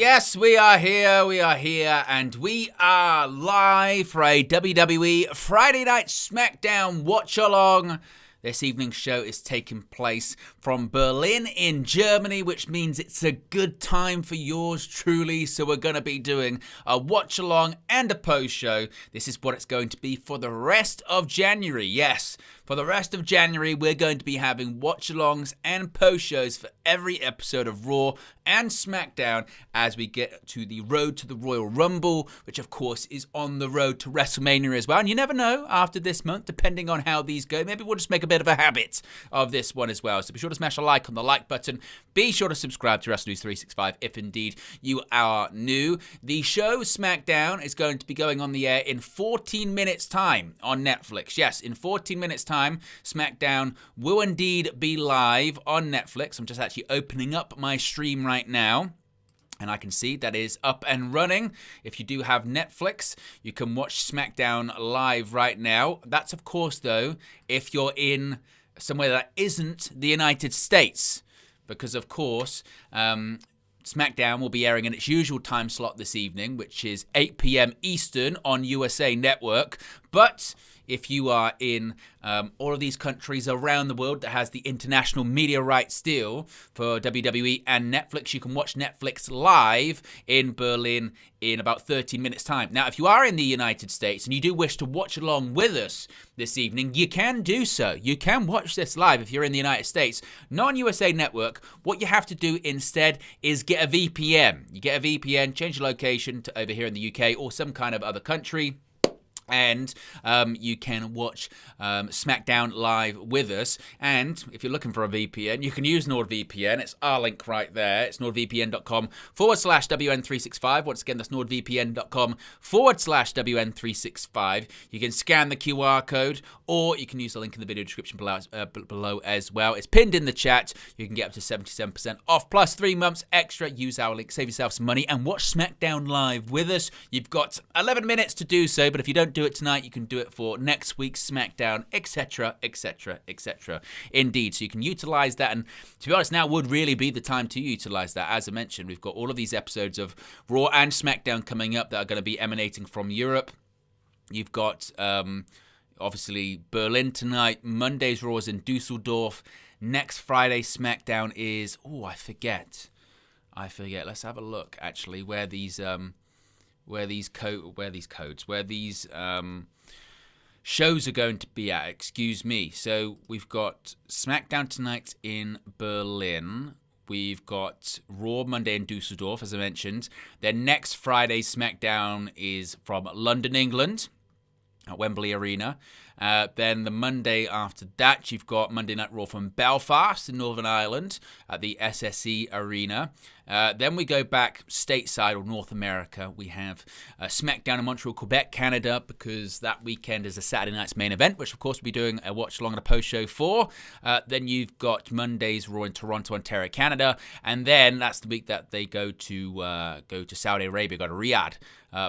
Yes, we are here, and we are live for a WWE Friday Night SmackDown watch-along. This evening's show is taking place from Berlin in Germany, which means it's a good time for yours truly. So we're going to be doing a watch-along and a post-show. This is what it's going to be for the rest of January. Yes, for the rest of January, we're going to be having watch-alongs and post-shows for every episode of Raw and SmackDown as we get to the road to the Royal Rumble, which of course is on the road to WrestleMania as well. And you never know after this month, depending on how these go. Maybe we'll just make a bit of a habit of this one as well. So be sure to smash a like on the like button. Be sure to subscribe to WrestleNews 365 if indeed you are new. The show SmackDown is going to be going on the air in 14 minutes time on Netflix. Yes, in 14 minutes time, SmackDown will indeed be live on Netflix. I'm just actually opening up my stream right now, and I can see that is up and running. If you do have Netflix, you can watch SmackDown live right now. That's, of course, though, if you're in somewhere that isn't the United States, because, of course, SmackDown will be airing in its usual time slot this evening, which is 8 p.m. Eastern on USA Network. But if you are in all of these countries around the world that has the international media rights deal for WWE and Netflix, you can watch Netflix live in Berlin in about 13 minutes time. Now, if you are in the United States and you do wish to watch along with us this evening, you can do so. You can watch this live if you're in the United States, not on USA Network. What you have to do instead is get a VPN. You get a VPN, change your location to over here in the UK or some kind of other country, and you can watch SmackDown live with us. And if you're looking for a VPN, you can use NordVPN. It's our link right there. It's nordvpn.com/WN365. Once again, that's nordvpn.com/WN365. You can scan the QR code, or you can use the link in the video description below as well. It's pinned in the chat. You can get up to 77% off, plus 3 months extra. Use our link, save yourself some money, and watch SmackDown live with us. You've got 11 minutes to do so, but if you don't do it tonight, you can do it for next week's SmackDown, etc., etc., etc. Indeed, so you can utilize that, and to be honest, now would really be the time to utilize that. As I mentioned, we've got all of these episodes of Raw and SmackDown coming up that are going to be emanating from Europe. You've got, obviously, Berlin tonight. Monday's Raw is in Dusseldorf. Next Friday, SmackDown is, I forget. Let's have a look, actually, where these shows are going to be at. Excuse me. So we've got SmackDown tonight in Berlin. We've got Raw Monday in Dusseldorf, as I mentioned. Then next Friday, SmackDown is from London, England, at Wembley Arena. Then the Monday after that, you've got Monday Night Raw from Belfast in Northern Ireland at the SSE Arena. Then we go back stateside or North America. We have SmackDown in Montreal, Quebec, Canada, because that weekend is a Saturday night's main event, which of course we'll be doing a watch along and a post show for. Then you've got Monday's Raw in Toronto, Ontario, Canada, and then that's the week that they go to Saudi Arabia, go to Riyadh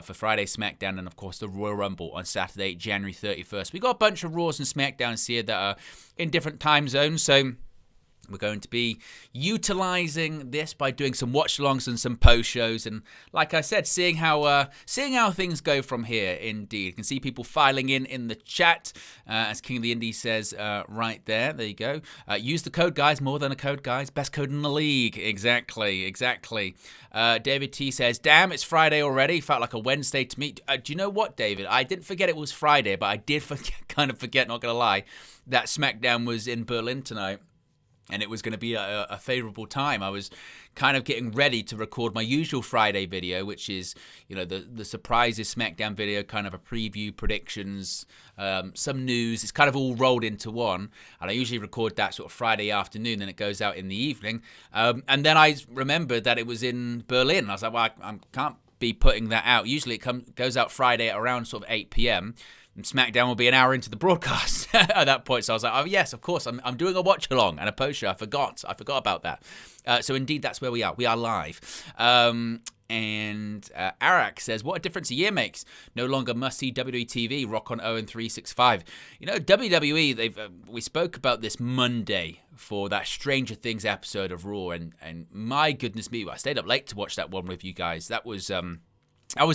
for Friday SmackDown, and of course the Royal Rumble on Saturday, January 31st. We got a bunch of Raws and SmackDowns here that are in different time zones, so we're going to be utilizing this by doing some watch-alongs and some post-shows, and like I said, seeing how things go from here. Indeed, you can see people filing in the chat, as King of the Indies says right there. There you go. Use the code, guys. More than a code, guys. Best code in the league. Exactly. David T says, "Damn, it's Friday already. Felt like a Wednesday to me." Do you know what, David? I didn't forget it was Friday, but I did kind of forget. Not gonna lie, that SmackDown was in Berlin tonight, and it was going to be a favorable time. I was kind of getting ready to record my usual Friday video, which is, the surprises SmackDown video, kind of a preview, predictions, some news. It's kind of all rolled into one. And I usually record that sort of Friday afternoon, then it goes out in the evening. And then I remembered that it was in Berlin. I was like, well, I can't be putting that out. Usually it goes out Friday at around sort of 8 p.m., and SmackDown will be an hour into the broadcast at that point. So I was like, oh, yes, of course, I'm doing a watch-along and a post-show. I forgot about that. So indeed, that's where we are. We are live. And Arak says, what a difference a year makes. No longer must-see WWE TV, rock on 0-365. WWE, we spoke about this Monday for that Stranger Things episode of Raw, and my goodness me, I stayed up late to watch that one with you guys. That was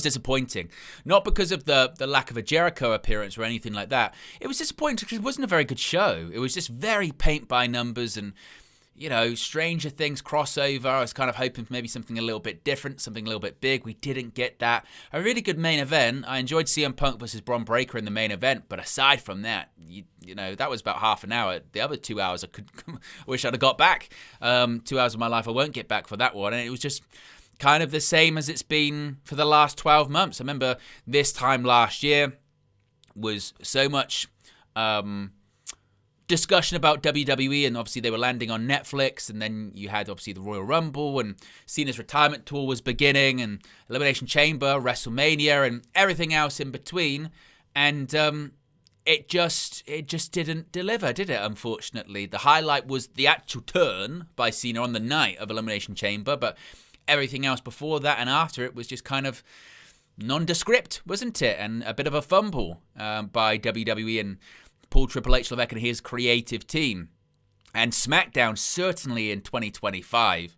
disappointing. Not because of the lack of a Jericho appearance or anything like that. It was disappointing because it wasn't a very good show. It was just very paint by numbers and, Stranger Things crossover. I was kind of hoping for maybe something a little bit different, something a little bit big. We didn't get that. A really good main event. I enjoyed CM Punk versus Bron Breakker in the main event, but aside from that, that was about half an hour. The other 2 hours, I wish I'd have got back. 2 hours of my life I won't get back for that one, and it was just kind of the same as it's been for the last 12 months. I remember this time last year was so much discussion about WWE, and obviously they were landing on Netflix, and then you had obviously the Royal Rumble, and Cena's retirement tour was beginning, and Elimination Chamber, WrestleMania, and everything else in between, and it just didn't deliver, did it? Unfortunately, the highlight was the actual turn by Cena on the night of Elimination Chamber, but everything else before that and after it was just kind of nondescript, wasn't it? And a bit of a fumble by WWE and Paul Triple H Levesque and his creative team. And SmackDown, certainly in 2025,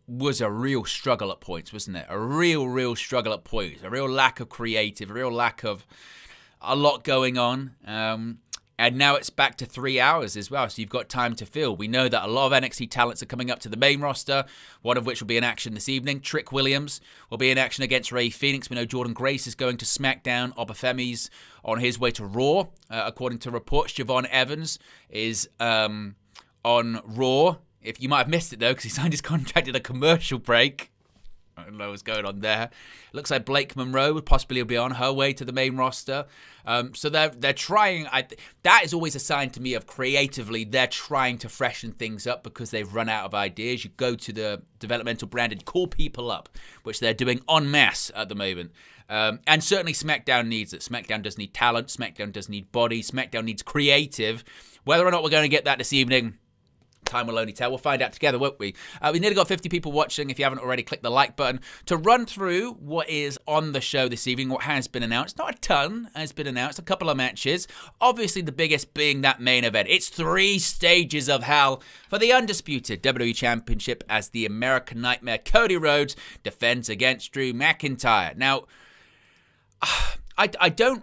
was a real struggle at points, wasn't it? A real struggle at points. A real lack of creative, a real lack of a lot going on. And now it's back to 3 hours as well, so you've got time to fill. We know that a lot of NXT talents are coming up to the main roster, one of which will be in action this evening. Trick Williams will be in action against Rey Fenix. We know Jordan Grace is going to SmackDown. Obafemi's on his way to Raw. According to reports, Javon Evans is on Raw. If you might have missed it, though, because he signed his contract in a commercial break. I don't know what's going on there. It looks like Blake Monroe would possibly be on her way to the main roster. So they're trying. That is always a sign to me of creatively they're trying to freshen things up because they've run out of ideas. You go to the developmental brand and call people up, which they're doing en masse at the moment. And certainly SmackDown needs it. SmackDown does need talent. SmackDown does need body. SmackDown needs creative. Whether or not we're going to get that this evening, time will only tell. We'll find out together, won't we? We nearly got 50 people watching. If you haven't already, click the like button to run through what is on the show this evening, what has been announced. Not a ton has been announced. A couple of matches. Obviously, the biggest being that main event. It's 3 stages of hell for the Undisputed WWE Championship as the American Nightmare Cody Rhodes defends against Drew McIntyre. Now, I don't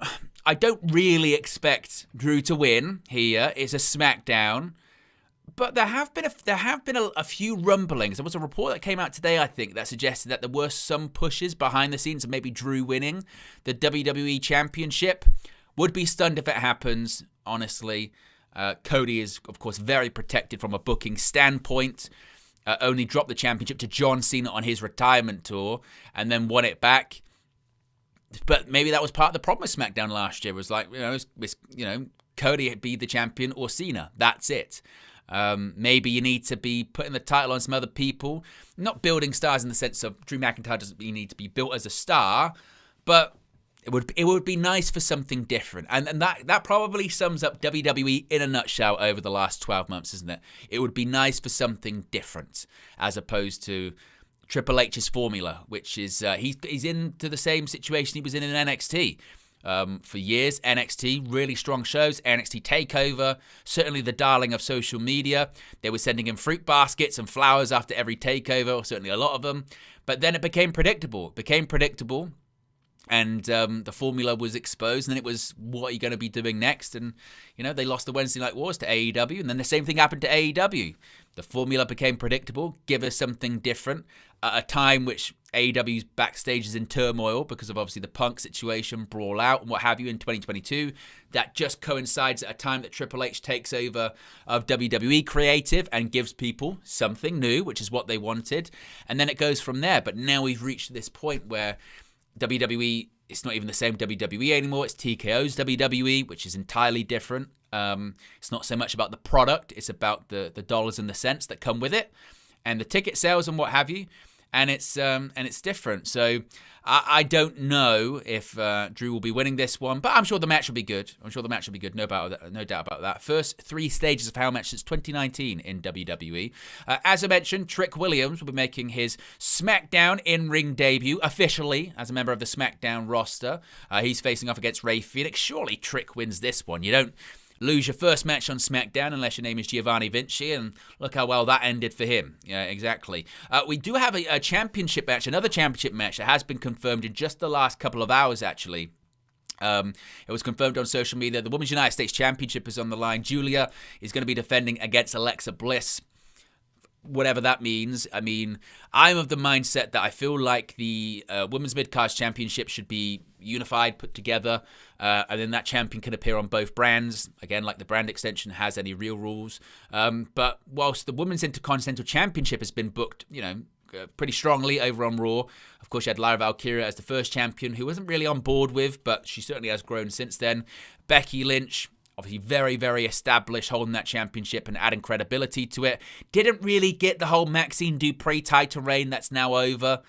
really expect Drew to win here. It's a SmackDown. But there have been a few rumblings. There was a report that came out today, I think, that suggested that there were some pushes behind the scenes of maybe Drew winning the WWE Championship. Would be stunned if it happens, honestly. Cody is, of course, very protected from a booking standpoint. Only dropped the championship to John Cena on his retirement tour and then won it back. But maybe that was part of the problem with SmackDown last year. Was like, Cody be the champion or Cena. That's it. Maybe you need to be putting the title on some other people. Not building stars in the sense of Drew McIntyre doesn't need to be built as a star, but it would be nice for something different. And that probably sums up WWE in a nutshell over the last 12 months, isn't it? It would be nice for something different as opposed to Triple H's formula, which is he's into the same situation he was in NXT. For years, NXT, really strong shows, NXT TakeOver, certainly the darling of social media. They were sending him fruit baskets and flowers after every TakeOver, or certainly a lot of them. But then it became predictable. And the formula was exposed, and then it was, what are you going to be doing next? And, they lost the Wednesday Night Wars to AEW, and then the same thing happened to AEW. The formula became predictable, give us something different, at a time which AEW's backstage is in turmoil because of obviously the Punk situation, Brawl Out, and what have you in 2022. That just coincides at a time that Triple H takes over of WWE Creative and gives people something new, which is what they wanted. And then it goes from there. But now we've reached this point where WWE, it's not even the same WWE anymore. It's TKO's WWE, which is entirely different. It's not so much about the product. It's about the dollars and the cents that come with it and the ticket sales and what have you. and it's different. So I don't know if Drew will be winning this one, but I'm sure the match will be good. No doubt about that. First 3 stages of Hell match since 2019 in WWE. As I mentioned, Trick Williams will be making his SmackDown in-ring debut officially as a member of the SmackDown roster. He's facing off against Rey Fenix. Surely Trick wins this one. You don't lose your first match on SmackDown unless your name is Giovanni Vinci, and look how well that ended for him. Yeah, exactly. We do have a championship match, another championship match that has been confirmed in just the last couple of hours, actually. It was confirmed on social media. The Women's United States Championship is on the line. Julia is going to be defending against Alexa Bliss. Whatever that means. I mean, I'm of the mindset that I feel like the Women's Mid-Card Championship should be unified, put together, and then that champion can appear on both brands. Again, like the brand extension has any real rules. But whilst the Women's Intercontinental Championship has been booked, pretty strongly over on Raw. Of course, you had Lyra Valkyria as the first champion, who wasn't really on board with, but she certainly has grown since then. Becky Lynch, obviously very, very established, holding that championship and adding credibility to it. Didn't really get the whole Maxine Dupree title reign that's now over.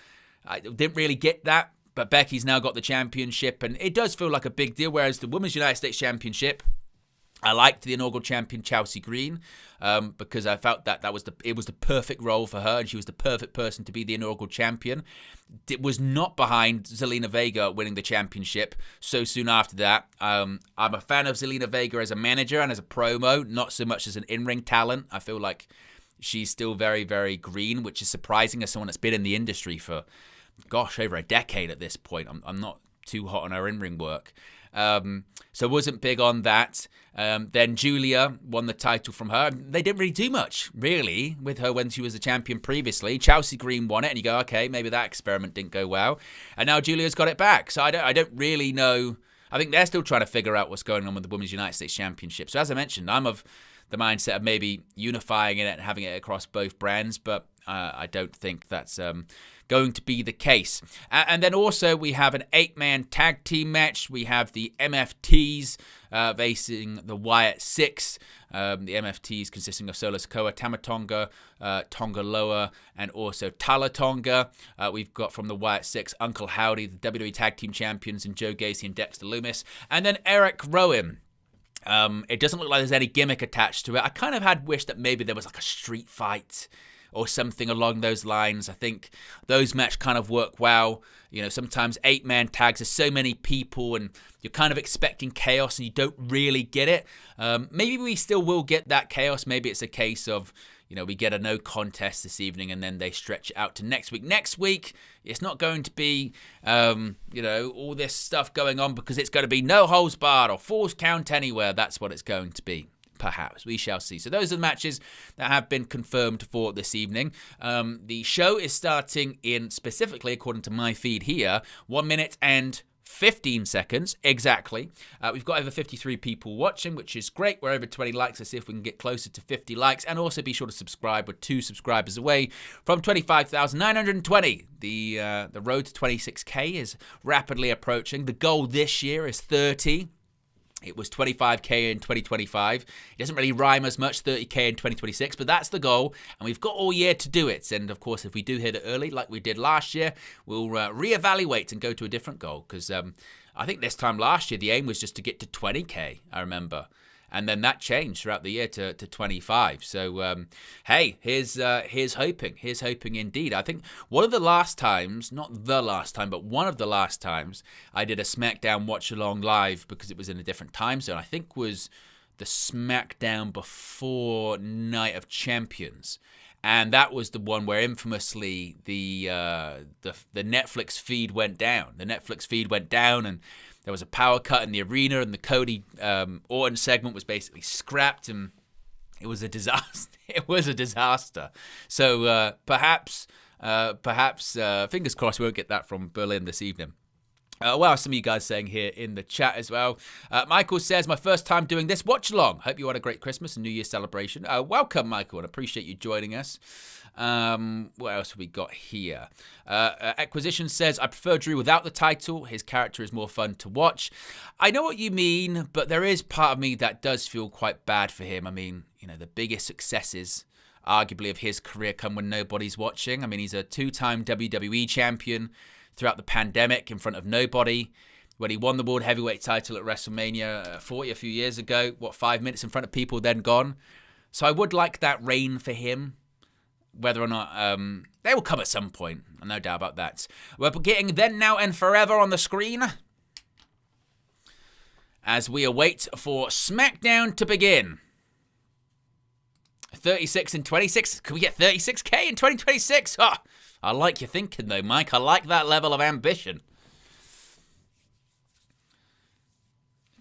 I didn't really get that, but Becky's now got the championship, and it does feel like a big deal, whereas the Women's United States Championship, I liked the inaugural champion Chelsea Green because I felt that it was the perfect role for her, and she was the perfect person to be the inaugural champion. It was not behind Zelina Vega winning the championship so soon after that. I'm a fan of Zelina Vega as a manager and as a promo, not so much as an in-ring talent. I feel like she's still very, very green, which is surprising as someone that's been in the industry for, over a decade at this point. I'm not too hot on her in-ring work. So wasn't big on that. Then Julia won the title from her. They didn't really do much, really, with her when she was the champion previously. Chelsea Green won it, and you go, okay, maybe that experiment didn't go well. And now Julia's got it back. So I don't really know. I think they're still trying to figure out what's going on with the Women's United States Championship. So as I mentioned, I'm of the mindset of maybe unifying it and having it across both brands, but I don't think that's going to be the case. And then also we have an 8-man tag team match. We have the MFTs facing the Wyatt Six. The MFTs consisting of Solo Sikoa, Tama Tonga, Tonga Loa, and also Tala Tonga. We've got from the Wyatt Six, Uncle Howdy, the WWE Tag Team Champions, and Joe Gacy and Dexter Lumis. And then Eric Rowan. It doesn't look like there's any gimmick attached to it. I kind of had wished that maybe there was like a street fight or something along those lines. I think those matches kind of work well. Sometimes 8-man tags, there's so many people and you're kind of expecting chaos and you don't really get it. Maybe we still will get that chaos. Maybe it's a case of, we get a no contest this evening and then they stretch it out to next week. Next week, it's not going to be, all this stuff going on because it's going to be no holds barred or falls count anywhere. That's what it's going to be. Perhaps. We shall see. So those are the matches that have been confirmed for this evening. The show is starting in, specifically according to my feed here, 1 minute and 15 seconds exactly. We've got over 53 people watching, which is great. We're over 20 likes. Let's see if we can get closer to 50 likes. And also be sure to subscribe. We're 2 subscribers away from 25,920. The road to 26k is rapidly approaching. The goal this year is 30. It was 25k in 2025. It doesn't really rhyme as much, 30k in 2026, but that's the goal, and we've got all year to do it. And of course, if we do hit it early, like we did last year, we'll reevaluate and go to a different goal. Because I think this time last year, the aim was just to get to 20k, I remember. And then that changed throughout the year to 25. So, hey, here's hoping. Here's hoping indeed. I think one of the last times, not the last time, but one of the last times I did a SmackDown watch-along live because it was in a different time zone, I think was the SmackDown before Night of Champions. And that was the one where infamously the Netflix feed went down. The Netflix feed went down and there was a power cut in the arena, and the Cody Orton segment was basically scrapped, and it was a disaster. It was a disaster. So perhaps, fingers crossed, we won't get that from Berlin this evening. What are some of you guys saying here in the chat as well? Michael says, my first time doing this watch along. Hope you had a great Christmas and New Year celebration. Welcome, Michael, and appreciate you joining us. What else have we got here? Acquisition says, I prefer Drew without the title. His character is more fun to watch. I know what you mean, but there is part of me that does feel quite bad for him. I mean, the biggest successes arguably, of his career come when nobody's watching. I mean, he's a 2-time WWE champion throughout the pandemic in front of nobody. When he won the World Heavyweight title at WrestleMania 40 a few years ago, 5 minutes in front of people, then gone. So I would like that reign for him. Whether or not they will come at some point, no doubt about that. We're getting Then, Now, and Forever on the screen as we await for SmackDown to begin. 36 and 26. Can we get 36K in 2026? Oh, I like your thinking, though, Mike. I like that level of ambition.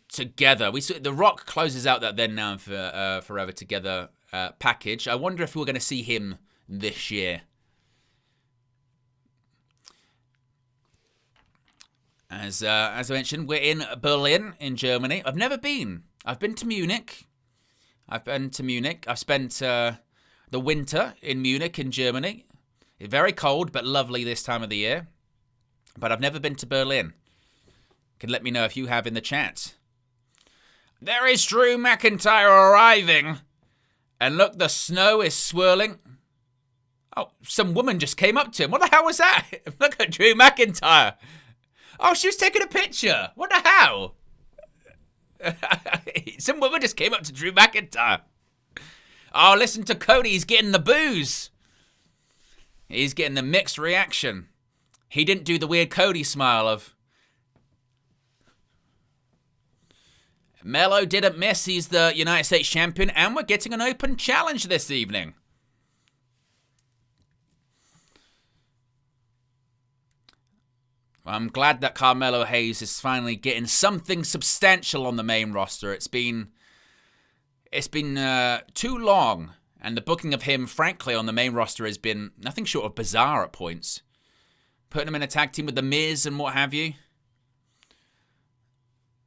Together. The Rock closes out that Then, Now, and Forever Together package. I wonder if we're going to see him this year. As I mentioned, we're in Berlin, in Germany. I've never been. I've been to Munich. I've spent the winter in Munich, in Germany. It's very cold, but lovely this time of the year. But I've never been to Berlin. You can let me know if you have in the chat. There is Drew McIntyre arriving. And look, the snow is swirling. Oh, some woman just came up to him. What the hell was that? Look at Drew McIntyre. Oh, she was taking a picture. What the hell? Some woman just came up to Drew McIntyre. Oh, listen to Cody. He's getting the boos. He's getting the mixed reaction. He didn't do the weird Cody smile of... Melo didn't miss. He's the United States champion, and we're getting an open challenge this evening. I'm glad that Carmelo Hayes is finally getting something substantial on the main roster. It's been too long, and the booking of him, frankly, on the main roster has been nothing short of bizarre at points. Putting him in a tag team with The Miz and what have you.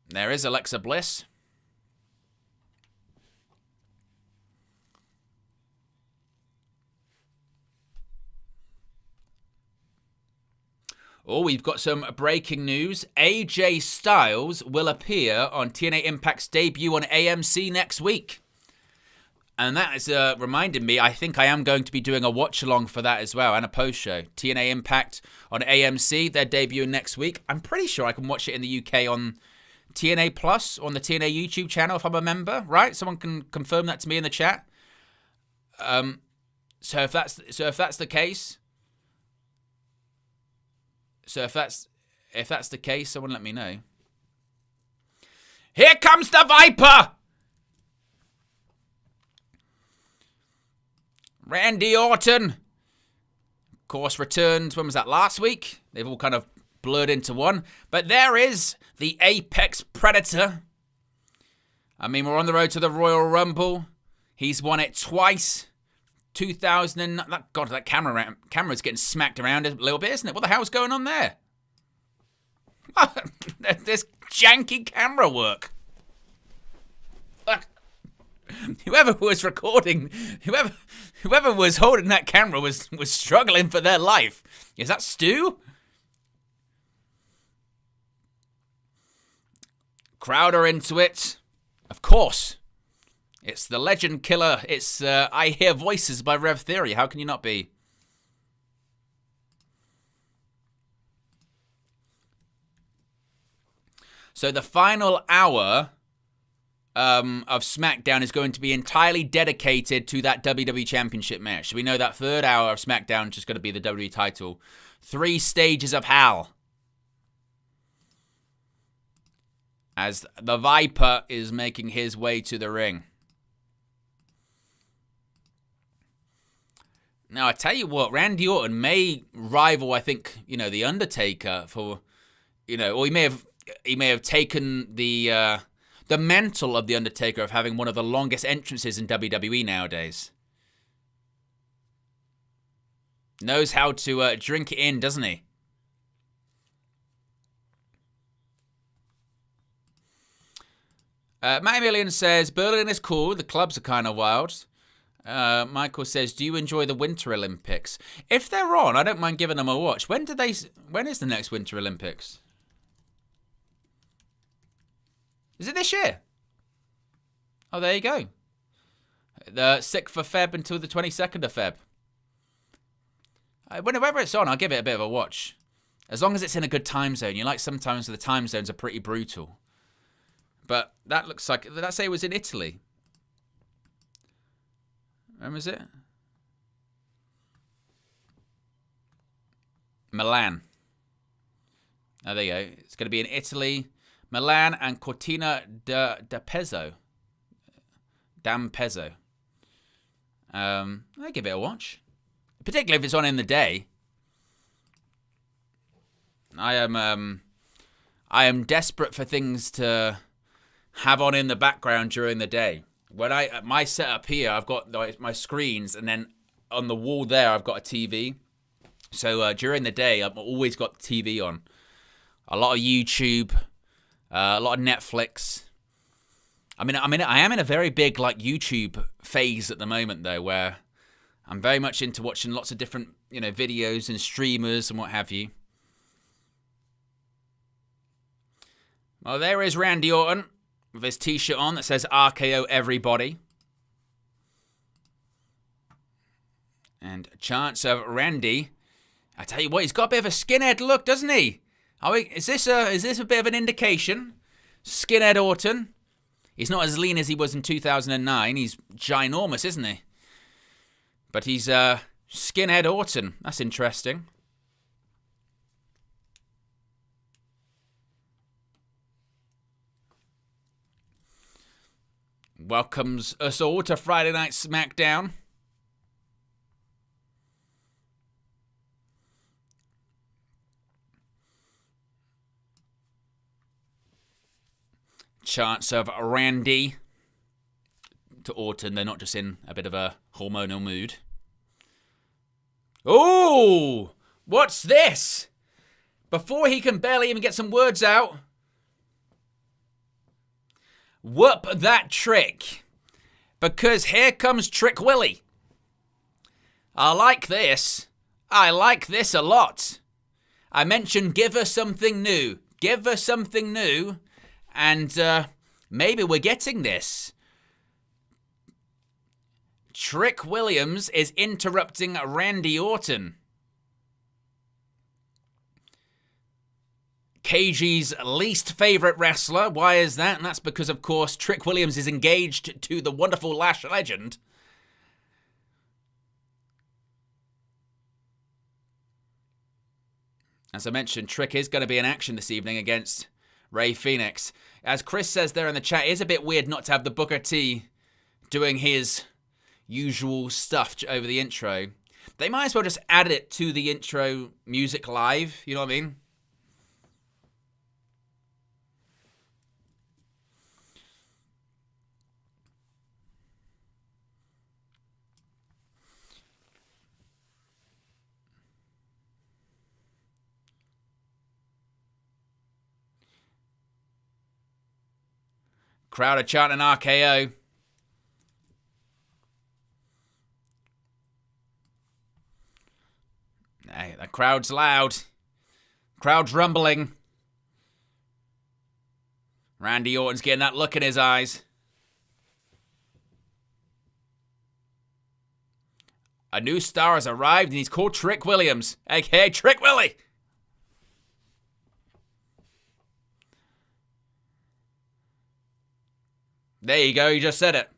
There is Alexa Bliss. Oh, we've got some breaking news. AJ Styles will appear on TNA Impact's debut on AMC next week. And that is reminding me, I think I am going to be doing a watch-along for that as well, and a post-show. TNA Impact on AMC, their debut next week. I'm pretty sure I can watch it in the UK on TNA Plus, on the TNA YouTube channel if I'm a member, right? Someone can confirm that to me in the chat. So if that's the case... So if that's the case, someone let me know. Here comes the Viper! Randy Orton, of course, returned. When was that? Last week? They've all kind of blurred into one. But there is the Apex Predator. I mean, we're on the road to the Royal Rumble. He's won it twice. 2000 and... God, that camera's getting smacked around a little bit, isn't it? What the hell's going on there? There's janky camera work. Whoever was recording, whoever was holding that camera was struggling for their life. Is that Stu? Crowd are into it. Of course. It's the Legend Killer. It's I Hear Voices by Rev Theory. How can you not be? So the final hour of SmackDown is going to be entirely dedicated to that WWE Championship match. So we know that third hour of SmackDown is just going to be the WWE title. 3 stages of hell. As the Viper is making his way to the ring. Now, I tell you what, Randy Orton may rival, I think, the Undertaker for, or he may have taken the mantle of the Undertaker of having one of the longest entrances in WWE nowadays. Knows how to drink it in, doesn't he? Matty Million says, Berlin is cool, the clubs are kind of wild. Michael says, do you enjoy the Winter Olympics? If they're on, I don't mind giving them a watch. When is the next Winter Olympics? Is it this year? Oh, there you go. The 6th of Feb until the 22nd of Feb. Whenever it's on, I'll give it a bit of a watch. As long as it's in a good time zone. You like sometimes the time zones are pretty brutal. But that looks like... Did I say it was in Italy? When was it? Milan. Oh, there you go. It's going to be in Italy, Milan, and Cortina d'Ampezzo. D'Ampezzo. I give it a watch. Particularly if it's on in the day. I am desperate for things to have on in the background during the day. When my setup here, I've got my screens, and then on the wall there, I've got a TV. So during the day, I've always got the TV on. A lot of YouTube, a lot of Netflix. I am in a very big like YouTube phase at the moment though, where I'm very much into watching lots of different videos and streamers and what have you. Well, there is Randy Orton with his t-shirt on that says RKO everybody. And chance of Randy. I tell you what, he's got a bit of a skinhead look, doesn't he? Is this a bit of an indication? Skinhead Orton. He's not as lean as he was in 2009. He's ginormous, isn't he? But he's skinhead Orton. That's interesting. Welcomes us all to Friday Night SmackDown. Chance of Randy to Orton. They're not just in a bit of a hormonal mood. Oh, what's this? Before he can barely even get some words out. Whoop that trick. Because here comes Trick Willie. I like this. I like this a lot. I mentioned give her something new. Give her something new. And maybe we're getting this. Trick Williams is interrupting Randy Orton. KG's least favorite wrestler. Why is that? And that's because, of course, Trick Williams is engaged to the wonderful Lash legend. As I mentioned, Trick is going to be in action this evening against Rey Fenix. As Chris says there in the chat, it is a bit weird not to have the Booker T doing his usual stuff over the intro. They might as well just add it to the intro music live, you know what I mean? Crowd are chanting RKO. Hey, the crowd's loud. Crowd's rumbling. Randy Orton's getting that look in his eyes. A new star has arrived and he's called Trick Williams, aka Trick Willie. There you go, you just said it.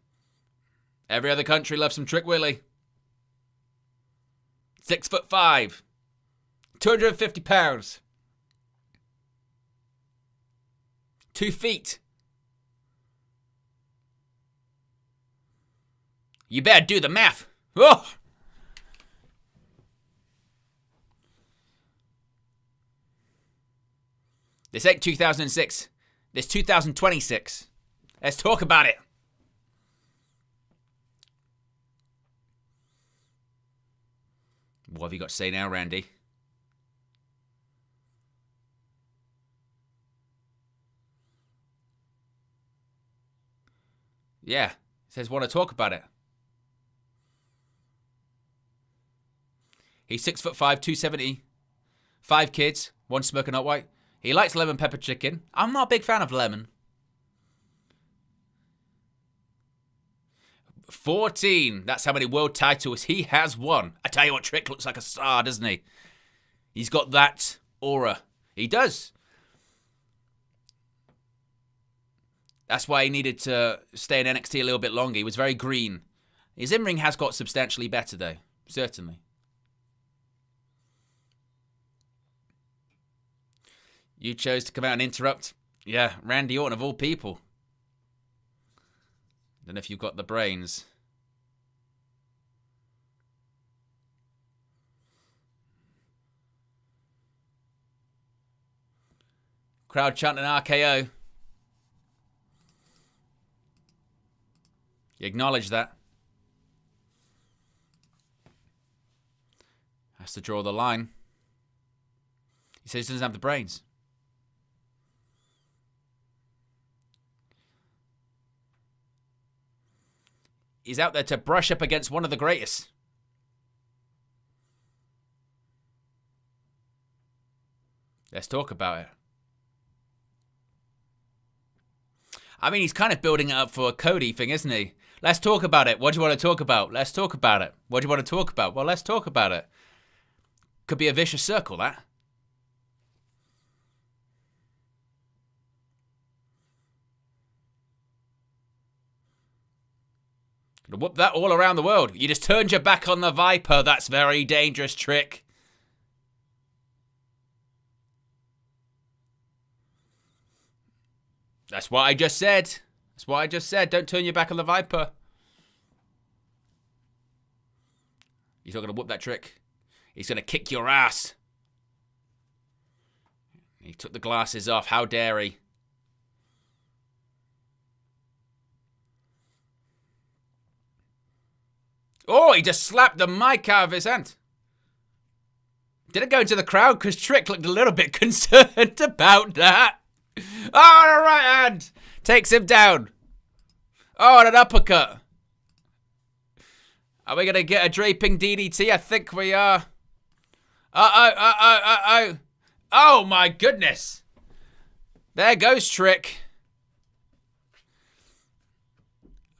Every other country loves some Trick Willie. 6'5", 250 pounds. 2 feet. You better do the math. Oh! This ain't 2006. This 2026. Let's talk about it. What have you got to say now, Randy? Yeah, he says want to talk about it. He's 6'5", 270. 5 kids, 1 smoking hot white. He likes lemon pepper chicken. I'm not a big fan of lemon. 14. That's how many world titles he has won. I tell you what, Trick looks like a star, doesn't he? He's got that aura. He does. That's why he needed to stay in NXT a little bit longer. He was very green. His in-ring has got substantially better, though. Certainly. You chose to come out and interrupt. Yeah, Randy Orton of all people. Don't know if you've got the brains. Crowd chanting RKO. You acknowledge that. Has to draw the line. He says he doesn't have the brains. He's out there to brush up against one of the greatest. Let's talk about it. I mean, he's kind of building it up for a Cody thing, isn't he? Let's talk about it. What do you want to talk about? Let's talk about it. What do you want to talk about? Well, let's talk about it. Could be a vicious circle, that. Could whoop that all around the world. You just turned your back on the Viper. That's very dangerous, Trick. That's what I just said. That's what I just said. Don't turn your back on the Viper. He's not going to whoop that Trick. He's going to kick your ass. He took the glasses off. How dare he? Oh, he just slapped the mic out of his hand. Did it go into the crowd? Because Trick looked a little bit concerned about that. Oh, the right hand takes him down. Oh, and an uppercut. Are we going to get a draping DDT? I think we are. Uh-oh. Oh, my goodness. There goes Trick.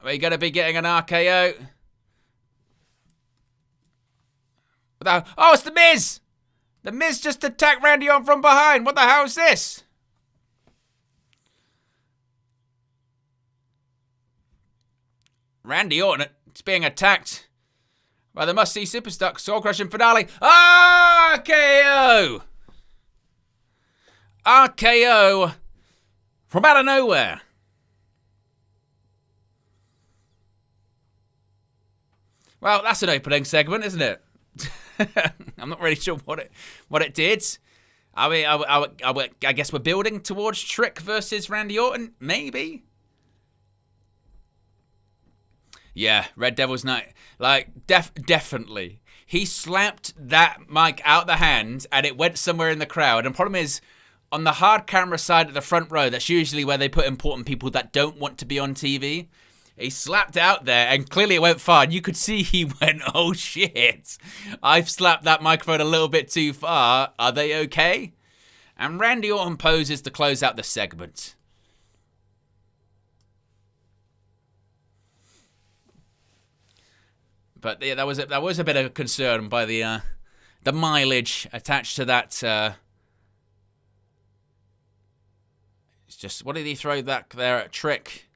Are we going to be getting an RKO? Oh, it's The Miz. The Miz just attacked Randy Orton from behind. What the hell is this? Randy Orton is being attacked by the must-see superstar Soul Crushing Finale. RKO! RKO from out of nowhere. Well, that's an opening segment, isn't it? I'm not really sure what it did. I mean, I guess we're building towards Trick versus Randy Orton, maybe. Yeah, Red Devil's Night. Like, definitely. He slapped that mic out the hand and it went somewhere in the crowd. And the problem is, on the hard camera side at the front row, that's usually where they put important people that don't want to be on TV. He slapped out there and clearly it went far. And you could see he went, oh shit. I've slapped that microphone a little bit too far. Are they okay? And Randy Orton poses to close out the segment. But yeah, that was a bit of concern by the mileage attached to that. It's just, what did he throw that there at Trick?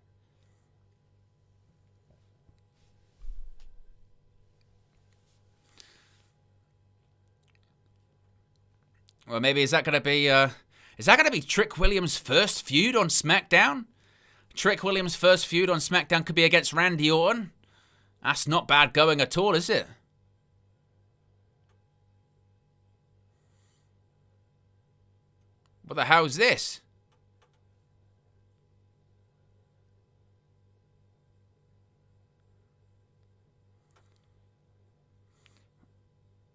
Well, maybe is that going to be Trick Williams' first feud on SmackDown? Trick Williams' first feud on SmackDown could be against Randy Orton. That's not bad going at all, is it? What the hell's this?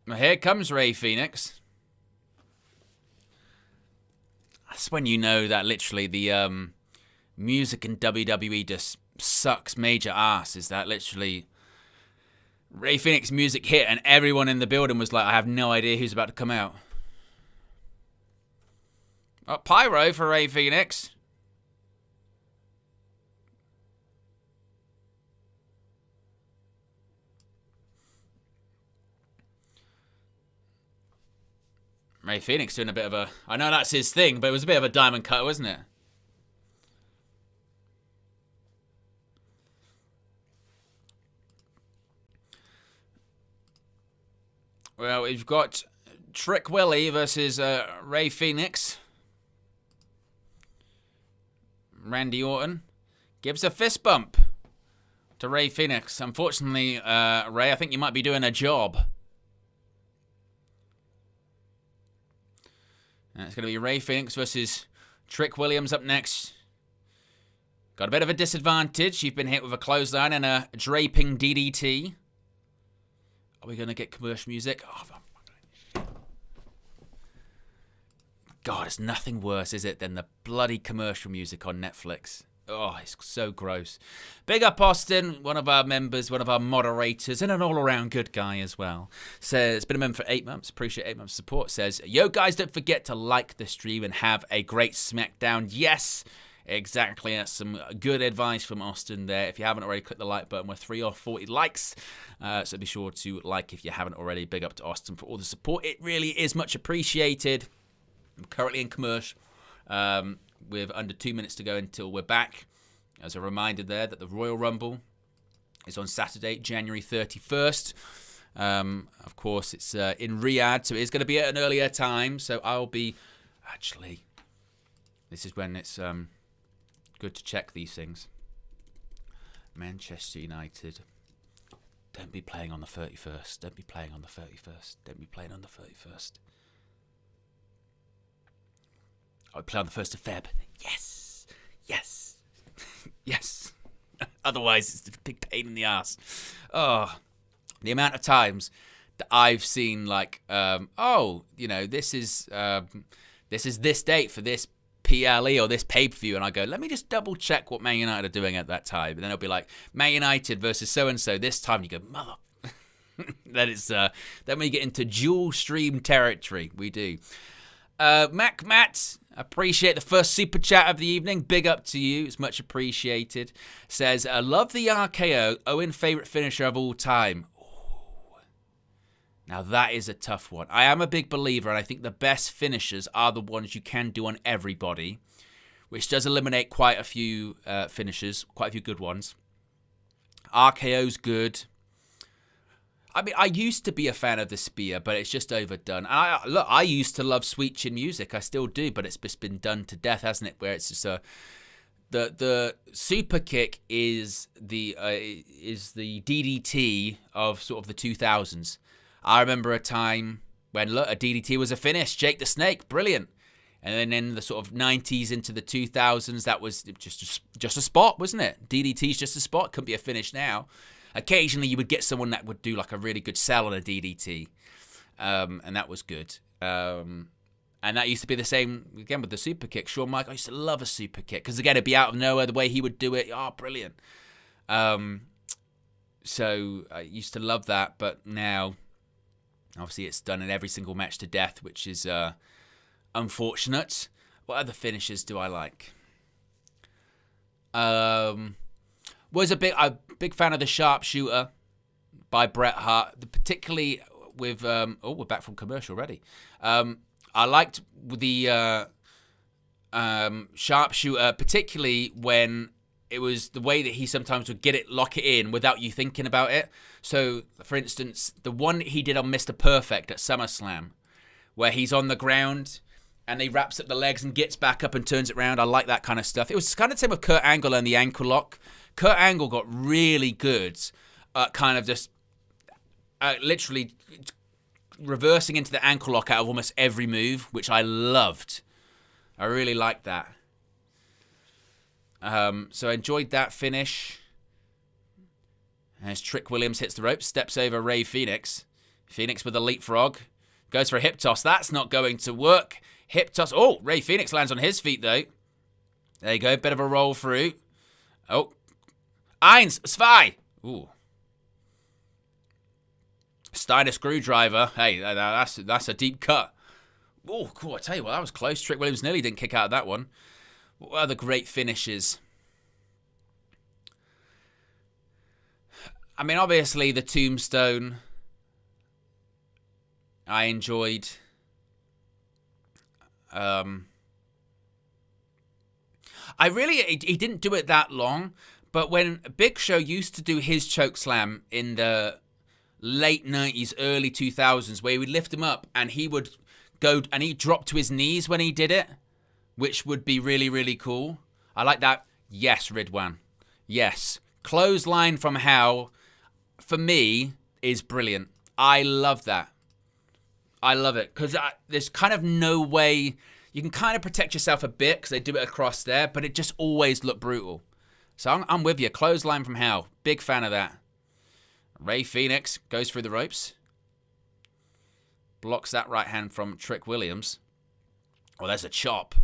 Well, here comes Rey Fenix. That's when you know that literally the music in WWE just sucks major ass. Is that literally Rey Fenix music hit and everyone in the building was like, I have no idea who's about to come out. Oh, pyro for Rey Fenix. Ray Phoenix doing a bit of a... I know that's his thing, but it was a bit of a diamond cutter, wasn't it? Well, we've got Trick Willie versus Ray Phoenix. Randy Orton gives a fist bump to Ray Phoenix. Unfortunately, Ray, I think you might be doing a job. And it's going to be Ray Phoenix versus Trick Williams up next. Got a bit of a disadvantage. You've been hit with a clothesline and a draping DDT. Are we going to get commercial music? Oh, God, it's nothing worse, is it, than the bloody commercial music on Netflix. Oh, it's so gross. Big up Austin, one of our members, one of our moderators, and an all-around good guy as well. Says, been a member for 8 months. Appreciate 8 months support. Says, yo, guys, don't forget to like the stream and have a great SmackDown. Yes, exactly. That's some good advice from Austin there. If you haven't already, click the like button. We're 3 or 40 likes. So be sure to like if you haven't already. Big up to Austin for all the support. It really is much appreciated. I'm currently in commercial. With under 2 minutes to go until we're back. As a reminder there that the Royal Rumble is on Saturday, January 31st. Of course, it's in Riyadh, so it is going to be at an earlier time. So I'll be... Actually, this is when it's good to check these things. Manchester United. Don't be playing on the 31st. Don't be playing on the 31st. Don't be playing on the 31st. I'll play on the 1st of Feb. Yes. Yes. Yes. Otherwise, it's a big pain in the ass. Oh, the amount of times that I've seen, like, this is this date for this PLE or this pay-per-view, and I go, let me just double check what Man United are doing at that time, and then it'll be like Man United versus so and so this time. And you go, mother. Then we get into dual stream territory. We do. Matt, appreciate the first super chat of the evening. Big up to you. It's much appreciated. Says, I love the RKO. Owen, favorite finisher of all time. Ooh. Now that is a tough one. I am a big believer, and I think the best finishers are the ones you can do on everybody, which does eliminate quite a few finishers, quite a few good ones. RKO's good. I mean, I used to be a fan of the spear, but it's just overdone. And I used to love Sweet Chin Music. I still do, but it's just been done to death, hasn't it? Where it's just the super kick is the DDT of sort of the 2000s. I remember a time when a DDT was a finish. Jake the Snake, brilliant. And then in the sort of 90s into the 2000s, that was just a spot, wasn't it? DDT's just a spot. Couldn't be a finish now. Occasionally, you would get someone that would do like a really good sell on a DDT, and that was good. And that used to be the same, again, with the super kick. Shawn Michaels, I used to love a super kick, because, again, it'd be out of nowhere, the way he would do it. Oh, brilliant. So I used to love that, but now, obviously, it's done in every single match to death, which is unfortunate. What other finishes do I like? Was a big fan of the Sharpshooter by Bret Hart, particularly with we're back from commercial already. I liked the Sharpshooter, particularly when it was the way that he sometimes would lock it in without you thinking about it. So, for instance, the one he did on Mr. Perfect at SummerSlam, where he's on the ground and he wraps up the legs and gets back up and turns it around. I like that kind of stuff. It was kind of the same with Kurt Angle and the ankle lock. Kurt Angle got really good at kind of just literally reversing into the ankle lock out of almost every move, which I loved. I really liked that. So I enjoyed that finish. As Trick Williams hits the rope, steps over Ray Phoenix. Phoenix with a leapfrog. Goes for a hip toss. That's not going to work. Hip toss. Oh, Ray Phoenix lands on his feet, though. There you go. Bit of a roll through. Oh. Eins, zwei. Ooh. Steiner screwdriver. Hey, that's a deep cut. Oh, cool. I tell you what, that was close. Trick Williams nearly didn't kick out of that one. What other great finishes? I mean, obviously, the Tombstone I enjoyed. He didn't do it that long, but when Big Show used to do his choke slam in the late 90s, early 2000s, where he would lift him up and he would go and he'd drop to his knees when he did it, which would be really, really cool. I like that. Yes, Ridwan. Yes. Clothesline from Hell, for me, is brilliant. I love that. I love it because there's kind of no way. You can kind of protect yourself a bit because they do it across there, but it just always looked brutal. So I'm with you. Clothesline from Hell. Big fan of that. Rey Fenix goes through the ropes. Blocks that right hand from Trick Williams. Oh, there's a chop.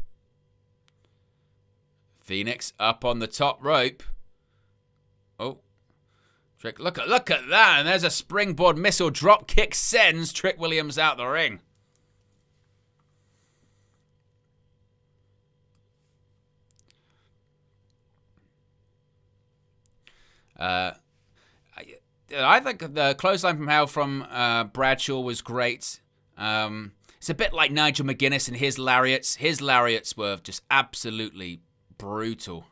Phoenix up on the top rope. Oh. Trick, look at that. And there's a springboard missile drop kick sends Trick Williams out the ring. I think the clothesline from Hell from Bradshaw was great. It's a bit like Nigel McGuinness and his lariats. His lariats were just absolutely brutal.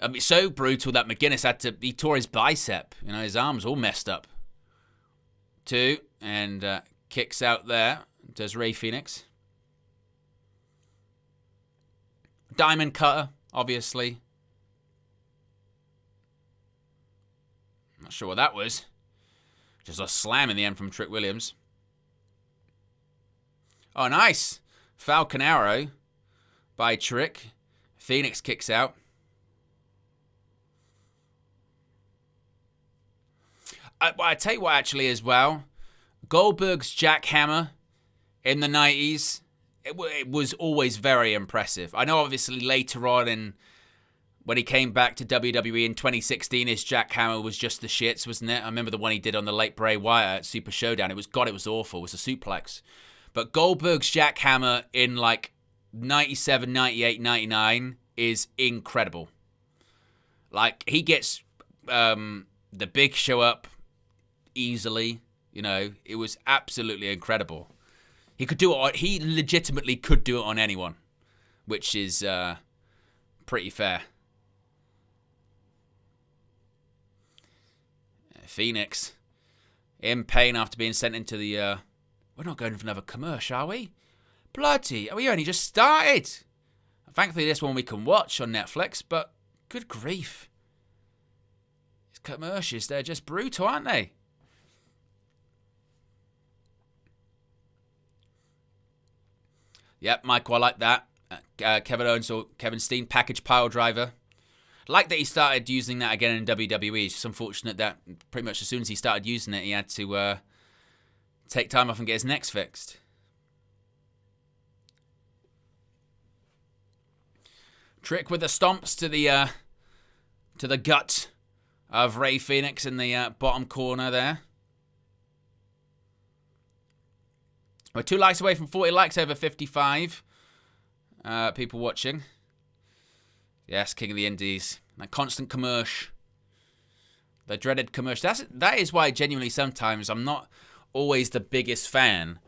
I mean, so brutal that McGuinness he tore his bicep. You know, his arm's all messed up. 2, and kicks out there. Does Rey Fenix. Diamond cutter, obviously. Not sure what that was. Just a slam in the end from Trick Williams. Oh, nice. Falcon Arrow by Trick. Phoenix kicks out. I tell you what, actually, as well. Goldberg's jackhammer in the 90s, it was always very impressive. I know, obviously, later on when he came back to WWE in 2016, his jackhammer was just the shits, wasn't it? I remember the one he did on the late Bray Wyatt at Super Showdown. It was awful. It was a suplex. But Goldberg's jackhammer in like 97, 98, 99 is incredible. Like, he gets the Big Show up easily. You know, it was absolutely incredible. He could do it. He legitimately could do it on anyone, which is pretty fair. Phoenix in pain after being sent into the. We're not going for another commercial, are we? Bloody, we only just started. Thankfully, this one we can watch on Netflix. But good grief, these commercials—they're just brutal, aren't they? Yep, Michael, I like that. Kevin Owens or Kevin Steen, package pile driver. Like that he started using that again in WWE. It's just unfortunate that pretty much as soon as he started using it, he had to take time off and get his necks fixed. Trick with the stomps to the gut of Rey Fenix in the bottom corner there. We're 2 likes away from 40 likes over 55 people watching. Yes, King of the Indies. That constant commercial. The dreaded commercial. That is why genuinely sometimes I'm not always the biggest fan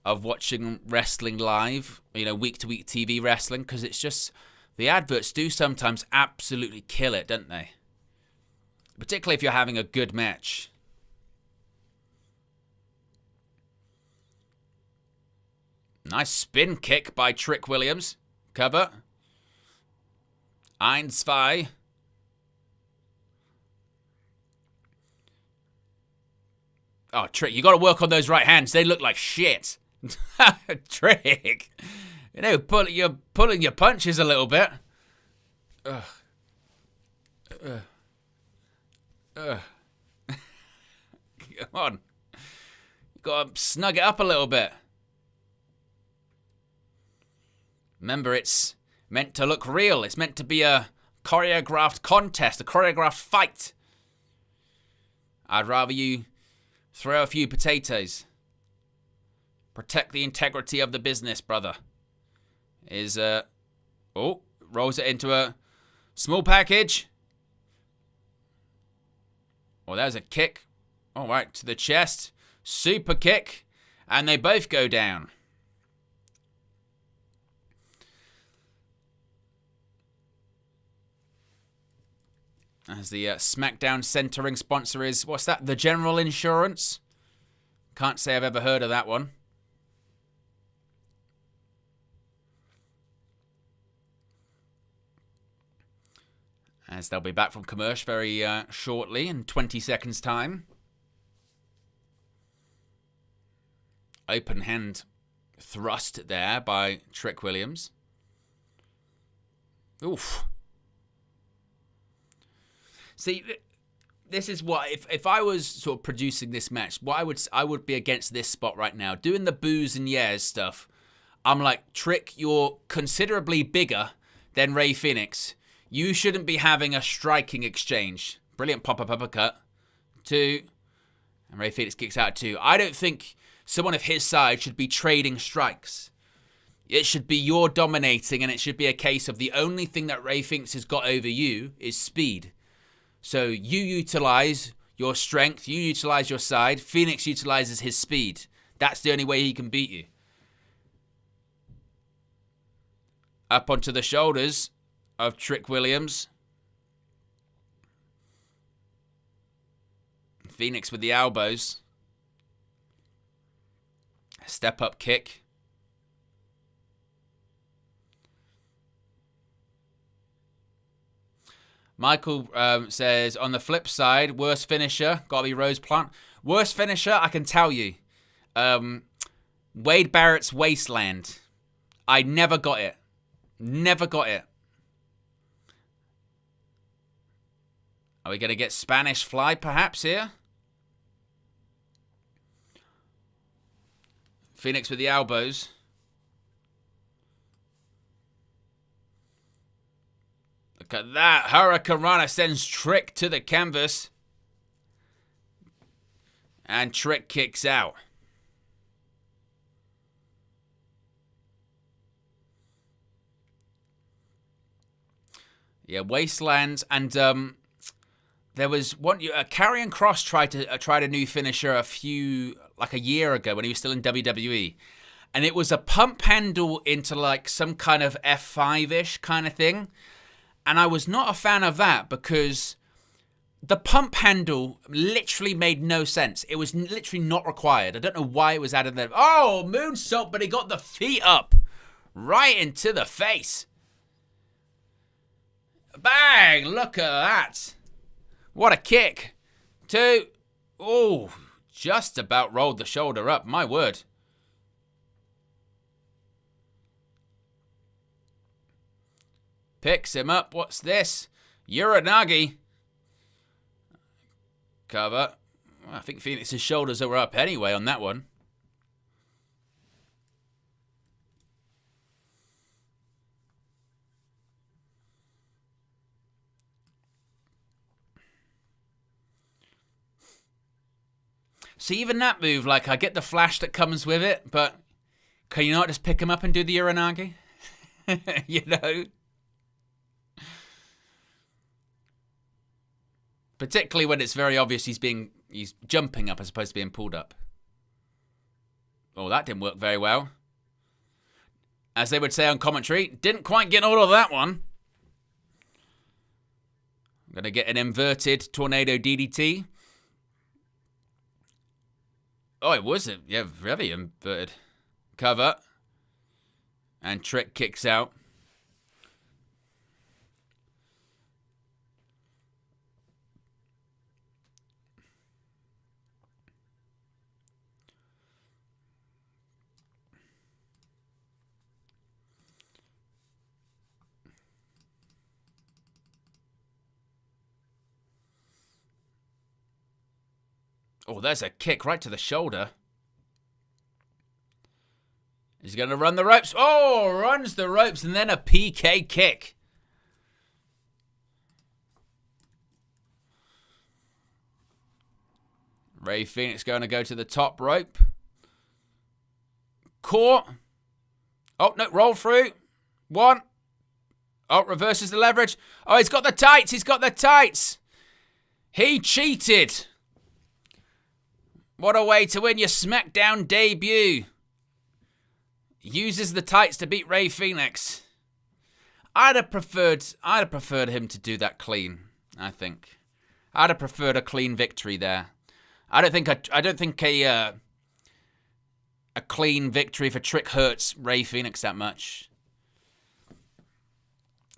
of watching wrestling live, you know, week-to-week TV wrestling, because it's just, the adverts do sometimes absolutely kill it, don't they? Particularly if you're having a good match. Nice spin kick by Trick Williams. Cover. 1-2. Oh, Trick, you got to work on those right hands. They look like shit. Trick. You know, you're pulling your punches a little bit. Ugh. Come on. You got to snug it up a little bit. Remember, it's meant to look real. It's meant to be a choreographed contest, a choreographed fight. I'd rather you throw a few potatoes. Protect the integrity of the business, brother. Rolls it into a small package. Oh, there's a kick. All right, to the chest. Super kick. And they both go down. As the SmackDown centering sponsor is, what's that? The General Insurance? Can't say I've ever heard of that one. As they'll be back from commercial very shortly, in 20 seconds' time. Open hand thrust there by Trick Williams. Oof. See, this is what, if I was sort of producing this match, what I would be against this spot right now. Doing the boos and yeahs stuff. I'm like, Trick, you're considerably bigger than Rey Fenix. You shouldn't be having a striking exchange. Brilliant pop-up uppercut. 2. And Rey Fenix kicks out 2. I don't think someone of his side should be trading strikes. It should be you're dominating, and it should be a case of the only thing that Rey Fenix has got over you is speed. So you utilize your strength, you utilize your side, Phoenix utilizes his speed. That's the only way he can beat you. Up onto the shoulders of Trick Williams. Phoenix with the elbows. Step up kick. Michael says, on the flip side, worst finisher, gotta be Rose Plant. Worst finisher, I can tell you. Wade Barrett's Wasteland. I never got it. Never got it. Are we going to get Spanish Fly perhaps here? Phoenix with the elbows. Look at that. Hurricane Rana sends Trick to the canvas. And Trick kicks out. Yeah, Wastelands. And there was one. Karrion Kross tried a new finisher a year ago when he was still in WWE. And it was a pump handle into like some kind of F5-ish kind of thing. And I was not a fan of that because the pump handle literally made no sense. It was literally not required. I don't know why it was added there. Oh, moonsault, but he got the feet up right into the face. Bang! Look at that. What a kick. 2. Oh, just about rolled the shoulder up. My word. Picks him up. What's this? Uranagi. Cover. Well, I think Phoenix's shoulders are up anyway on that one. See, even that move, like, I get the flash that comes with it, but can you not just pick him up and do the Uranagi? You know? Particularly when it's very obvious he's jumping up as opposed to being pulled up. Oh, that didn't work very well. As they would say on commentary, didn't quite get all of that one. I'm going to get an inverted tornado DDT. Oh, it was very inverted. Cover. And Trick kicks out. Oh, there's a kick right to the shoulder. He's going to run the ropes. Oh, runs the ropes and then a PK kick. Rey Fenix going to go to the top rope. Caught. Oh, no, roll through. 1. Oh, reverses the leverage. Oh, he's got the tights. He's got the tights. He cheated. What a way to win your SmackDown debut. Uses the tights to beat Rey Fenix. I'd have preferred him to do that clean. I think I'd have preferred a clean victory there. I don't think a clean victory for Trick hurts Rey Fenix that much.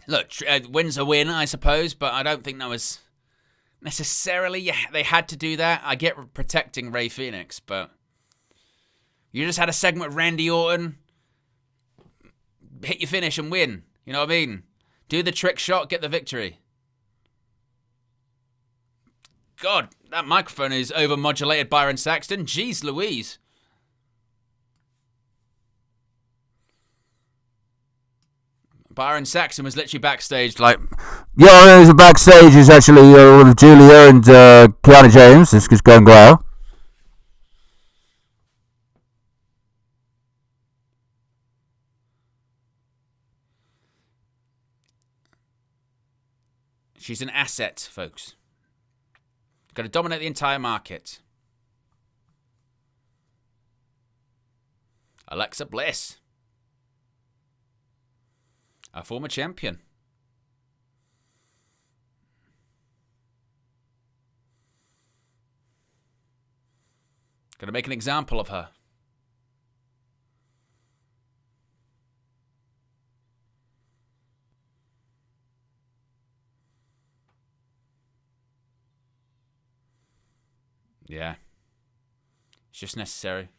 Look, win's a win, I suppose, but I don't think that was necessarily they had to do that. I get protecting Rey Fenix, but you just had a segment with Randy Orton, hit your finish and win. You know what I mean? Do the trick shot, get the victory. God, that microphone is over-modulated, Byron Saxton. Jeez Louise. Byron Saxton was literally backstage like... Yeah, there's a backstage is actually with Julia and Kiana James. This is going well. She's an asset, folks. Going to dominate the entire market. Alexa Bliss. A former champion. Going to make an example of her. Yeah. It's just necessary.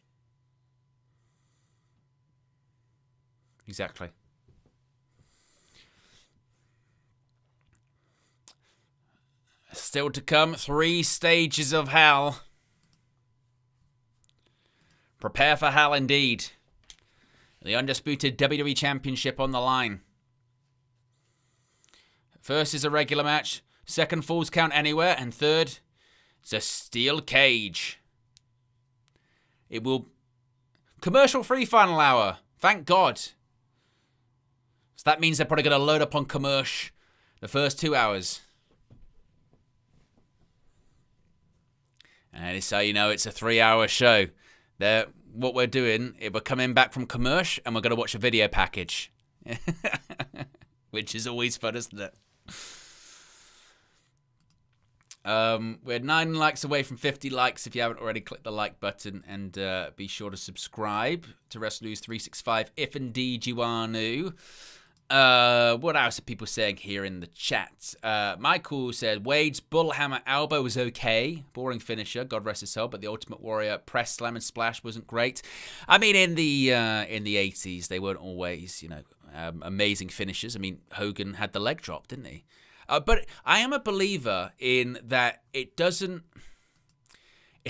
Exactly. Still to come, 3 stages of hell. Prepare for hell indeed. The Undisputed WWE Championship on the line. First is a regular match. Second, Falls Count Anywhere. And third, it's a steel cage. It will... Commercial-free final hour. Thank God. So that means they're probably going to load up on commercial the first 2 hours. And it's how you know it's a 3-hour show. What we're doing, we're coming back from commercial and we're going to watch a video package. Which is always fun, isn't it? We're 9 likes away from 50 likes. If you haven't already, click the like button and be sure to subscribe to WrestleNews 365 if indeed you are new. What else are people saying here in the chat? Michael said Wade's bullhammer elbow was okay. Boring finisher, God rest his soul, but the Ultimate Warrior press slam and splash wasn't great. I mean, in the 80s, they weren't always, amazing finishers. I mean, Hogan had the leg drop, didn't he? But I am a believer in that it's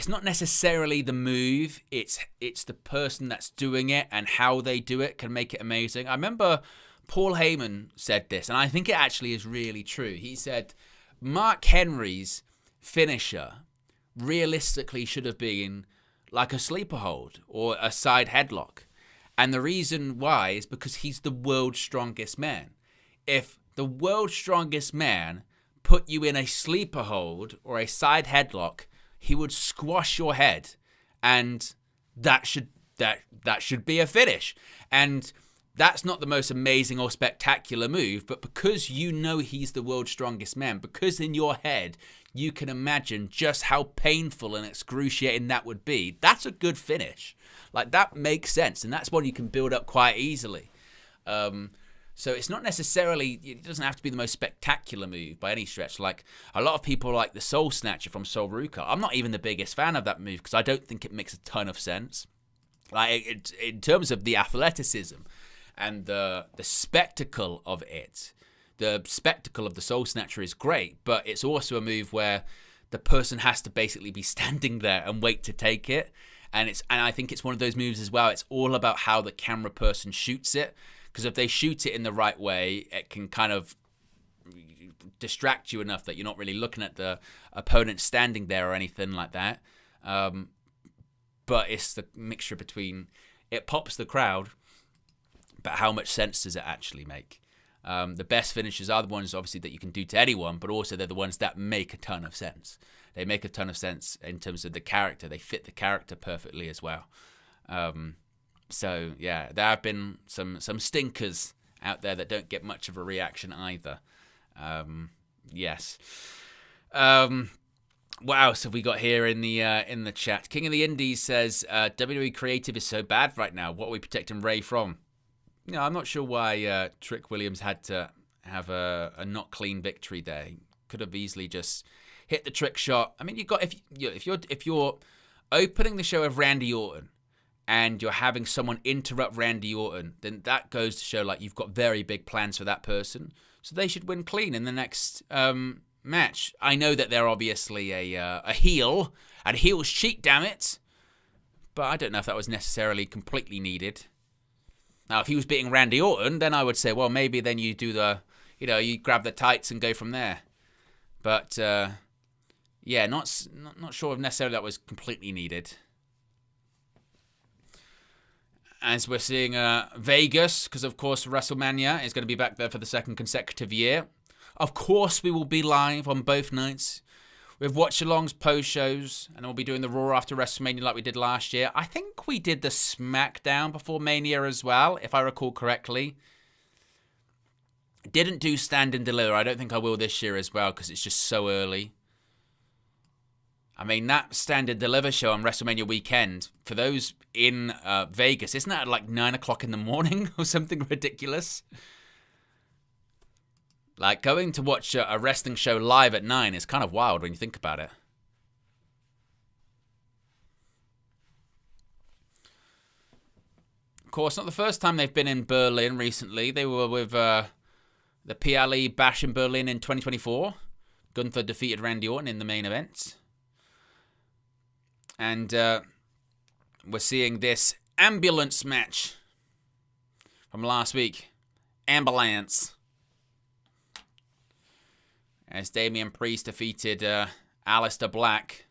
not necessarily the move, it's the person that's doing it and how they do it can make it amazing. I remember Paul Heyman said this, and I think it actually is really true. He said Mark Henry's finisher realistically should have been like a sleeper hold or a side headlock. And the reason why is because he's the world's strongest man. If the world's strongest man put you in a sleeper hold or a side headlock, he would squash your head, and that should be a finish. And that's not the most amazing or spectacular move, but because you know he's the world's strongest man, because in your head you can imagine just how painful and excruciating that would be, that's a good finish. Like, that makes sense, and that's one you can build up quite easily. So it's not necessarily, it doesn't have to be the most spectacular move by any stretch. Like, a lot of people like the Soul Snatcher from Sol Ruka. I'm not even the biggest fan of that move because I don't think it makes a ton of sense. Like, in terms of the athleticism and the spectacle of it, the spectacle of the Soul Snatcher is great, but it's also a move where the person has to basically be standing there and wait to take it. And I think it's one of those moves as well. It's all about how the camera person shoots it. Because if they shoot it in the right way, it can kind of distract you enough that you're not really looking at the opponent standing there or anything like that. But it's the mixture between, it pops the crowd, but how much sense does it actually make? The best finishes are the ones, obviously, that you can do to anyone, but also they're the ones that make a ton of sense. They make a ton of sense in terms of the character. They fit the character perfectly as well. So, yeah, there have been some stinkers out there that don't get much of a reaction either. Yes. What else have we got here in the chat? King of the Indies says WWE creative is so bad right now. What are we protecting Ray from? No, I'm not sure why Trick Williams had to have a not clean victory there. He could have easily just hit the trick shot. I mean, if you're opening the show with Randy Orton and you're having someone interrupt Randy Orton, then that goes to show like you've got very big plans for that person. So they should win clean in the next match. I know that they're obviously a heel, and heels cheat, damn it. But I don't know if that was necessarily completely needed. Now, if he was beating Randy Orton, then I would say, well, maybe then you do you grab the tights and go from there. But yeah, not sure if necessarily that was completely needed. As we're seeing Vegas, because of course WrestleMania is going to be back there for the second consecutive year. Of course, we will be live on both nights with watch-alongs, post-shows, and we'll be doing the Raw after WrestleMania like we did last year. I think we did the SmackDown before Mania as well, if I recall correctly. Didn't do Stand and Deliver. I don't think I will this year as well because it's just so early. I mean, that Stand and Deliver show on WrestleMania weekend, for those in Vegas, isn't that at like 9 o'clock in the morning or something ridiculous? Like, going to watch a wrestling show live at 9 is kind of wild when you think about it. Of course, not the first time they've been in Berlin recently. They were with the PLE Bash in Berlin in 2024. Gunther defeated Randy Orton in the main event. And we're seeing this ambulance match from last week. Ambulance. As Damian Priest defeated Aleister Black.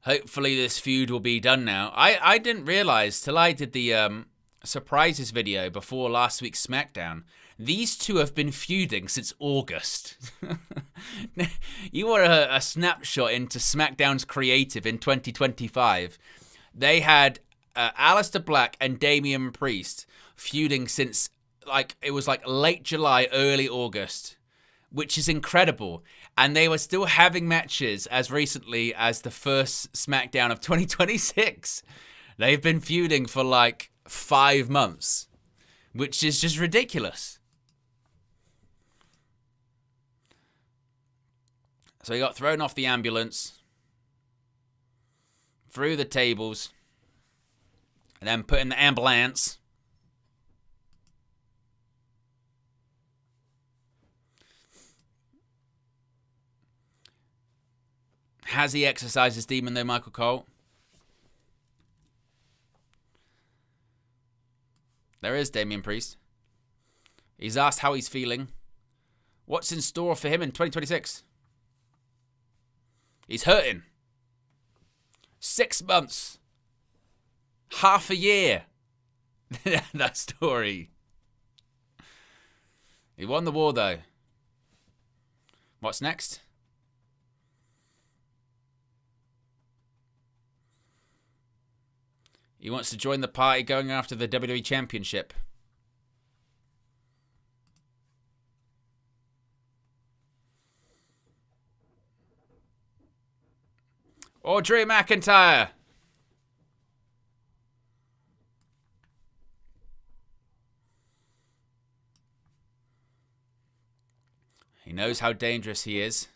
Hopefully this feud will be done now. I didn't realize till I did the surprises video before last week's SmackDown. These two have been feuding since August. You were a snapshot into SmackDown's creative in 2025. They had Aleister Black and Damian Priest feuding since it was late July, early August, which is incredible. And they were still having matches as recently as the first SmackDown of 2026. They've been feuding for 5 months, which is just ridiculous. So he got thrown off the ambulance, through the tables, and then put in the ambulance. Has he exercised his demon though, Michael Cole? There is Damian Priest. He's asked how he's feeling. What's in store for him in 2026? He's hurting. 6 months. Half a year. That story. He won the war though. What's next? He wants to join the party going after the WWE Championship. Or Drew McIntyre. He knows how dangerous he is.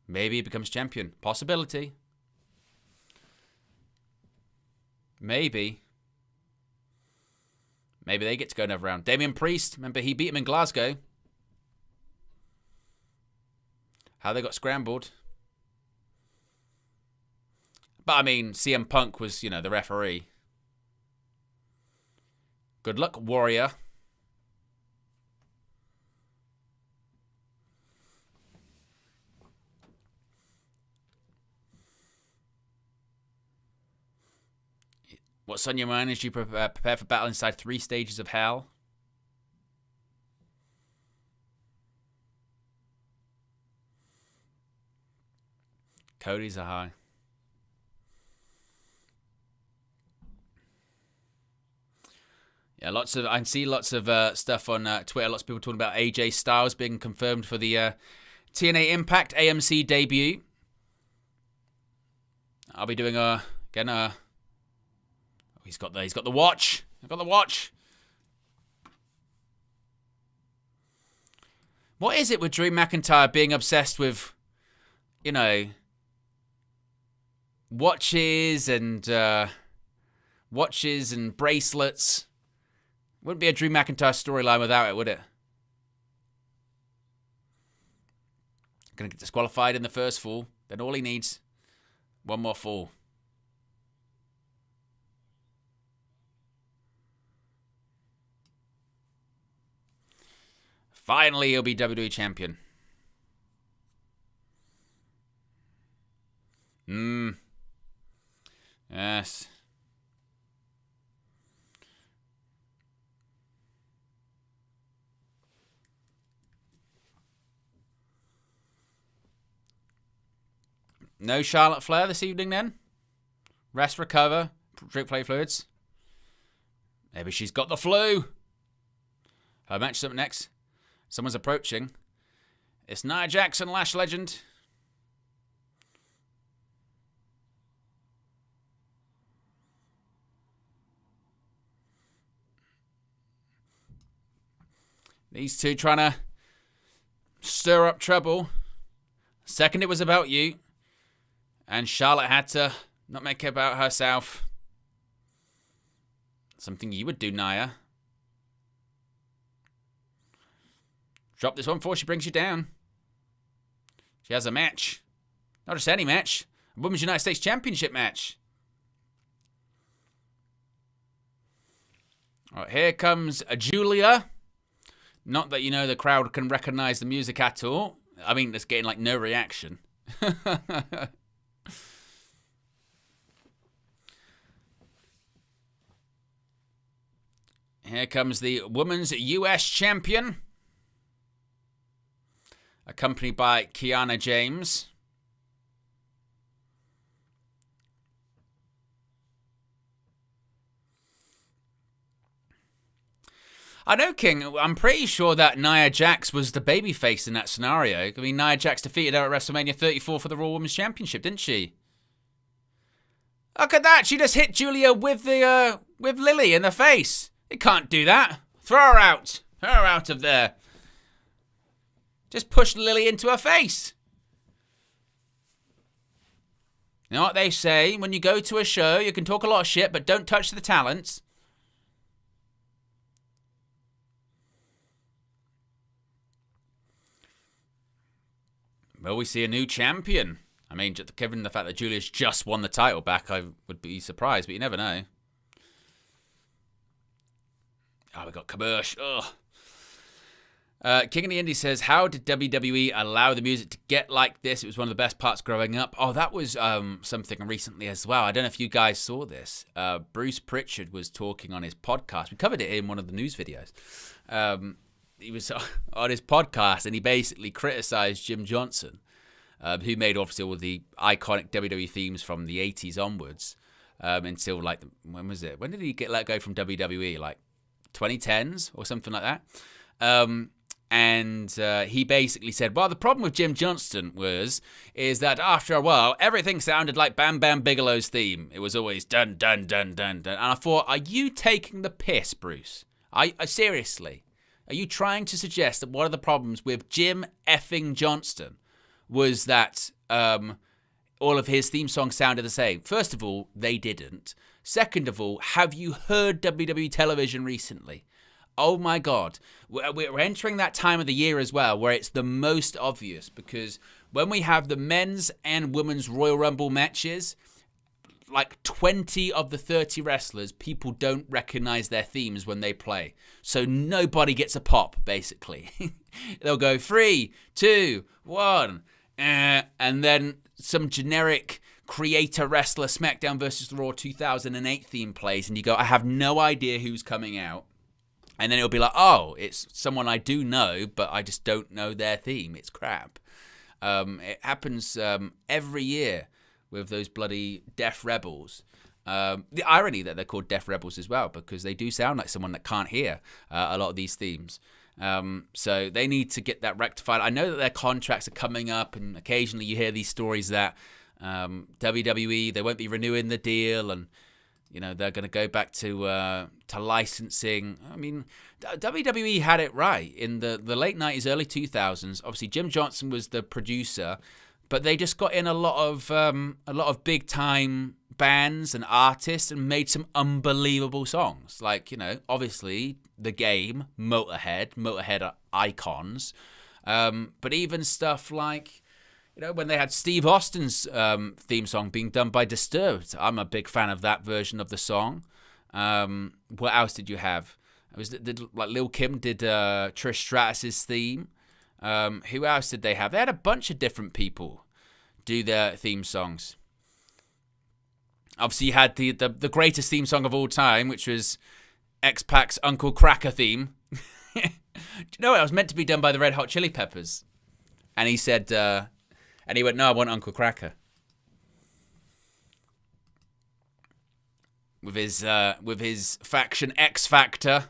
Maybe he becomes champion. Possibility. Maybe. Maybe they get to go another round. Damian Priest, remember he beat him in Glasgow. How they got scrambled. But I mean, CM Punk was, the referee. Good luck, Warrior. What's on your mind as you prepare for battle inside 3 stages of hell? Cody's a high. Yeah, I see lots of stuff on Twitter. Lots of people talking about AJ Styles being confirmed for the TNA Impact AMC debut. I'll be doing he's got the watch. I've got the watch. What is it with Drew McIntyre being obsessed with, watches and bracelets? Wouldn't be a Drew McIntyre storyline without it, would it? Gonna get disqualified in the first fall. Then all he needs, one more fall. Finally, he'll be WWE champion. Yes. No Charlotte Flair this evening then? Rest, recover, drink play fluids. Maybe she's got the flu. Her match is up next. Someone's approaching. It's Nia Jackson, Lash legend. These two trying to stir up trouble. Second, it was about you. And Charlotte had to not make it about herself. Something you would do, Nia. Drop this one before she brings you down. She has a match. Not just any match. A Women's United States Championship match. All right, here comes Julia. Not that the crowd can recognize the music at all. I mean, it's getting like no reaction. Here comes the Women's US Champion. Accompanied by Kiana James. I know, King. I'm pretty sure that Nia Jax was the babyface in that scenario. I mean, Nia Jax defeated her at WrestleMania 34 for the Raw Women's Championship, didn't she? Look at that. She just hit Julia with Lily in the face. It can't do that. Throw her out. Throw her out of there. Just pushed Lily into her face. You know what they say? When you go to a show, you can talk a lot of shit, but don't touch the talents. Will we see a new champion? I mean, given the fact that Julia's just won the title back, I would be surprised, but you never know. Oh, we got commercial. King of the Indie says, how did WWE allow the music to get like this? It was one of the best parts growing up. Oh, that was something recently as well. I don't know if you guys saw this. Bruce Pritchard was talking on his podcast. We covered it in one of the news videos. He was on his podcast and he basically criticized Jim Johnson, who made obviously all the iconic WWE themes from the 80s onwards until like, when was it? When did he get let go from WWE? Like 2010s or something like that. And he basically said, well, the problem with Jim Johnston is that after a while, everything sounded like Bam Bam Bigelow's theme. It was always dun, dun, dun, dun, dun. And I thought, are you taking the piss, Bruce? Seriously? Are you trying to suggest that one of the problems with Jim effing Johnston was that all of his theme songs sounded the same? First of all, they didn't. Second of all, have you heard WWE television recently? Oh my God. We're entering that time of the year as well where it's the most obvious, because when we have the men's and women's Royal Rumble matches, like 20 of the 30 wrestlers, people don't recognize their themes when they play. So nobody gets a pop, basically. They'll go 3, 2, 1, and then some generic creator wrestler SmackDown versus Raw 2008 theme plays, and you go, I have no idea who's coming out. And then it'll be like, oh, it's someone I do know, but I just don't know their theme. It's crap. It happens every year with those bloody Deaf Rebels. The irony that they're called Deaf Rebels as well, because they do sound like someone that can't hear a lot of these themes. So they need to get that rectified. I know that their contracts are coming up, and occasionally you hear these stories that WWE, they won't be renewing the deal, and they're going to go back to licensing. I mean, WWE had it right in the late 90s, early 2000s. Obviously, Jim Johnson was the producer, but they just got in a lot of big time bands and artists and made some unbelievable songs. Like, obviously The Game, Motorhead are icons. But even stuff like, when they had Steve Austin's theme song being done by Disturbed. I'm a big fan of that version of the song. What else did you have? It was like Lil' Kim did Trish Stratus's theme. Who else did they have? They had a bunch of different people do their theme songs. Obviously, you had the greatest theme song of all time, which was X-Pac's Uncle Kracker theme. Do you know what? It was meant to be done by the Red Hot Chili Peppers. And he said, and he went, no, I want Uncle Kracker. With his faction X Factor,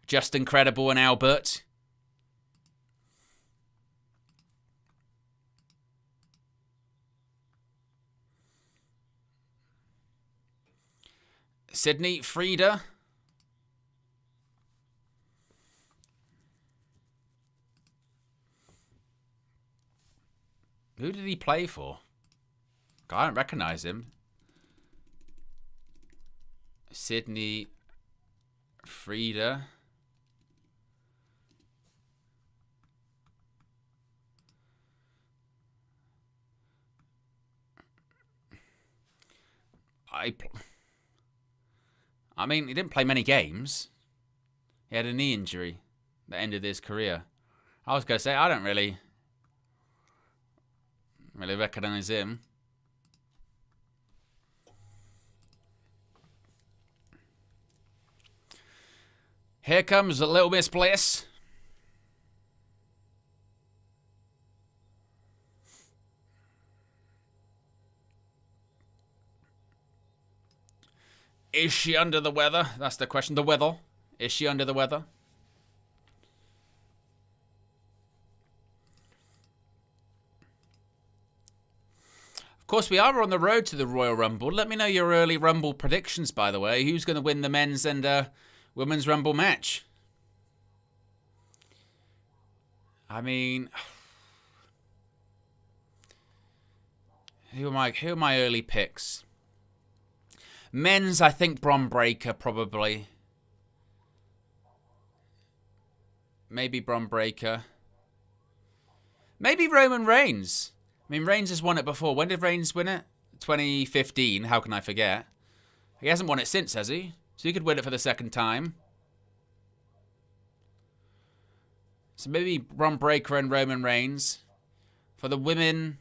Just Incredible and Albert. Sydney, Frida. Who did he play for? I don't recognize him. Sydney, Frida. I mean, he didn't play many games. He had a knee injury that ended his career. I was going to say, I don't really recognize him. Here comes a Little Miss Bliss. Is she under the weather? That's the question. The weather. Is she under the weather? Of course, we are on the road to the Royal Rumble. Let me know your early Rumble predictions, by the way. Who's going to win the men's and women's Rumble match? I mean, who are my early picks? Men's, I think Bron Breakker probably. Maybe Bron Breakker. Maybe Roman Reigns. I mean, Reigns has won it before. When did Reigns win it? 2015. How can I forget? He hasn't won it since, has he? So he could win it for the second time. So maybe Bron Breakker and Roman Reigns. For the women,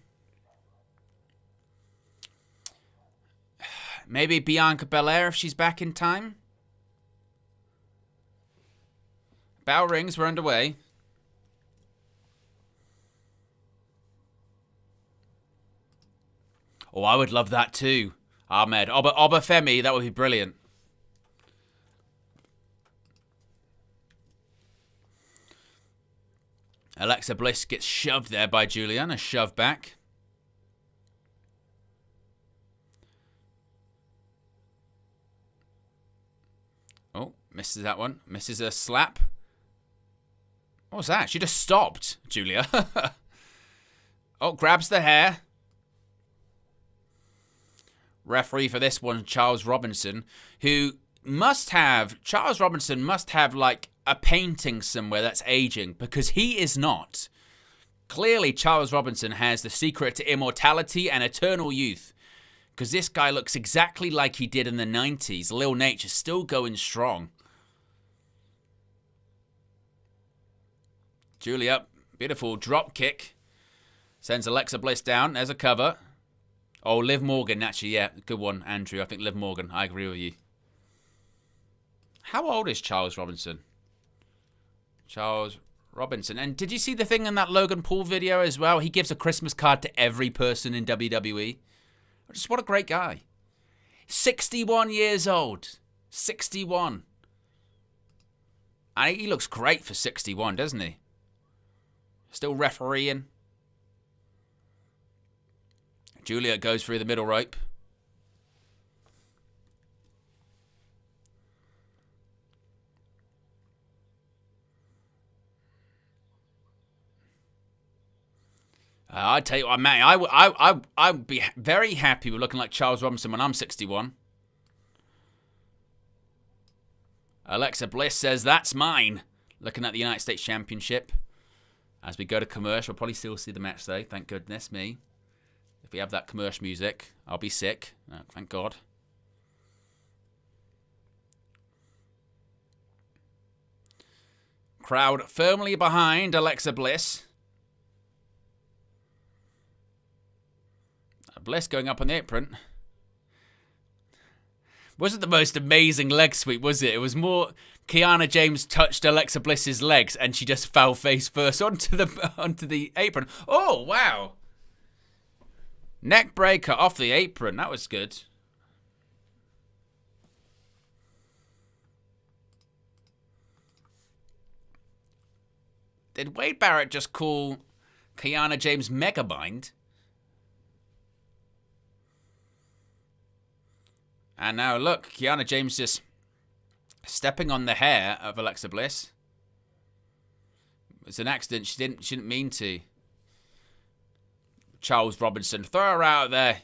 maybe Bianca Belair if she's back in time. Bell rings, we're underway. Oh, I would love that too. Ahmed. Obafemi, that would be brilliant. Alexa Bliss gets shoved there by Julian. A shove back. Oh, misses that one. Misses a slap. What was that? She just stopped, Julia. Oh, grabs the hair. Referee for this one, Charles Robinson, Charles Robinson must have like a painting somewhere that's aging, because he is not. Clearly, Charles Robinson has the secret to immortality and eternal youth, because this guy looks exactly like he did in the 90s. Lil Nature's still going strong. Julia, beautiful drop kick. Sends Alexa Bliss down. There's a cover. Oh, Liv Morgan, actually, yeah. Good one, Andrew. I think Liv Morgan. I agree with you. How old is Charles Robinson? Charles Robinson. And did you see the thing in that Logan Paul video as well? He gives a Christmas card to every person in WWE. Just what a great guy. 61 years old. 61. And he looks great for 61, doesn't he? Still refereeing. Julia goes through the middle rope. I tell you what, man, I'd be very happy with looking like Charles Robinson when I'm 61. Alexa Bliss says, that's mine. Looking at the United States Championship. As we go to commercial, we'll probably still see the match, though. Thank goodness me. If we have that commercial music, I'll be sick. Oh, thank God. Crowd firmly behind Alexa Bliss. Bliss going up on the apron. Wasn't the most amazing leg sweep, was it? It was more Kiana James touched Alexa Bliss's legs and she just fell face first onto the apron. Oh, wow. Neck breaker off the apron. That was good. Did Wade Barrett just call Kiana James Megabind? And now look, Kiana James just stepping on the hair of Alexa Bliss. It's an accident. She didn't mean to. Charles Robinson, throw her out there.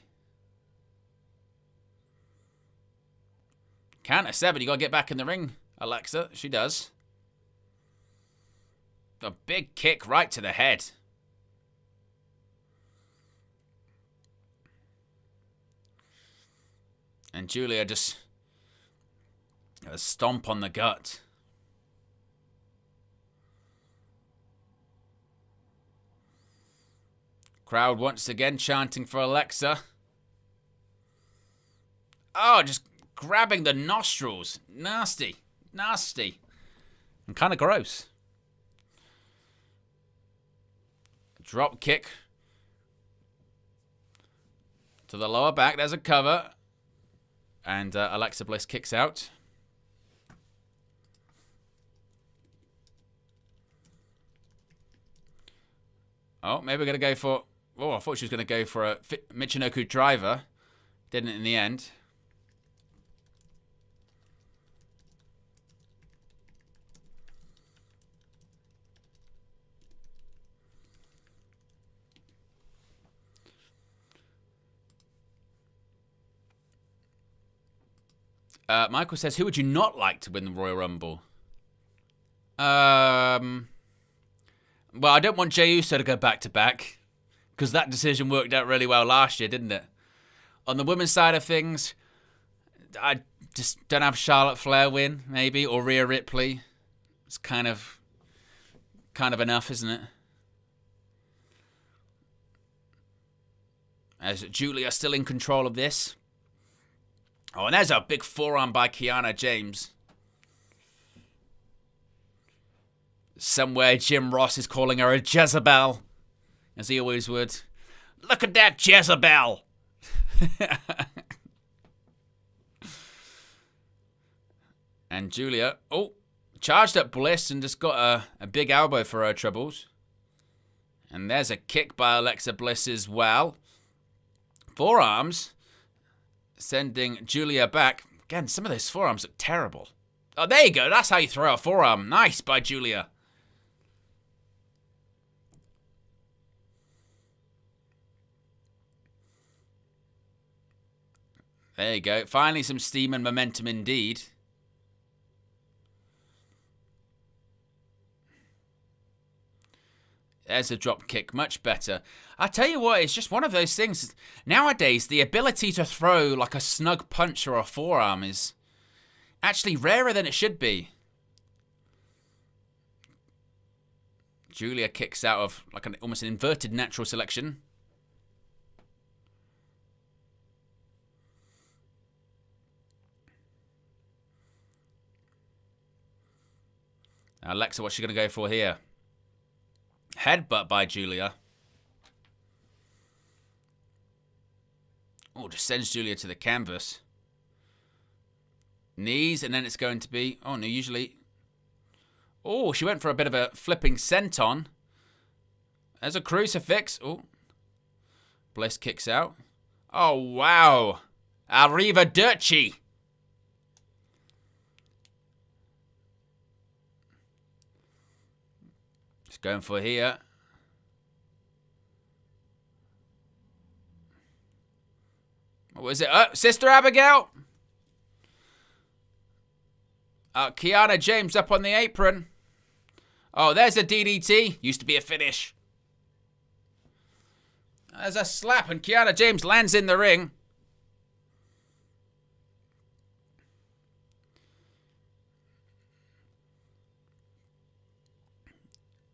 Count of 7. You got to get back in the ring, Alexa. She does. A big kick right to the head. And Julia just a stomp on the gut. Crowd once again chanting for Alexa. Oh, just grabbing the nostrils. Nasty. Nasty. And kind of gross. Drop kick to the lower back. There's a cover. And Alexa Bliss kicks out. Oh, maybe we're going to go for... Oh, I thought she was going to go for a Michinoku driver. Didn't in the end. Michael says, who would you not like to win the Royal Rumble? Well, I don't want Jey Uso to go back-to-back, because that decision worked out really well last year, didn't it? On the women's side of things, I just don't have Charlotte Flair win, maybe, or Rhea Ripley. It's kind of enough, isn't it? As Julia still in control of this. Oh, and there's a big forearm by Kiana James. Somewhere Jim Ross is calling her a Jezebel, as he always would. Look at that Jezebel! And Julia, charged up Bliss and just got a big elbow for her troubles. And there's a kick by Alexa Bliss as well. Forearms. Sending Julia back. Again, some of those forearms look terrible. Oh, there you go. That's how you throw a forearm. Nice by Julia. There you go. Finally some steam and momentum indeed. There's a drop kick, much better. I tell you what, it's just one of those things. Nowadays, the ability to throw like a snug punch or a forearm is actually rarer than it should be. Julia kicks out of like almost an inverted natural selection. Now, Alexa, what's she going to go for here? Headbutt by Julia. Oh, just sends Julia to the canvas. Knees, and then it's going to be... Oh, no, usually... Oh, she went for a bit of a flipping senton. There's a crucifix. Oh. Bliss kicks out. Oh, wow. Arrivederci. Just going for here. What was it? Oh, Sister Abigail. Kiana James up on the apron. Oh, there's a DDT. Used to be a finish. There's a slap, and Kiana James lands in the ring.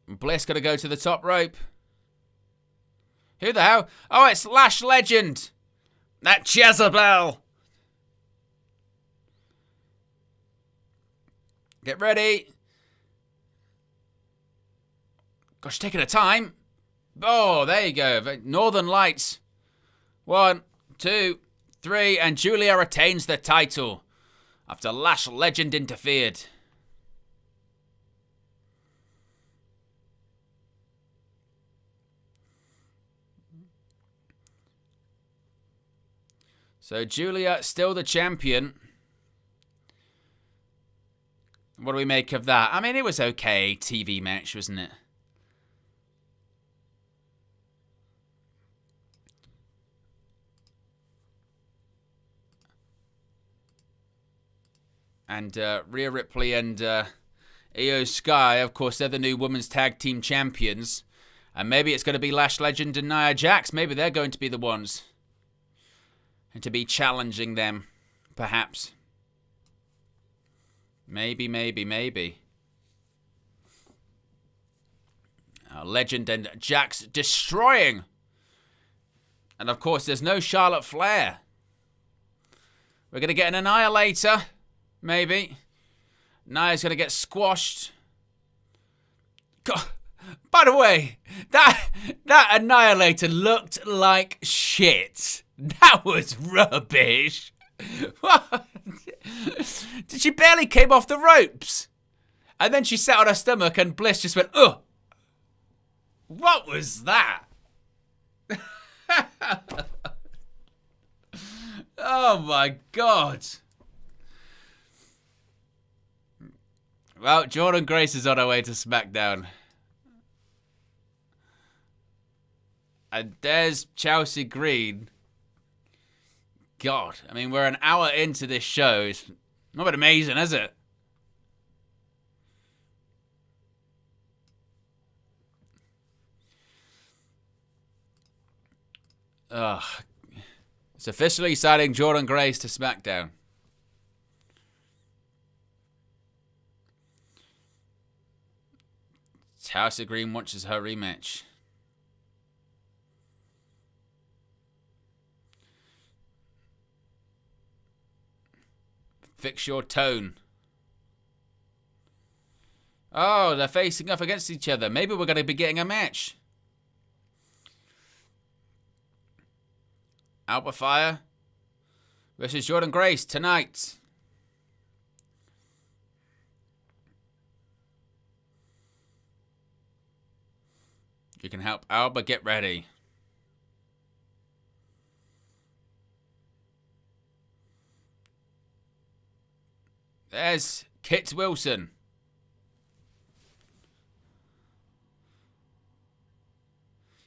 Bliss going to go to the top rope. Who the hell? Oh, it's Lash Legend. That Jezebel. Get ready. Gosh, taking her time. Oh, there you go. Northern Lights. 1, 2, 3, and Julia retains the title after Lash Legend interfered. So Julia still the champion. What do we make of that? I mean, it was okay TV match, wasn't it? And Rhea Ripley and Io Sky, of course, they're the new women's tag team champions. And maybe it's going to be Lash Legend and Nia Jax. Maybe they're going to be the ones. And to be challenging them, perhaps. Maybe. Legend and Jax destroying. And of course, there's no Charlotte Flair. We're going to get an Annihilator. Maybe. Nia's going to get squashed. God. By the way, that Annihilator looked like shit. That was rubbish. What? She barely came off the ropes. And then she sat on her stomach and Bliss just went, ugh. What was that? Oh my God. Well, Jordynne Grace is on her way to SmackDown. And there's Chelsea Green. God, I mean, we're an hour into this show. It's not been amazing, has it? Ugh. It's officially signing Jordynne Grace to SmackDown. Chelsea Green watches her rematch. Fix your tone. Oh, they're facing off against each other. Maybe we're going to be getting a match. Alba Fire versus Jordynne Grace tonight. You can help Alba get ready. There's Kit Wilson.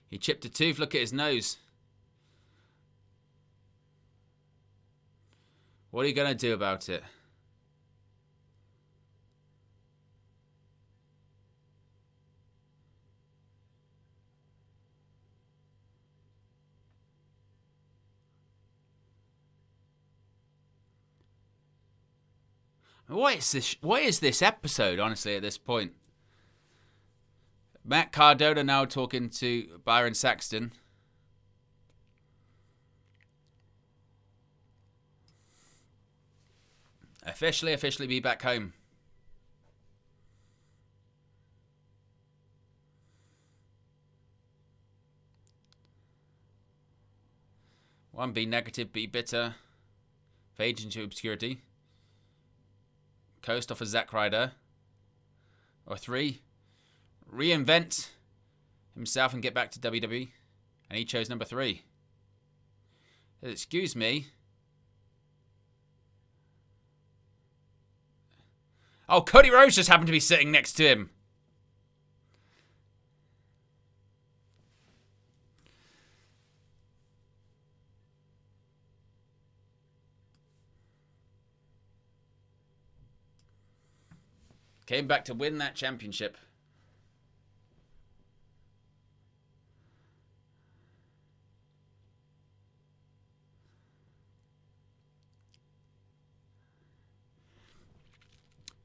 He chipped a tooth. Look at his nose. What are you going to do about it? What is this episode, honestly, at this point? Matt Cardona now talking to Byron Saxton. Officially be back home. One, be negative, be bitter. Fade into obscurity. Coast off of Zack Ryder. Or 3. Reinvent himself and get back to WWE. And he chose number 3. Excuse me. Oh, Cody Rhodes just happened to be sitting next to him. Came back to win that championship.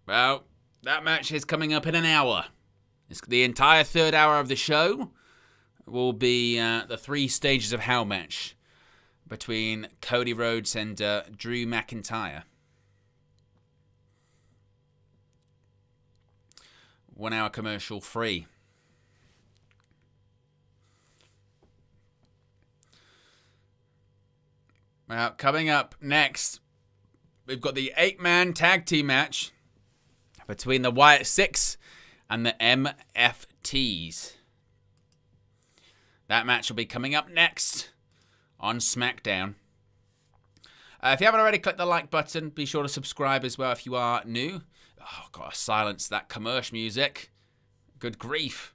Well, that match is coming up in an hour. It's the entire third hour of the show will be the 3 stages of Hell match between Cody Rhodes and Drew McIntyre. 1 hour commercial free. Well, coming up next, we've got the 8-man tag team match between the Wyatt Six and the MFTs. That match will be coming up next on SmackDown. If you haven't already, click the like button. Be sure to subscribe as well if you are new. Oh, gotta silence that commercial music. Good grief.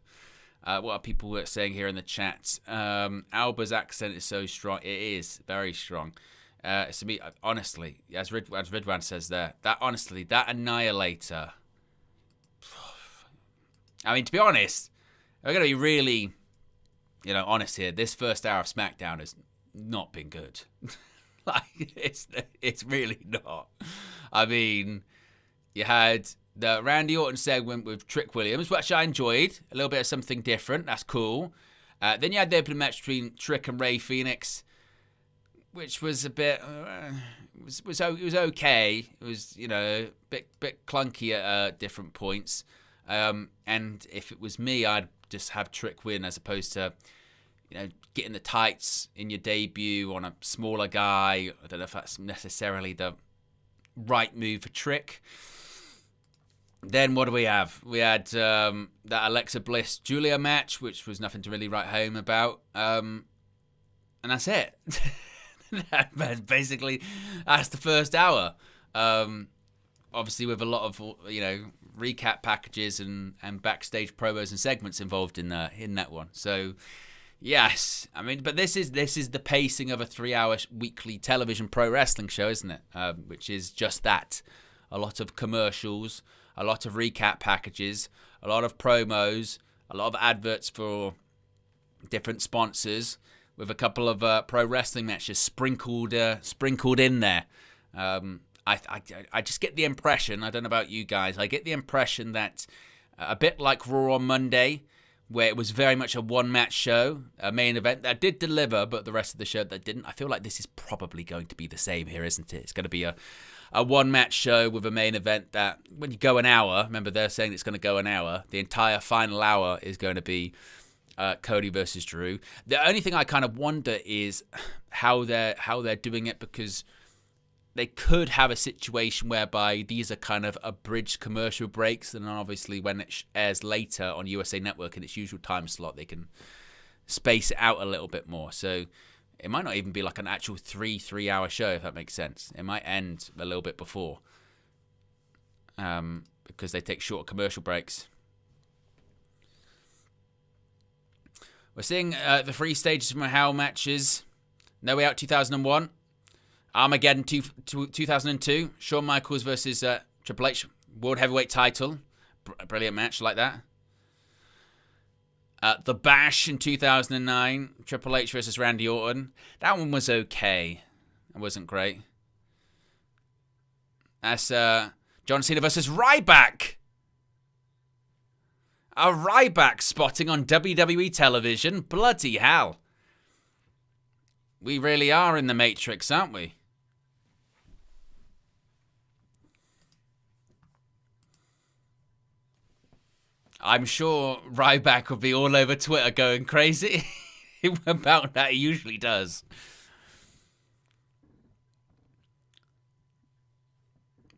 What are people saying here in the chat? Alba's accent is so strong. It is very strong. To me, honestly, as Ridwan says there, that Annihilator. I mean, to be honest, we're going to be really, honest here. This first hour of SmackDown has not been good. It's really not. I mean, you had the Randy Orton segment with Trick Williams, which I enjoyed. A little bit of something different. That's cool. Then you had the opening match between Trick and Rey Fenix, which was a bit, it was okay. It was, a bit clunky at different points. And if it was me, I'd just have Trick win as opposed to, getting the tights in your debut on a smaller guy. I don't know if that's necessarily the right move for Trick. Then what do we have? We had that Alexa Bliss Julia match, which was nothing to really write home about. And that's it. Basically, that's the first hour. Obviously, with a lot of recap packages and backstage promos and segments involved in that one. So, yes, I mean, but this is the pacing of a 3-hour weekly television pro wrestling show, isn't it? Which is just that: a lot of commercials, a lot of recap packages, a lot of promos, a lot of adverts for different sponsors, with a couple of pro wrestling matches sprinkled in there. I just get the impression, I don't know about you guys, I get the impression that a bit like Raw on Monday, where it was very much a one-match show, a main event that did deliver, but the rest of the show that didn't. I feel like this is probably going to be the same here, isn't it? It's going to be a one-match show with a main event that, when you go an hour, remember they're saying it's going to go an hour, the entire final hour is going to be Cody versus Drew. The only thing I kind of wonder is how they're doing it, because they could have a situation whereby these are kind of abridged commercial breaks, and then obviously when it airs later on USA Network in its usual time slot, they can space it out a little bit more. So it might not even be like an actual 3-hour show, if that makes sense. It might end a little bit before, because they take short commercial breaks. We're seeing the 3 stages from Hell matches. No Way Out 2001. Armageddon 2002. Shawn Michaels versus Triple H. World Heavyweight title. Brilliant match, like that. The Bash in 2009. Triple H versus Randy Orton. That one was okay. It wasn't great. That's John Cena versus Ryback. A Ryback spotting on WWE television. Bloody hell. We really are in the Matrix, aren't we? I'm sure Ryback would be all over Twitter going crazy about that. He usually does.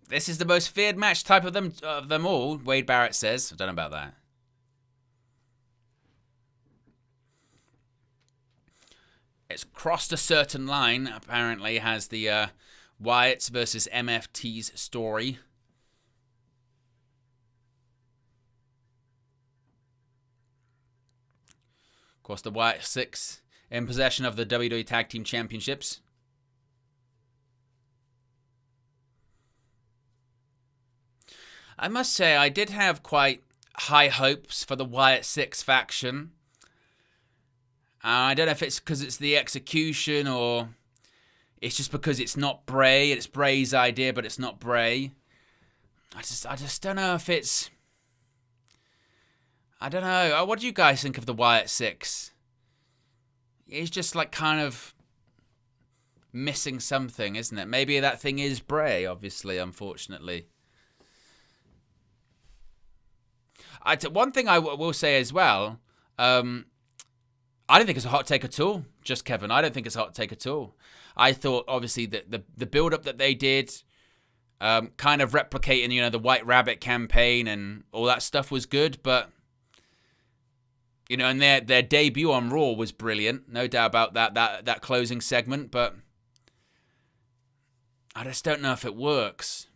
This is the most feared match type of them all, Wade Barrett says. I don't know about that. It's crossed a certain line, apparently, has the Wyatts versus MFT's story. Of course, the Wyatt Six in possession of the WWE Tag Team Championships. I must say, I did have quite high hopes for the Wyatt Six faction. I don't know if it's because it's the execution or it's just because it's not Bray. It's Bray's idea, but it's not Bray. I just don't know if it's... I don't know. What do you guys think of the Wyatt Six? It's just like kind of missing something, isn't it? Maybe that thing is Bray, obviously, unfortunately. One thing I will say as well, I don't think it's a hot take at all. Just Kevin, I don't think it's a hot take at all. I thought, obviously, that the build-up that they did, kind of replicating, the White Rabbit campaign and all that stuff was good, but, and their debut on Raw was brilliant. No doubt about that closing segment, but I just don't know if it works.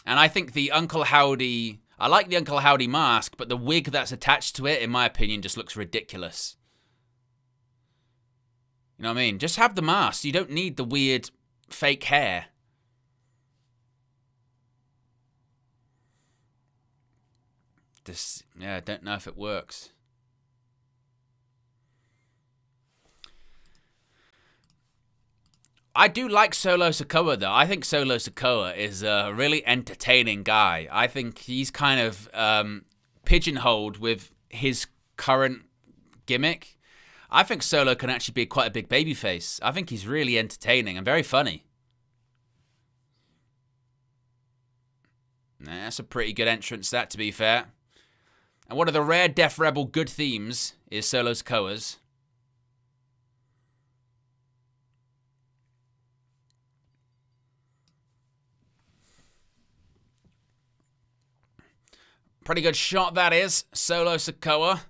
And I think the Uncle Howdy... I like the Uncle Howdy mask, but the wig that's attached to it, in my opinion, just looks ridiculous. You know what I mean? Just have the mask. You don't need the weird fake hair. I don't know if it works. I do like Solo Sikoa, though. I think Solo Sikoa is a really entertaining guy. I think he's kind of pigeonholed with his current gimmick. I think Solo can actually be quite a big babyface. I think he's really entertaining and very funny. That's a pretty good entrance, that, to be fair. And one of the rare Def Rebel good themes is Solo Sikoa's. Pretty good shot, that is. Solo Sikoa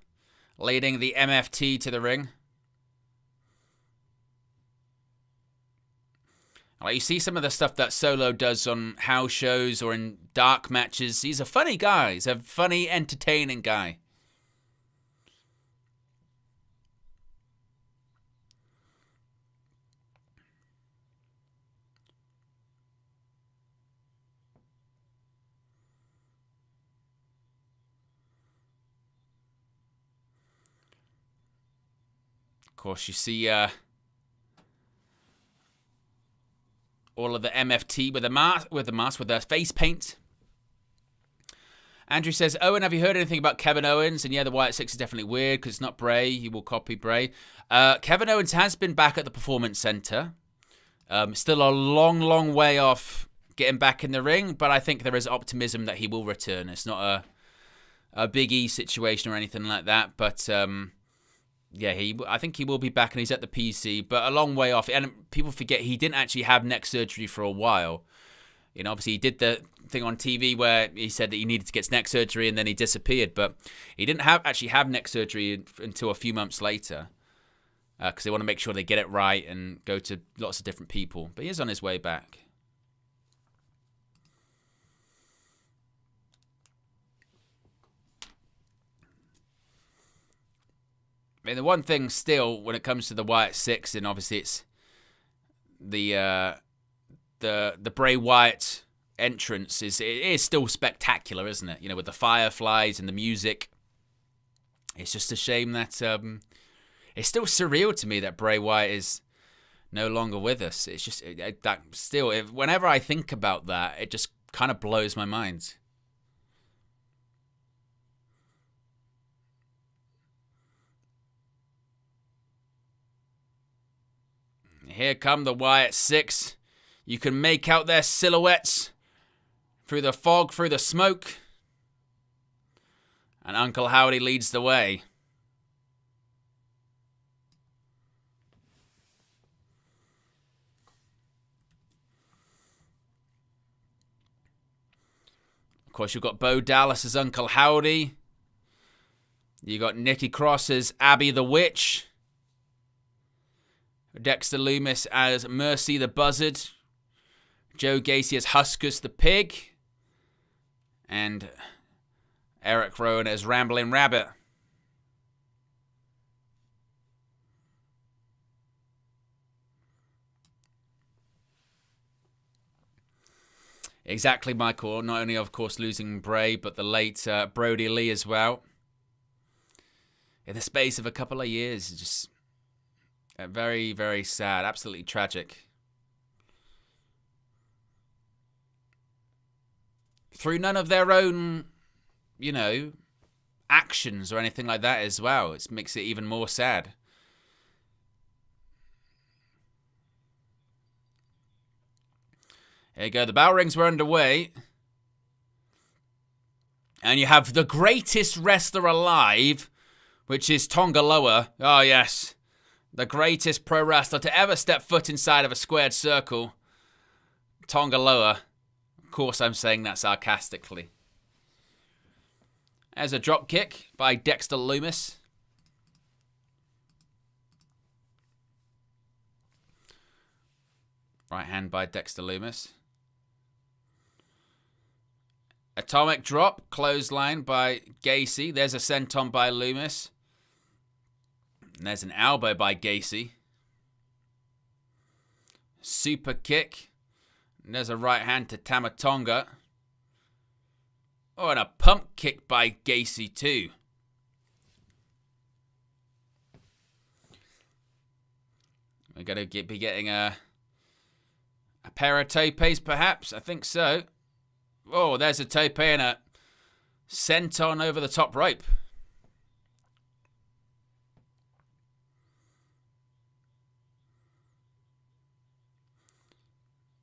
leading the MFT to the ring. Like, you see some of the stuff that Solo does on house shows or in dark matches. He's a funny guy. He's a funny, entertaining guy. Of course, you see all of the MFT with their face paint. Andrew says, Owen, have you heard anything about Kevin Owens? And yeah, the Wyatt Six is definitely weird because it's not Bray. He will copy Bray. Kevin Owens has been back at the Performance Center. Still a long, long way off getting back in the ring, but I think there is optimism that he will return. It's not a Big E situation or anything like that, but... yeah, I think he will be back and he's at the PC, but a long way off. And people forget he didn't actually have neck surgery for a while. Obviously he did the thing on TV where he said that he needed to get neck surgery and then he disappeared, but he didn't actually have neck surgery until a few months later because they want to make sure they get it right and go to lots of different people. But he is on his way back. I mean, the one thing still when it comes to the Wyatt Six, and obviously it's the Bray Wyatt entrance it is still spectacular, isn't it? With the fireflies and the music. It's just a shame that it's still surreal to me that Bray Wyatt is no longer with us. It's just that still, whenever I think about that, it just kind of blows my mind. Here come the Wyatt Six. You can make out their silhouettes through the fog, through the smoke. And Uncle Howdy leads the way. Of course, you've got Bo Dallas as Uncle Howdy. You got Nikki Cross as Abby the Witch. Dexter Lumis as Mercy the Buzzard. Joe Gacy as Huskus the Pig. And Eric Rowan as Rambling Rabbit. Exactly, Michael. Not only, of course, losing Bray, but the late Brody Lee as well. In the space of a couple of years, just very, very sad. Absolutely tragic. Through none of their own, actions or anything like that as well. It makes it even more sad. There you go. The bell rings were underway. And you have the greatest wrestler alive, which is Tonga Loa. Oh, yes. The greatest pro wrestler to ever step foot inside of a squared circle. Tonga Loa. Of course, I'm saying that sarcastically. There's a drop kick by Dexter Lumis. Right hand by Dexter Lumis. Atomic drop, clothesline by Gacy. There's a senton by Lumis. And there's an elbow by Gacy. Super kick. And there's a right hand to Tama Tonga. Oh, and a pump kick by Gacy too. We're going to be getting a pair of topes, perhaps. I think so. Oh, there's a tope and a senton over the top rope.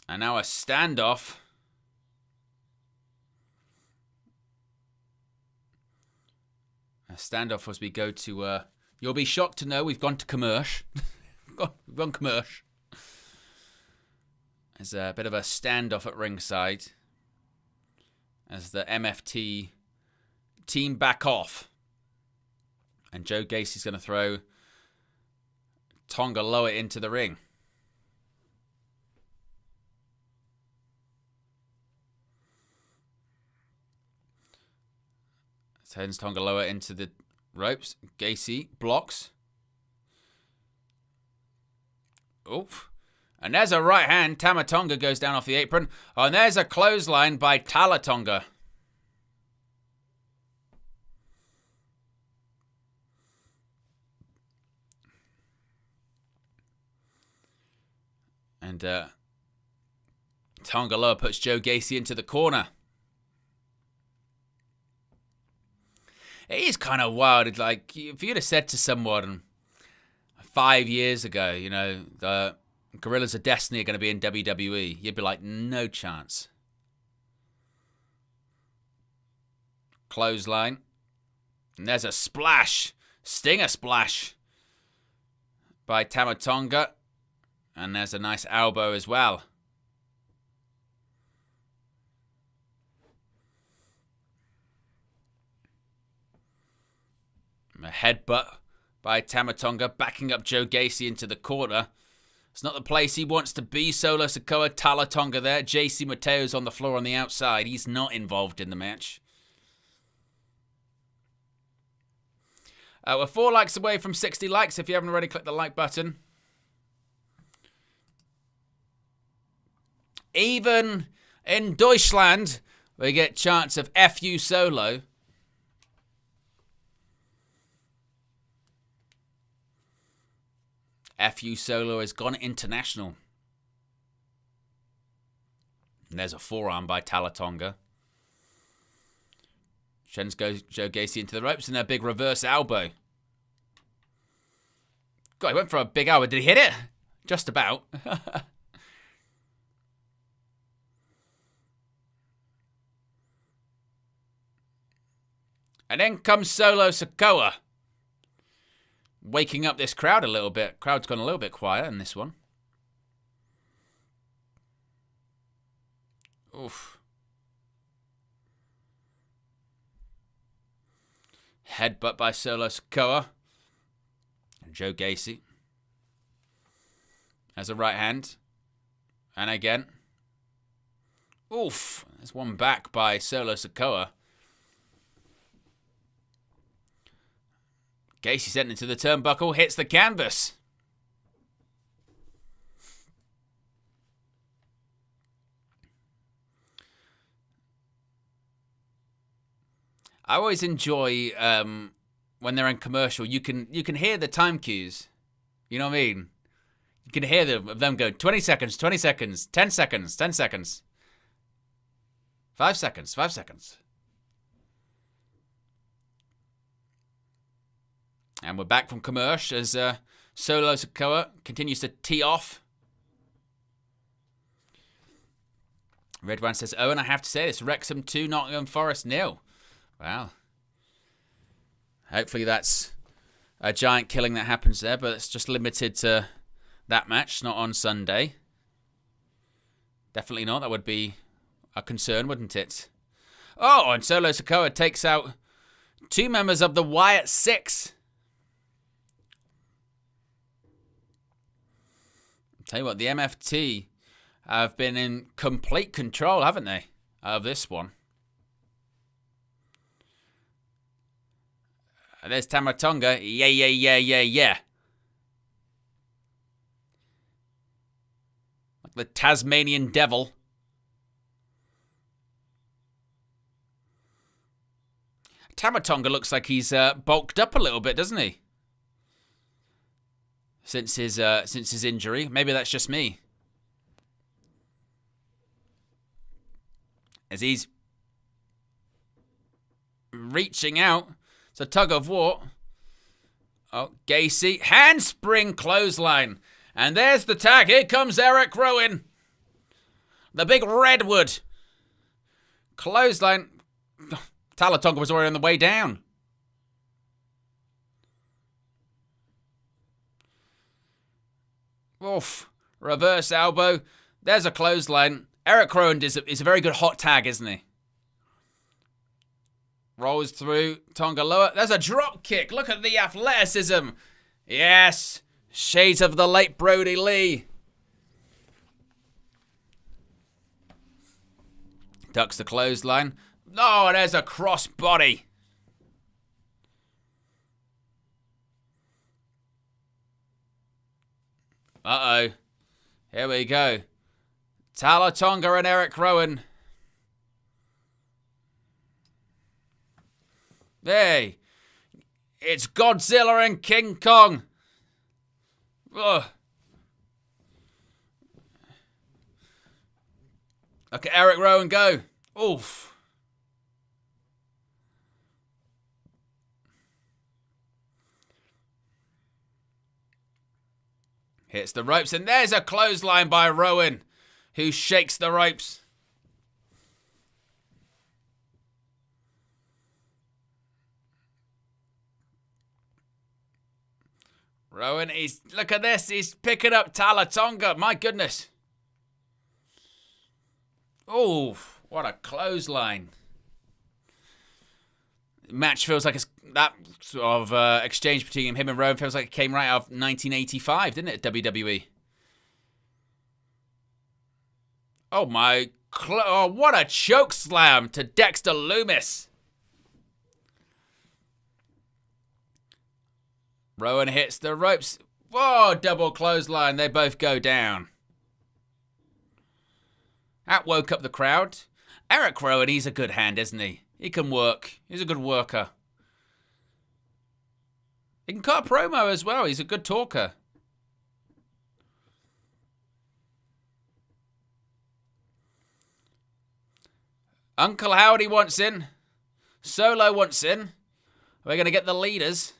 And now a standoff. A standoff as we go to... you'll be shocked to know we've gone to commercial. We've gone commercial. There's a bit of a standoff at ringside as the MFT team back off. And Joe Gacy's going to throw Tonga Loa into the ring. Sends Tonga Loa into the ropes. Gacy blocks. Oof. And there's a right hand. Tama Tonga goes down off the apron. Oh, and there's a clothesline by Talatonga. And Tonga Loa puts Joe Gacy into the corner. It is kind of wild. It's like, if you'd have said to someone 5 years ago, the Gorillas of Destiny are going to be in WWE, you'd be like, no chance. Clothesline. And there's a splash. Stinger splash by Tama Tonga. And there's a nice elbow as well. A headbutt by Tama Tonga, backing up Joe Gacy into the corner. It's not the place he wants to be. Solo Sikoa, Talatonga there. JC Mateo's on the floor on the outside. He's not involved in the match. We're 4 likes away from 60 likes. If you haven't already, click the like button. Even in Deutschland, we get chants of FU Solo. FU Solo has gone international. And there's a forearm by Talatonga. Joe Gacy into the ropes and a big reverse elbow. God, he went for a big elbow. Did he hit it? Just about. And then comes Solo Sikoa, waking up this crowd a little bit. Crowd's gone a little bit quiet in this one. Oof. Headbutt by Solo Sikoa. And Joe Gacy. Has a right hand. And again. Oof. There's one back by Solo Sikoa. Gacy sent into the turnbuckle. Hits the canvas. I always enjoy when they're in commercial. You can hear the time cues. You know what I mean? You can hear them go 20 seconds, 20 seconds, 10 seconds, 10 seconds. 5 seconds, 5 seconds. And we're back from commercial as Solo Sikoa continues to tee off. Red One says, "Oh, and I have to say this, Wrexham 2, Nottingham Forest 0. Wow. Hopefully that's a giant killing that happens there, but it's just limited to that match, not on Sunday. Definitely not. That would be a concern, wouldn't it? Oh, and Solo Sikoa takes out 2 members of the Wyatt 6. Tell you what, the MFT have been in complete control, haven't they, of this one. There's Tamatonga. Yeah. Like the Tasmanian devil. Tamatonga looks like he's bulked up a little bit, doesn't he? Since his injury. Maybe that's just me. As he's reaching out. It's a tug of war. Oh, Gacy. Handspring clothesline. And there's the tag. Here comes Eric Rowan. The big redwood. Clothesline. Talatonga was already on the way down. Oof. Reverse elbow. There's a clothesline. Eric Rowan is a very good hot tag, isn't he? Rolls through. Tonga lower. There's a drop kick. Look at the athleticism. Yes. Shades of the late Brody Lee. Ducks the clothesline. Oh, there's a crossbody. Uh-oh. Here we go. Talatonga and Eric Rowan. Hey. It's Godzilla and King Kong. Ugh. Look at Eric Rowan go. Oof. Hits the ropes, and there's a clothesline by Rowan, who shakes the ropes. Rowan, look at this, he's picking up Talatonga, my goodness. Oh, what a clothesline. Match feels like that sort of exchange between him and Rowan feels like it came right out of 1985, didn't it, WWE? Oh my, what a choke slam to Dexter Lumis. Rowan hits the ropes. Whoa, double clothesline. They both go down. That woke up the crowd. Eric Rowan, he's a good hand, isn't he? He can work. He's a good worker. He can cut a promo as well. He's a good talker. Uncle Howdy wants in. Solo wants in. We're going to get the leaders.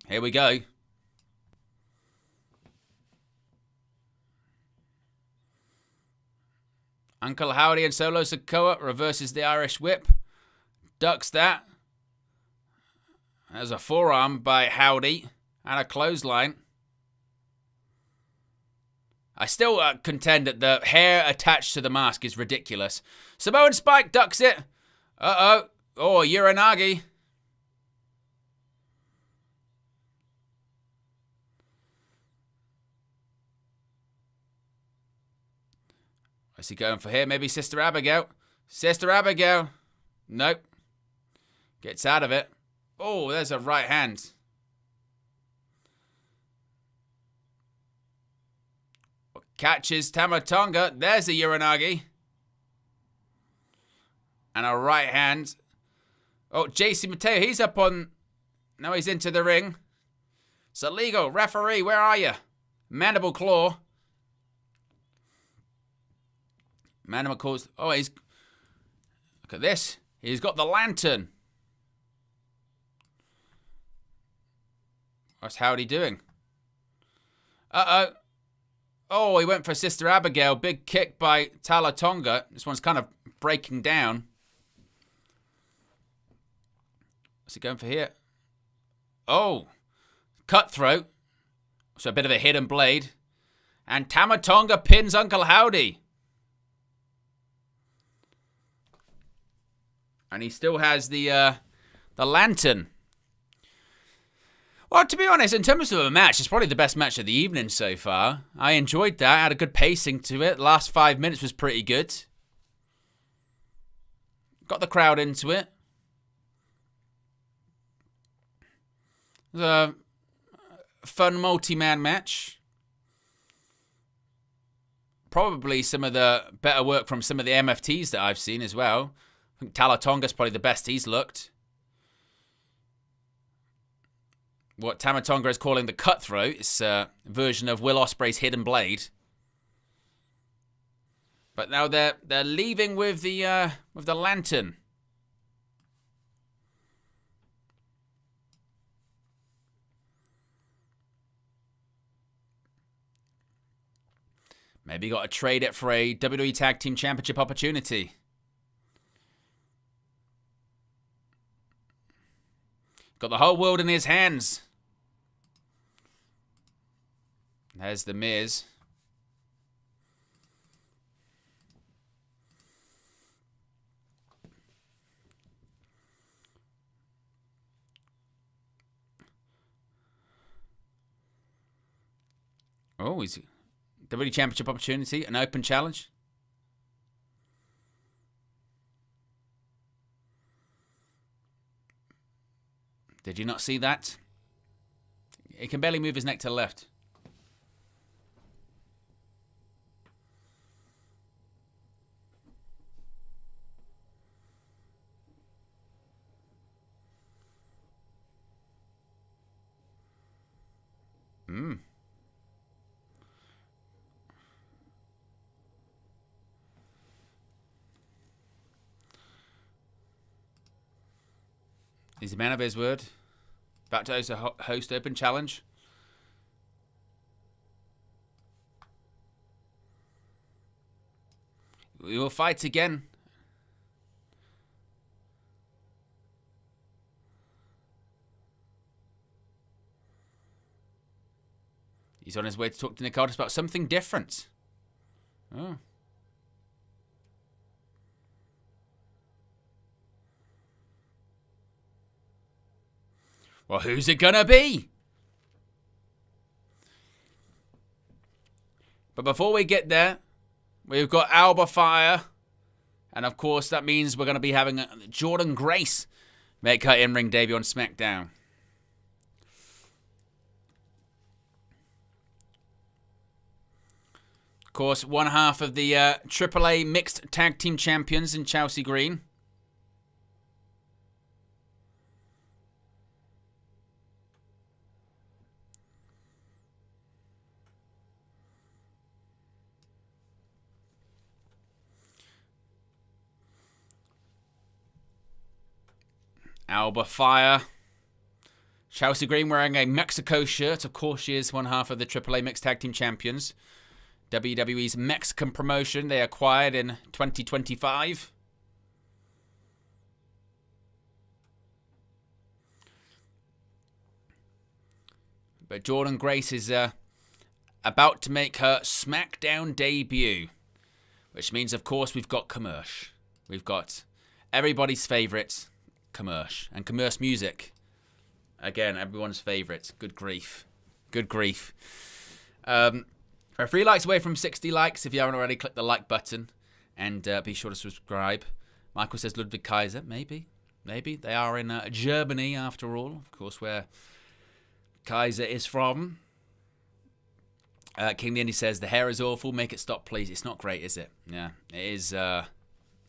Here we go. Uncle Howdy and Solo Sikoa reverses the Irish whip. Ducks that. There's a forearm by Howdy and a clothesline. I still contend that the hair attached to the mask is ridiculous. Samoan Spike ducks it. Uh-oh. Oh, Uranagi. What's he going for here? Maybe Sister Abigail. Sister Abigail. Nope. Gets out of it. Oh, there's a right hand. Catches Tama Tonga. There's a Uranagi. And a right hand. Oh, JC Mateo, he's up on... Now he's into the ring. Saligo, referee, where are you? Mandible Claw. Mandible Claws. Oh, he's... Look at this. He's got the lantern. What's Howdy doing? Uh-oh. Oh, he went for Sister Abigail. Big kick by Tama Tonga. This one's kind of breaking down. What's he going for here? Oh. Cutthroat. So a bit of a hidden blade. And Tama Tonga pins Uncle Howdy. And he still has the lantern. Well, to be honest, in terms of a match, it's probably the best match of the evening so far. I enjoyed that. Had a good pacing to it. Last 5 minutes was pretty good. Got the crowd into it. It was a fun multi-man match. Probably some of the better work from some of the MFTs that I've seen as well. I think Tama Tonga's probably the best he's looked. What Tama Tonga is calling the Cutthroat. It's a version of Will Ospreay's Hidden Blade. But now they're leaving with the lantern. Maybe got to trade it for a WWE Tag Team Championship opportunity. Got the whole world in his hands. There's the Miz. Oh, he's WWE Championship opportunity, an open challenge. Did you not see that? He can barely move his neck to the left. He's a man of his word. About to host open challenge. We will fight again. He's on his way to talk to Nick Aldis about something different. Oh. Well, who's it gonna be? But before we get there, we've got Alba Fire. And of course, that means we're going to be having Jordan Grace make her in-ring debut on SmackDown. Of course, one half of the AAA Mixed Tag Team Champions in Chelsea Green. Alba Fire. Chelsea Green wearing a Mexico shirt. Of course, she is one half of the AAA Mixed Tag Team Champions. WWE's Mexican promotion they acquired in 2025. But Jordan Grace is about to make her SmackDown debut. Which means, of course, we've got commercial. We've got everybody's favourite commercial. And commercial music. Again, everyone's favourite. Good grief. Good grief. We're 3 likes away from 60 likes. If you haven't already, click the like button. And be sure to subscribe. Michael says Ludwig Kaiser. Maybe. Maybe. They are in Germany, after all. Of course, where Kaiser is from. King Andy says, the hair is awful. Make it stop, please. It's not great, is it? Yeah, it is.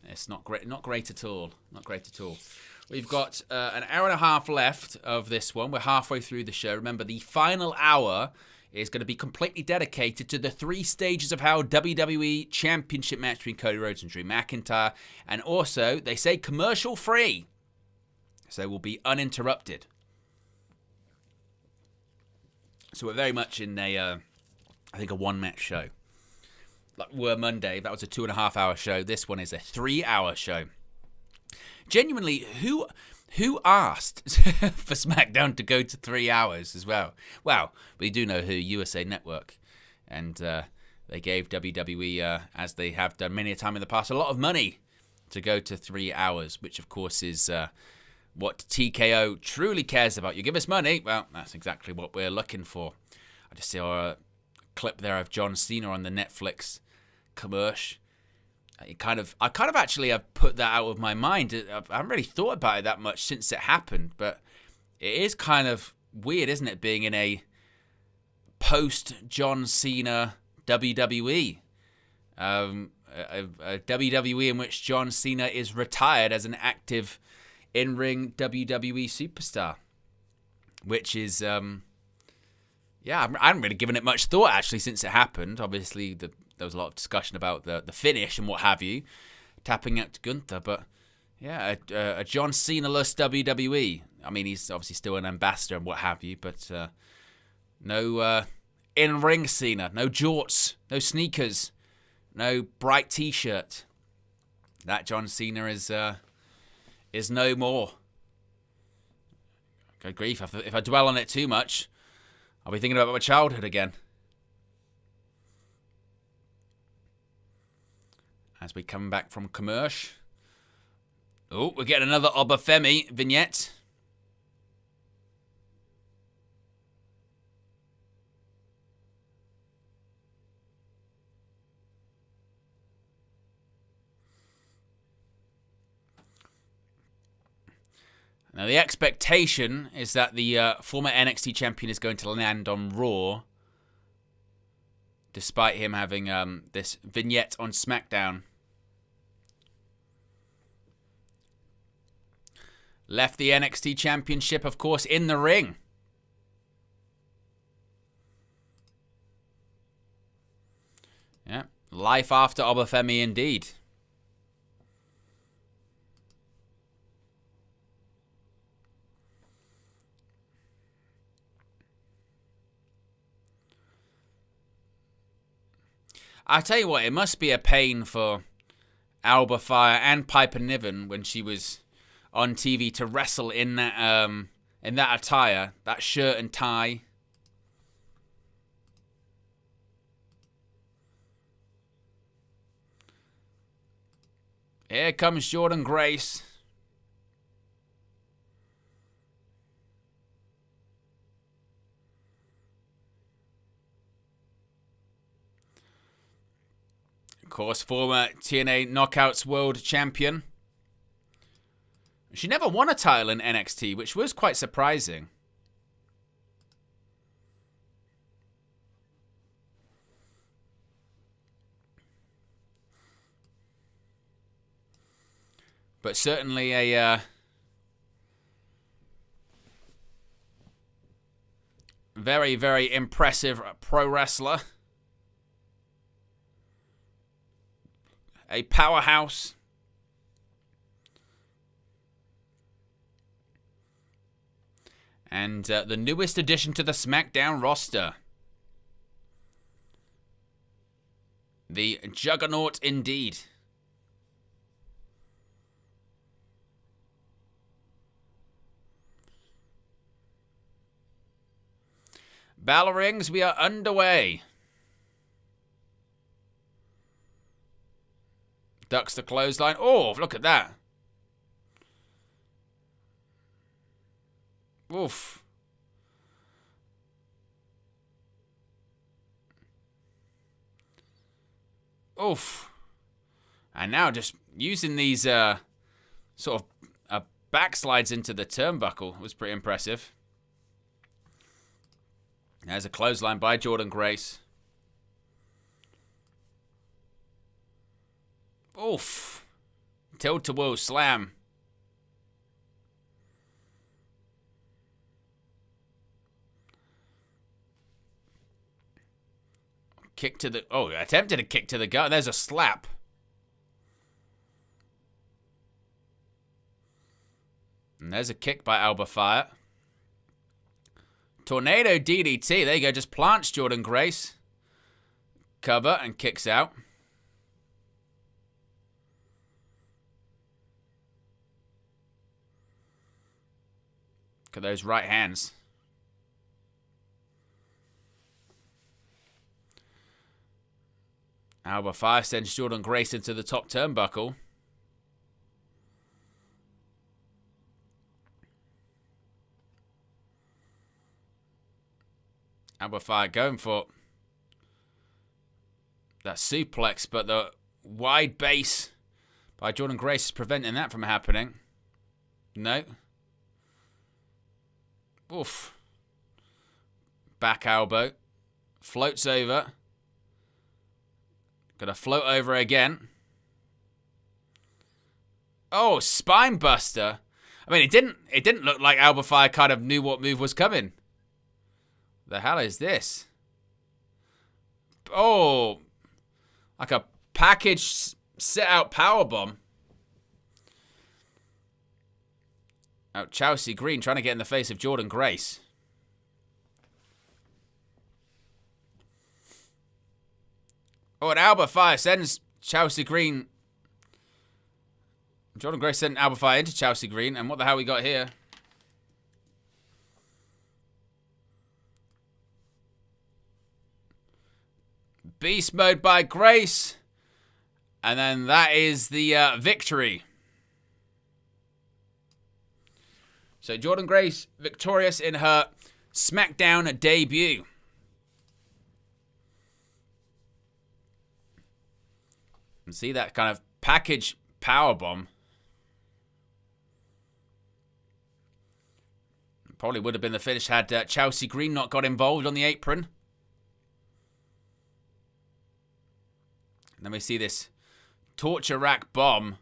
It's not great. Not great at all. Not great at all. We've got an hour and a half left of this one. We're halfway through the show. Remember, the final hour is going to be completely dedicated to the 3 stages of how WWE Championship match between Cody Rhodes and Drew McIntyre. And also, they say commercial free. So we'll be uninterrupted. So we're very much in a... I think a 1-match show. Like were Monday, that was a 2.5 hour show. This one is a 3-hour show. Genuinely, who asked for SmackDown to go to 3 hours as well? Well, we do know who, USA Network. And they gave WWE, as they have done many a time in the past, a lot of money to go to 3 hours, which of course is what TKO truly cares about. You give us money, well, that's exactly what we're looking for. I just saw a clip there of John Cena on the Netflix commercial. I kind of actually have put that out of my mind. I haven't really thought about it that much since it happened, but it is kind of weird, isn't it, being in a post John Cena WWE, a WWE in which John Cena is retired as an active in-ring WWE superstar, which is yeah, I haven't really given it much thought, actually, since it happened. Obviously, there was a lot of discussion about the finish and what have you, tapping out to Gunther. But, yeah, a John Cena-less WWE. I mean, he's obviously still an ambassador and what have you, but no in-ring Cena, no jorts, no sneakers, no bright T-shirt. That John Cena is no more. Good grief, if I dwell on it too much, I'll be thinking about my childhood again. As we come back from commercial. Oh, we're getting another Obafemi vignette. Now, the expectation is that the former NXT champion is going to land on Raw, despite him having this vignette on SmackDown. Left the NXT championship, of course, in the ring. Yeah, life after Obafemi indeed. I tell you what, it must be a pain for Alba Fire and Piper Niven when she was on TV to wrestle in that attire, that shirt and tie. Here comes Jordan Grace. Of course, former TNA Knockouts World Champion. She never won a title in NXT, which was quite surprising. But certainly a very, very impressive pro wrestler. A powerhouse. And the newest addition to the SmackDown roster. The Juggernaut indeed. Bell rings, we are underway. Ducks the clothesline. Oh, look at that. Oof. Oof. And now just using these sort of backslides into the turnbuckle was pretty impressive. There's a clothesline by Jordynne Grace. Oof. Tilt-a-whirl slam. Kick to the... Oh, attempted a kick to the gut. There's a slap. And there's a kick by Alba Fire. Tornado DDT. There you go. Just plants Jordynne Grace. Cover and kicks out. Look at those right hands. Alba Fire sends Jordynne Grace into the top turnbuckle. Alba Fire going for that suplex, but the wide base by Jordynne Grace is preventing that from happening. No. Oof. Back elbow. Floats over. Gonna float over again. Oh, spine buster. I mean, it didn't look like Alba Fire kind of knew what move was coming. The hell is this? Oh, like a package set out powerbomb. Oh, Chelsea Green trying to get in the face of Jordynne Grace. Oh, and Alba Fire sends Chelsea Green. Jordynne Grace sent Alba Fire into Chelsea Green. And what the hell we got here? Beast mode by Grace. And then that is the victory. So Jordynne Grace victorious in her SmackDown debut. And see that kind of package powerbomb. Probably would have been the finish had Chelsea Green not got involved on the apron. And then we see this torture rack bomb,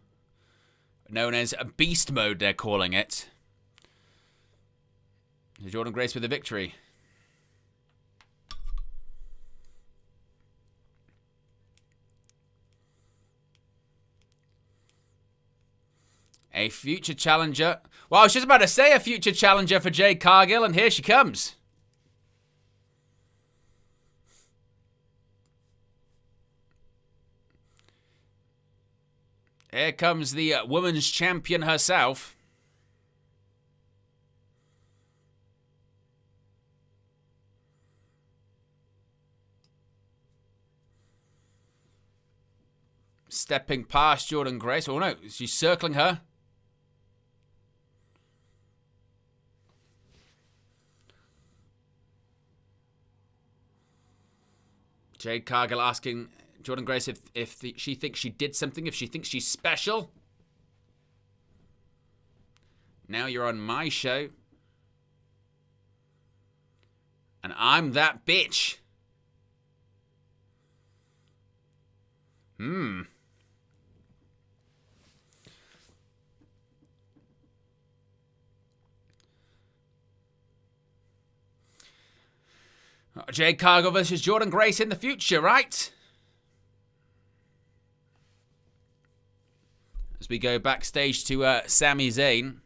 known as a beast mode, they're calling it. Jordynne Grace with the victory. A future challenger. Well, I was just about to say a future challenger for Jade Cargill, and here she comes. Here comes the women's champion herself. Stepping past Jordynne Grace. Oh no, she's circling her. Jade Cargill asking Jordynne Grace if she thinks she did something, if she thinks she's special. Now you're on my show. And I'm that bitch. Jade Cargill versus Jordynne Grace in the future, right? As we go backstage to Sami Zayn.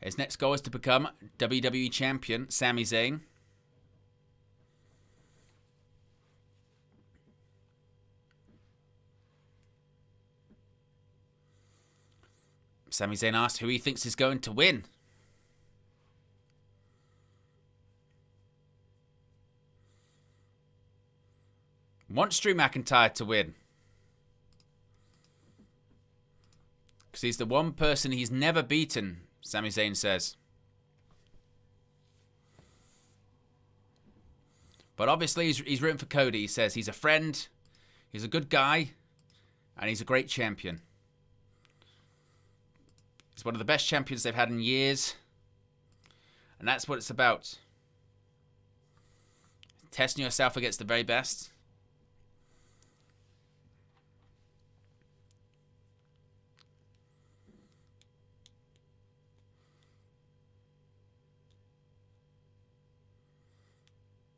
His next goal is to become WWE Champion, Sami Zayn. Sami Zayn asked who he thinks is going to win. Wants Drew McIntyre to win. Because he's the one person he's never beaten, Sami Zayn says. But obviously he's rooting for Cody. He says he's a friend, he's a good guy, and he's a great champion. He's one of the best champions they've had in years. And that's what it's about. Testing yourself against the very best.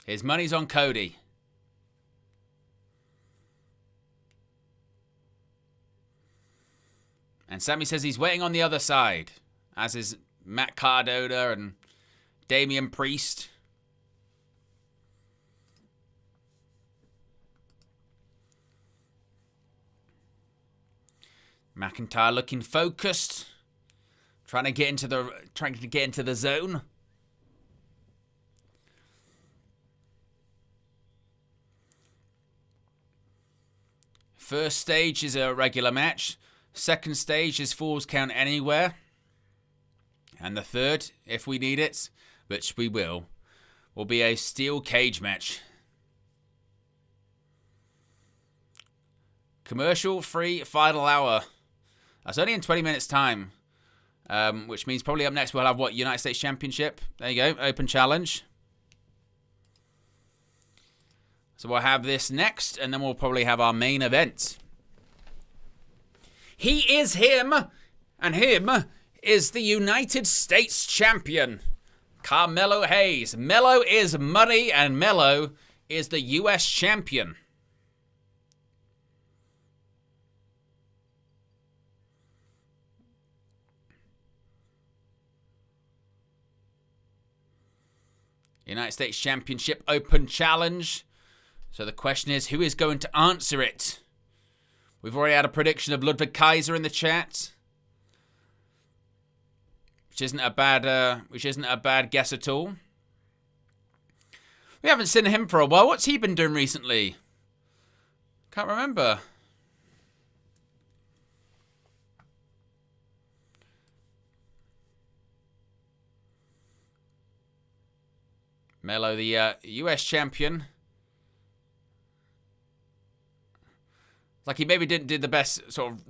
His money's on Cody. And Sami says he's waiting on the other side, as is Matt Cardona and Damian Priest. McIntyre looking focused, trying to get into the zone. First stage is a regular match. Second stage is Falls Count Anywhere. And the third, if we need it, which we will be a steel cage match. Commercial-free final hour. That's only in 20 minutes' time. Which means probably up next we'll have, United States Championship. There you go, open challenge. So we'll have this next, and then we'll probably have our main event. He is him, and him is the United States Champion, Carmelo Hayes. Melo is money, and Melo is the US Champion. United States Championship Open Challenge. So the question is, who is going to answer it? We've already had a prediction of Ludwig Kaiser in the chat, which isn't a bad guess at all. We haven't seen him for a while. What's he been doing recently? Can't remember. Melo, the US champion. Like he maybe didn't do the best sort of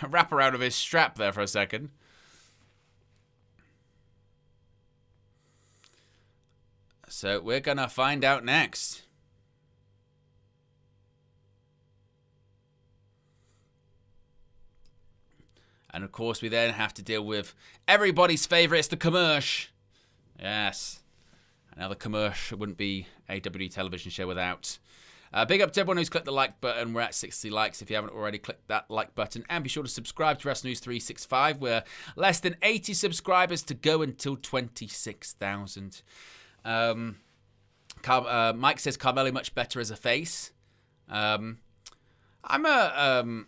wrap around of his strap there for a second. So we're going to find out next. And of course we then have to deal with everybody's favourite, it's the commercial. Yes. Another commercial wouldn't be a WWE television show without. Big up to everyone who's clicked the like button. We're at 60 likes if you haven't already clicked that like button. And be sure to subscribe to Wrestling News 365. We're less than 80 subscribers to go until 26,000. Mike says Carmelo much better as a face. I'm a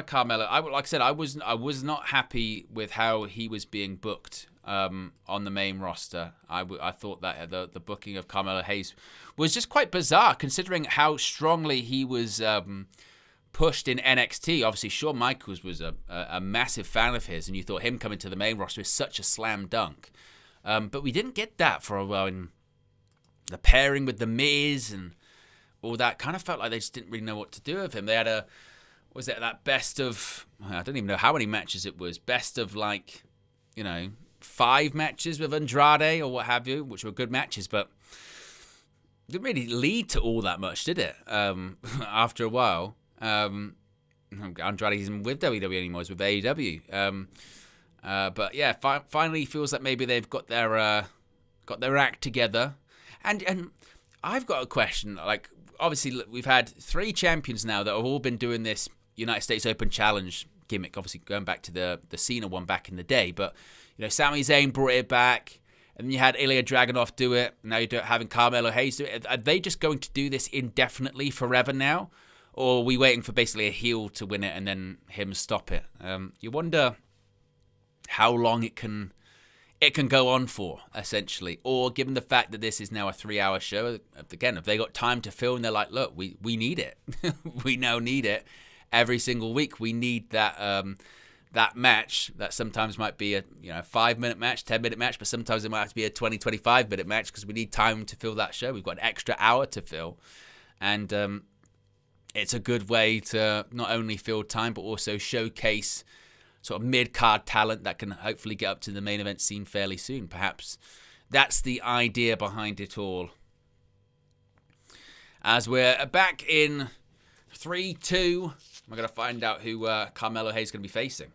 Carmelo. Like I said, I was not happy with how he was being booked on the main roster. I thought that the booking of Carmelo Hayes was just quite bizarre, considering how strongly he was pushed in NXT. Obviously, Shawn Michaels was a massive fan of his, and you thought him coming to the main roster is such a slam dunk. But we didn't get that for a while. In the pairing with The Miz and all that kind of felt like they just didn't really know what to do with him. They had that best of, I don't even know how many matches it was, best of 5 matches with Andrade or what have you, which were good matches, but didn't really lead to all that much, did it? After a while, Andrade isn't with WWE anymore; he's with AEW. But yeah, finally feels like maybe they've got their act together. And I've got a question. Like, obviously, we've had 3 champions now that have all been doing this United States Open Challenge gimmick. Obviously, going back to the Cena one back in the day, but Sami Zayn brought it back, and then you had Ilya Dragunov do it. Now you're having Carmelo Hayes do it. Are they just going to do this indefinitely, forever now? Or are we waiting for basically a heel to win it and then him stop it? You wonder how long it can it can go on for, essentially. Or given the fact that this is now a 3-hour show, again, if they got time to fill and they're like, look, we need it. We now need it every single week. We need that that match that sometimes might be a 5-minute match, 10-minute match, but sometimes it might have to be a 20, 25-minute match because we need time to fill that show. We've got an extra hour to fill. And it's a good way to not only fill time, but also showcase sort of mid-card talent that can hopefully get up to the main event scene fairly soon. Perhaps that's the idea behind it all. As we're back in 3-2, we're going to find out who Carmelo Hayes is going to be facing.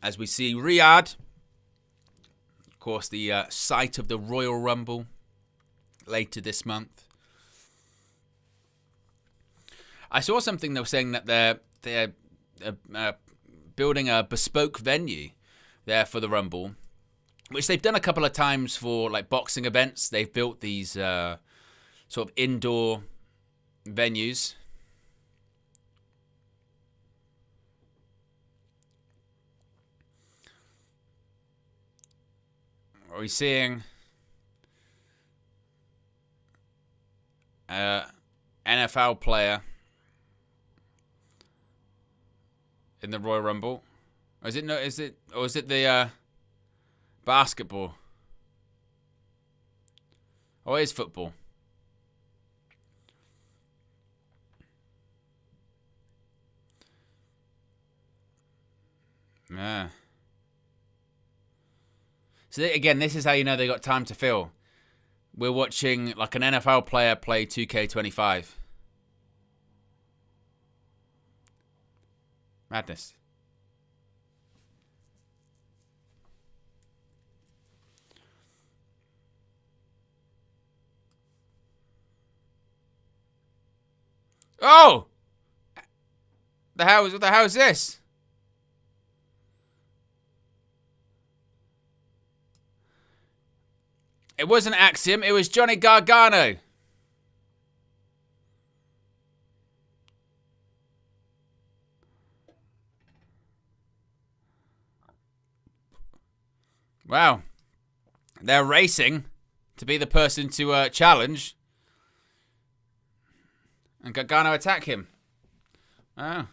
As we see Riyadh, of course, the site of the Royal Rumble later this month. I saw something that was saying that they're building a bespoke venue there for the Rumble, which they've done a couple of times for like boxing events. They've built these sort of indoor venues. Are we seeing NFL player in the Royal Rumble? Or is it the basketball? Oh, it is football. Yeah. So again, this is how you know they got time to fill. We're watching like an NFL player play 2K25. Madness. Oh! What the hell is this? It wasn't Axiom, it was Johnny Gargano. Wow. They're racing to be the person to challenge. And Gargano attack him. Oh.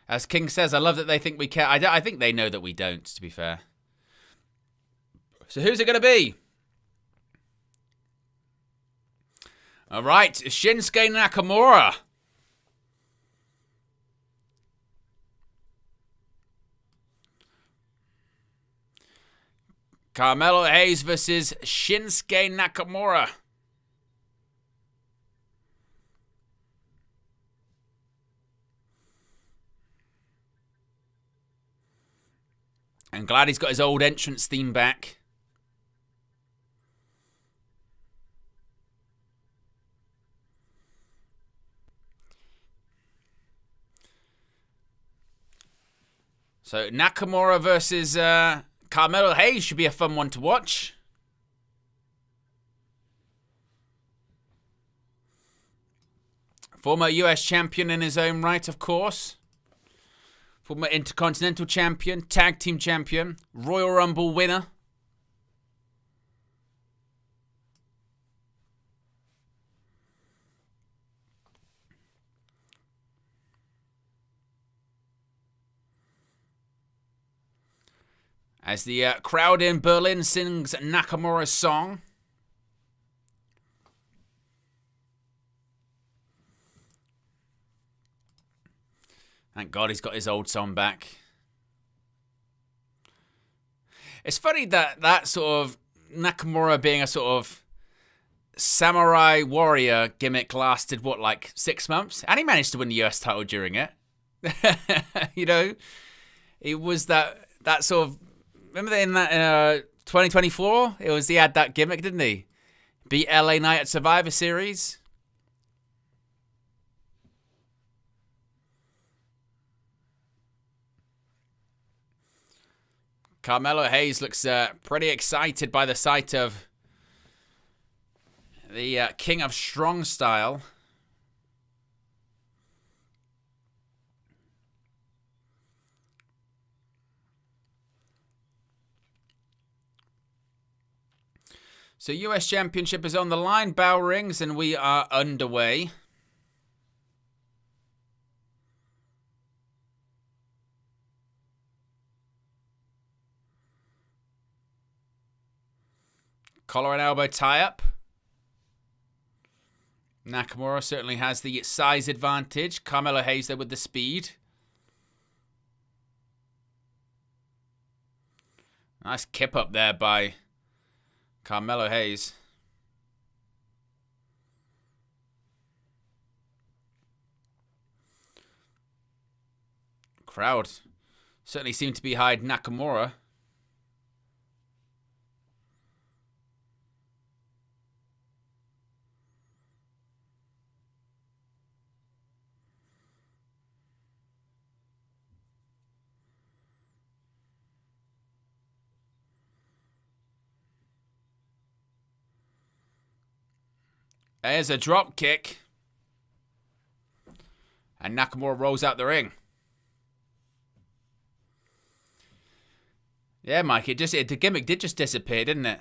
As King says, I love that they think we care. I think they know that we don't, to be fair. So who's it going to be? All right, Shinsuke Nakamura. Carmelo Hayes versus Shinsuke Nakamura. I'm glad he's got his old entrance theme back. So Nakamura versus Carmelo Hayes should be a fun one to watch. Former US champion in his own right, of course. Former Intercontinental champion, Tag Team champion, Royal Rumble winner. As the crowd in Berlin sings Nakamura's song. Thank God he's got his old song back. It's funny that sort of Nakamura being a sort of samurai warrior gimmick lasted, what, like 6 months? And he managed to win the US title during it. You know? It was that sort of... Remember in that 2024? He had that gimmick, didn't he? Beat LA Knight at Survivor Series. Carmelo Hayes looks pretty excited by the sight of the King of Strong Style. So US Championship is on the line, bell rings, and we are underway. Collar and elbow tie-up. Nakamura certainly has the size advantage. Carmelo Hayes there with the speed. Nice kip up there by Carmelo Hayes. Crowd certainly seemed to be behind Nakamura. There's a drop kick. And Nakamura rolls out the ring. Yeah, Mike, the gimmick did just disappear, didn't it?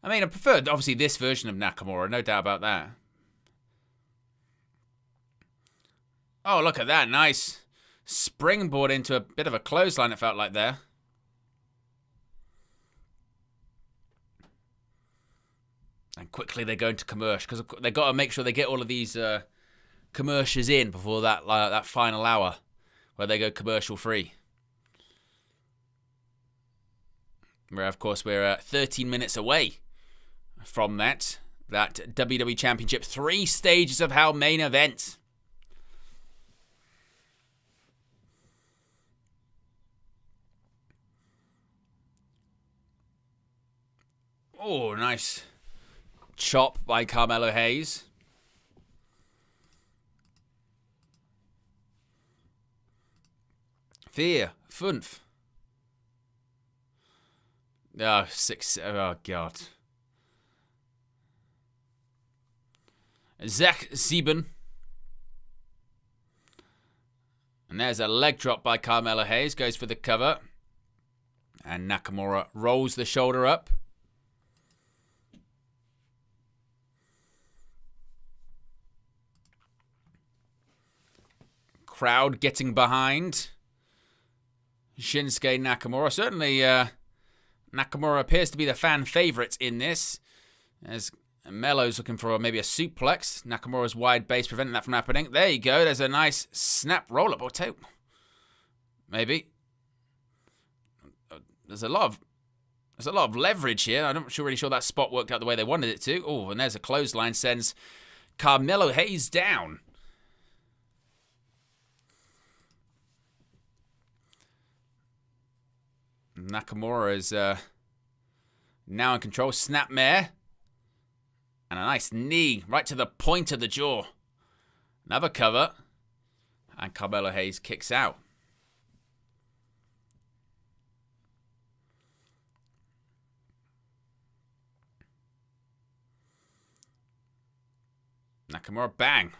I mean, I preferred, obviously, this version of Nakamura, no doubt about that. Oh, look at that. Nice springboard into a bit of a clothesline, it felt like there. And quickly they go into commercial, because they've got to make sure they get all of these commercials in before that final hour, where they go commercial free. Where, of course, we're 13 minutes away from that WWE Championship 3 stages of hell main event. Oh, nice chop by Carmelo Hayes. Vier, fünf. Oh, 6. Oh, God. Zach Sieben. And there's a leg drop by Carmelo Hayes. Goes for the cover. And Nakamura rolls the shoulder up. Crowd getting behind Shinsuke Nakamura. Certainly, Nakamura appears to be the fan favorite in this, as Melo's looking for maybe a suplex. Nakamura's wide base preventing that from happening. There you go. There's a nice snap roll-up or two. Maybe. There's a lot of leverage here. I'm not really sure that spot worked out the way they wanted it to. Oh, and there's a clothesline, sends Carmelo Hayes down. Nakamura is now in control. Snapmare. And a nice knee right to the point of the jaw. Another cover. And Carmelo Hayes kicks out. Nakamura, bang.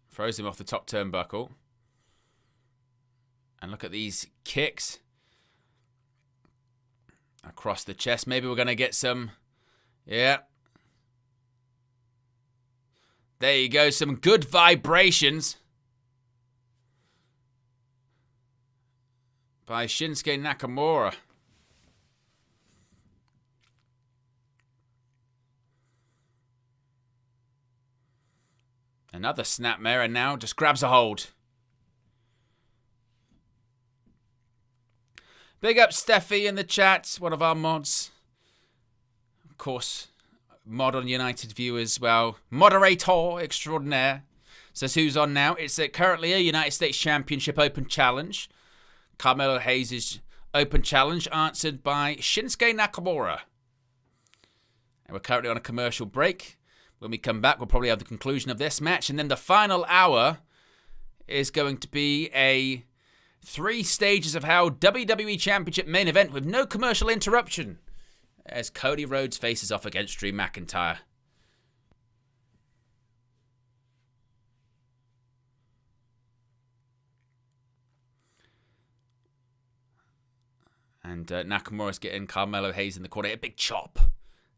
Throws him off the top turnbuckle. And look at these kicks. Across the chest. Maybe we're going to get some... Yeah. There you go. Some good vibrations. By Shinsuke Nakamura. Another snapmare, and now just grabs a hold. Big up Steffi in the chat, one of our mods. Of course, mod on United View as well. Moderator extraordinaire. Says who's on now. It's currently a United States Championship Open Challenge. Carmelo Hayes' Open Challenge answered by Shinsuke Nakamura. And we're currently on a commercial break. When we come back, we'll probably have the conclusion of this match. And then the final hour is going to be a 3 stages of hell WWE Championship main event with no commercial interruption, as Cody Rhodes faces off against Drew McIntyre. And Nakamura's getting Carmelo Hayes in the corner. A big chop.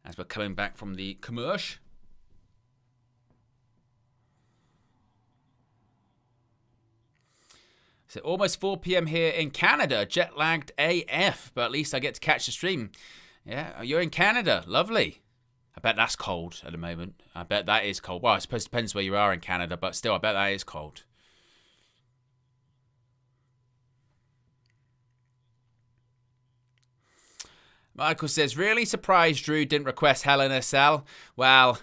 as we're coming back from the commercial. So almost 4 p.m. here in Canada. Jet-lagged AF, but at least I get to catch the stream. Yeah, you're in Canada. Lovely. I bet that's cold at the moment. I bet that is cold. Well, I suppose it depends where you are in Canada, but still, I bet that is cold. Michael says, really surprised Drew didn't request Hell in a Cell. Well,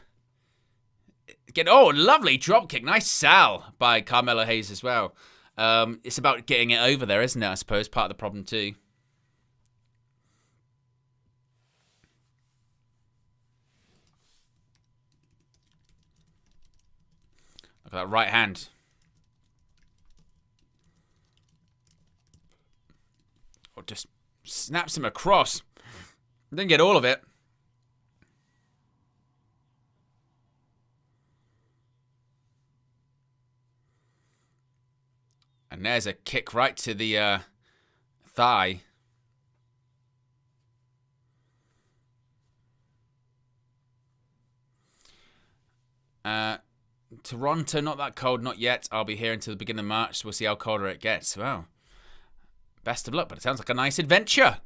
oh, lovely dropkick. Nice Sal by Carmelo Hayes as well. It's about getting it over there, isn't it? I suppose part of the problem too. Look at that right hand. Or just snaps him across. Didn't get all of it. And there's a kick right to the thigh. Toronto, not that cold, not yet. I'll be here until the beginning of March, so we'll see how colder it gets. Well, best of luck, but it sounds like a nice adventure.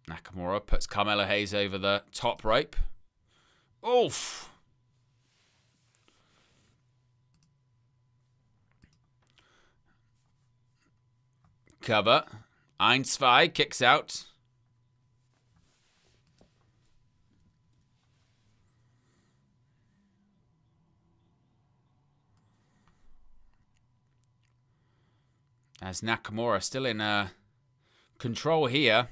Nakamura puts Carmelo Hayes over the top rope. Oof. Cover. 1-2 kicks out. As Nakamura still in control here.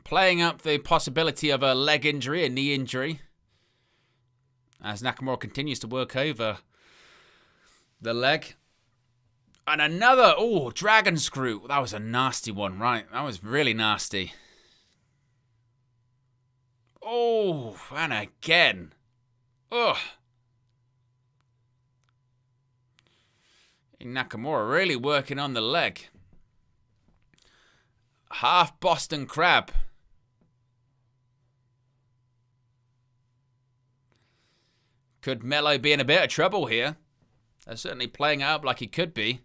Playing up the possibility of a leg injury, a knee injury. As Nakamura continues to work over the leg. And another, dragon screw. That was a nasty one, right? That was really nasty. Oh, and again. Ugh. Nakamura really working on the leg. Half Boston Crab. Could Melo be in a bit of trouble here? They're certainly playing it up like he could be.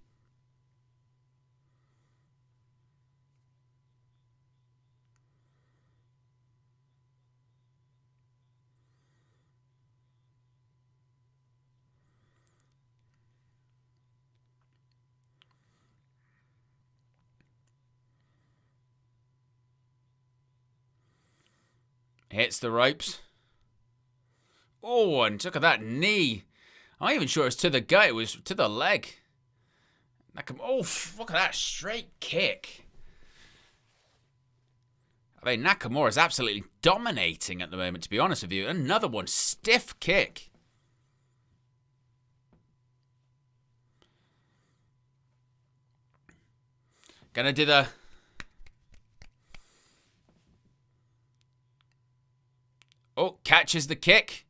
Hits the ropes. Oh, and look at that knee. I'm not even sure it's to the gut. It was to the leg. Look at that straight kick. I mean, Nakamura is absolutely dominating at the moment, to be honest with you. Another one. Stiff kick. Gonna do the... Oh, catches the kick.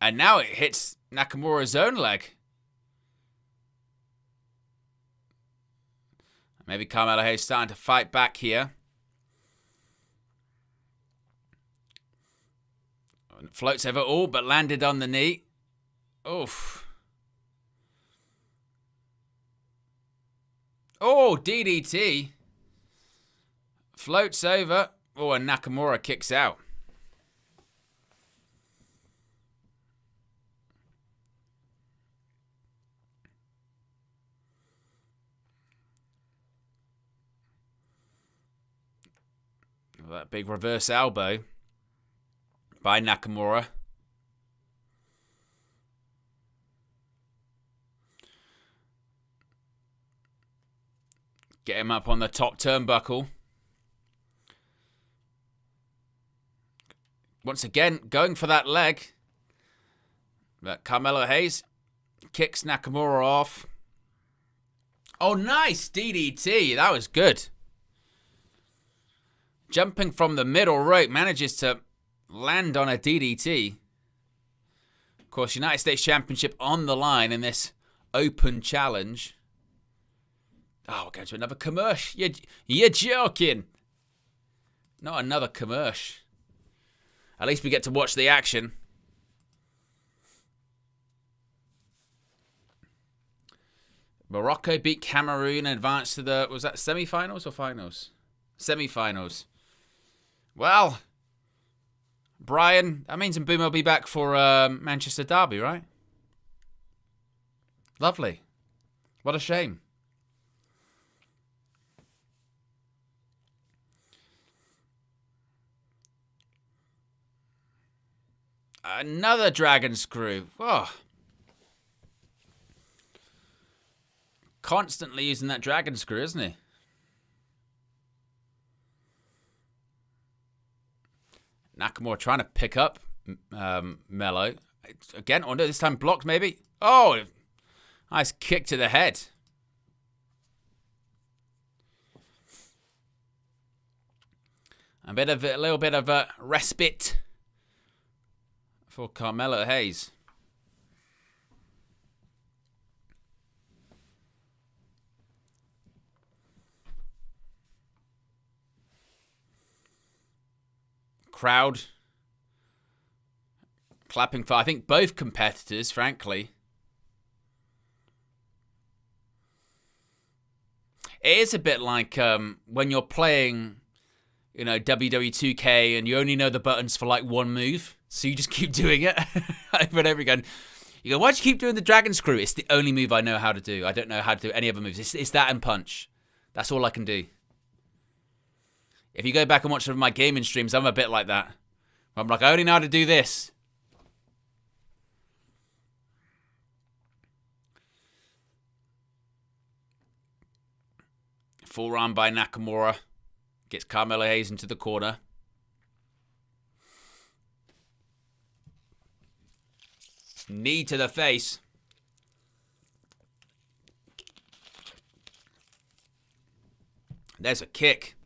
And now it hits Nakamura's own leg. Maybe Carmelo Hayes starting to fight back here. Floats over, but landed on the knee. Oof. Oh, DDT. Floats over. Oh, and Nakamura kicks out. That big reverse elbow by Nakamura. Get him up on the top turnbuckle. Once again, going for that leg. But Carmelo Hayes kicks Nakamura off. Oh, nice DDT. That was good. jumping from the middle rope, manages to land on a DDT. Of course, United States Championship on the line in this open challenge. Oh, we're going to another commercial. You're joking. Not another commercial. At least we get to watch the action. Morocco beat Cameroon and advanced to the, was that semi-finals or finals? Semi-finals. Well, Brian, that means Mbouma will be back for Manchester Derby, right? Lovely. What a shame. Another dragon screw. Oh. Constantly using that dragon screw, isn't he? Nakamura trying to pick up Mello. Again, oh no, this time blocked maybe. Oh, nice kick to the head. A little bit of a respite for Carmelo Hayes. Crowd clapping for, I think, both competitors, frankly. It is a bit like when you're playing, you know, WWE 2K and you only know the buttons for like one move. So you just keep doing it over and over again. You go, why'd you keep doing the dragon screw? It's the only move I know how to do. I don't know how to do any other moves. It's that and punch. That's all I can do. If you go back and watch some of my gaming streams, I'm a bit like that. I'm like, I only know how to do this. Full round by Nakamura. Gets Carmelo Hayes into the corner. Knee to the face. There's a kick.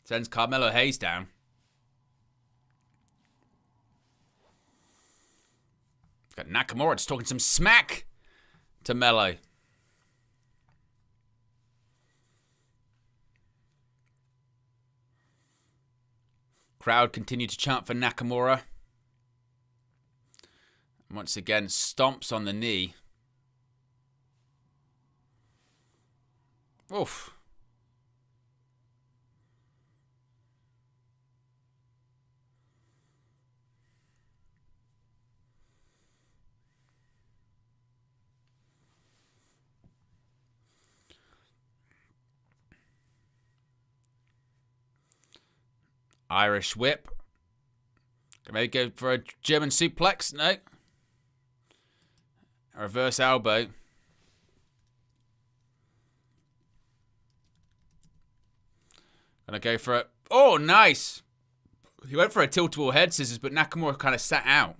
Sends Carmelo Hayes down. Got Nakamura just talking some smack to Mello. Crowd continue to chant for Nakamura. Once again, stomps on the knee. Oof. Irish whip. Maybe go for a German suplex. No. A reverse elbow. Gonna go for it. Oh, nice. He went for a tilt-a-wall head scissors, but Nakamura kind of sat out.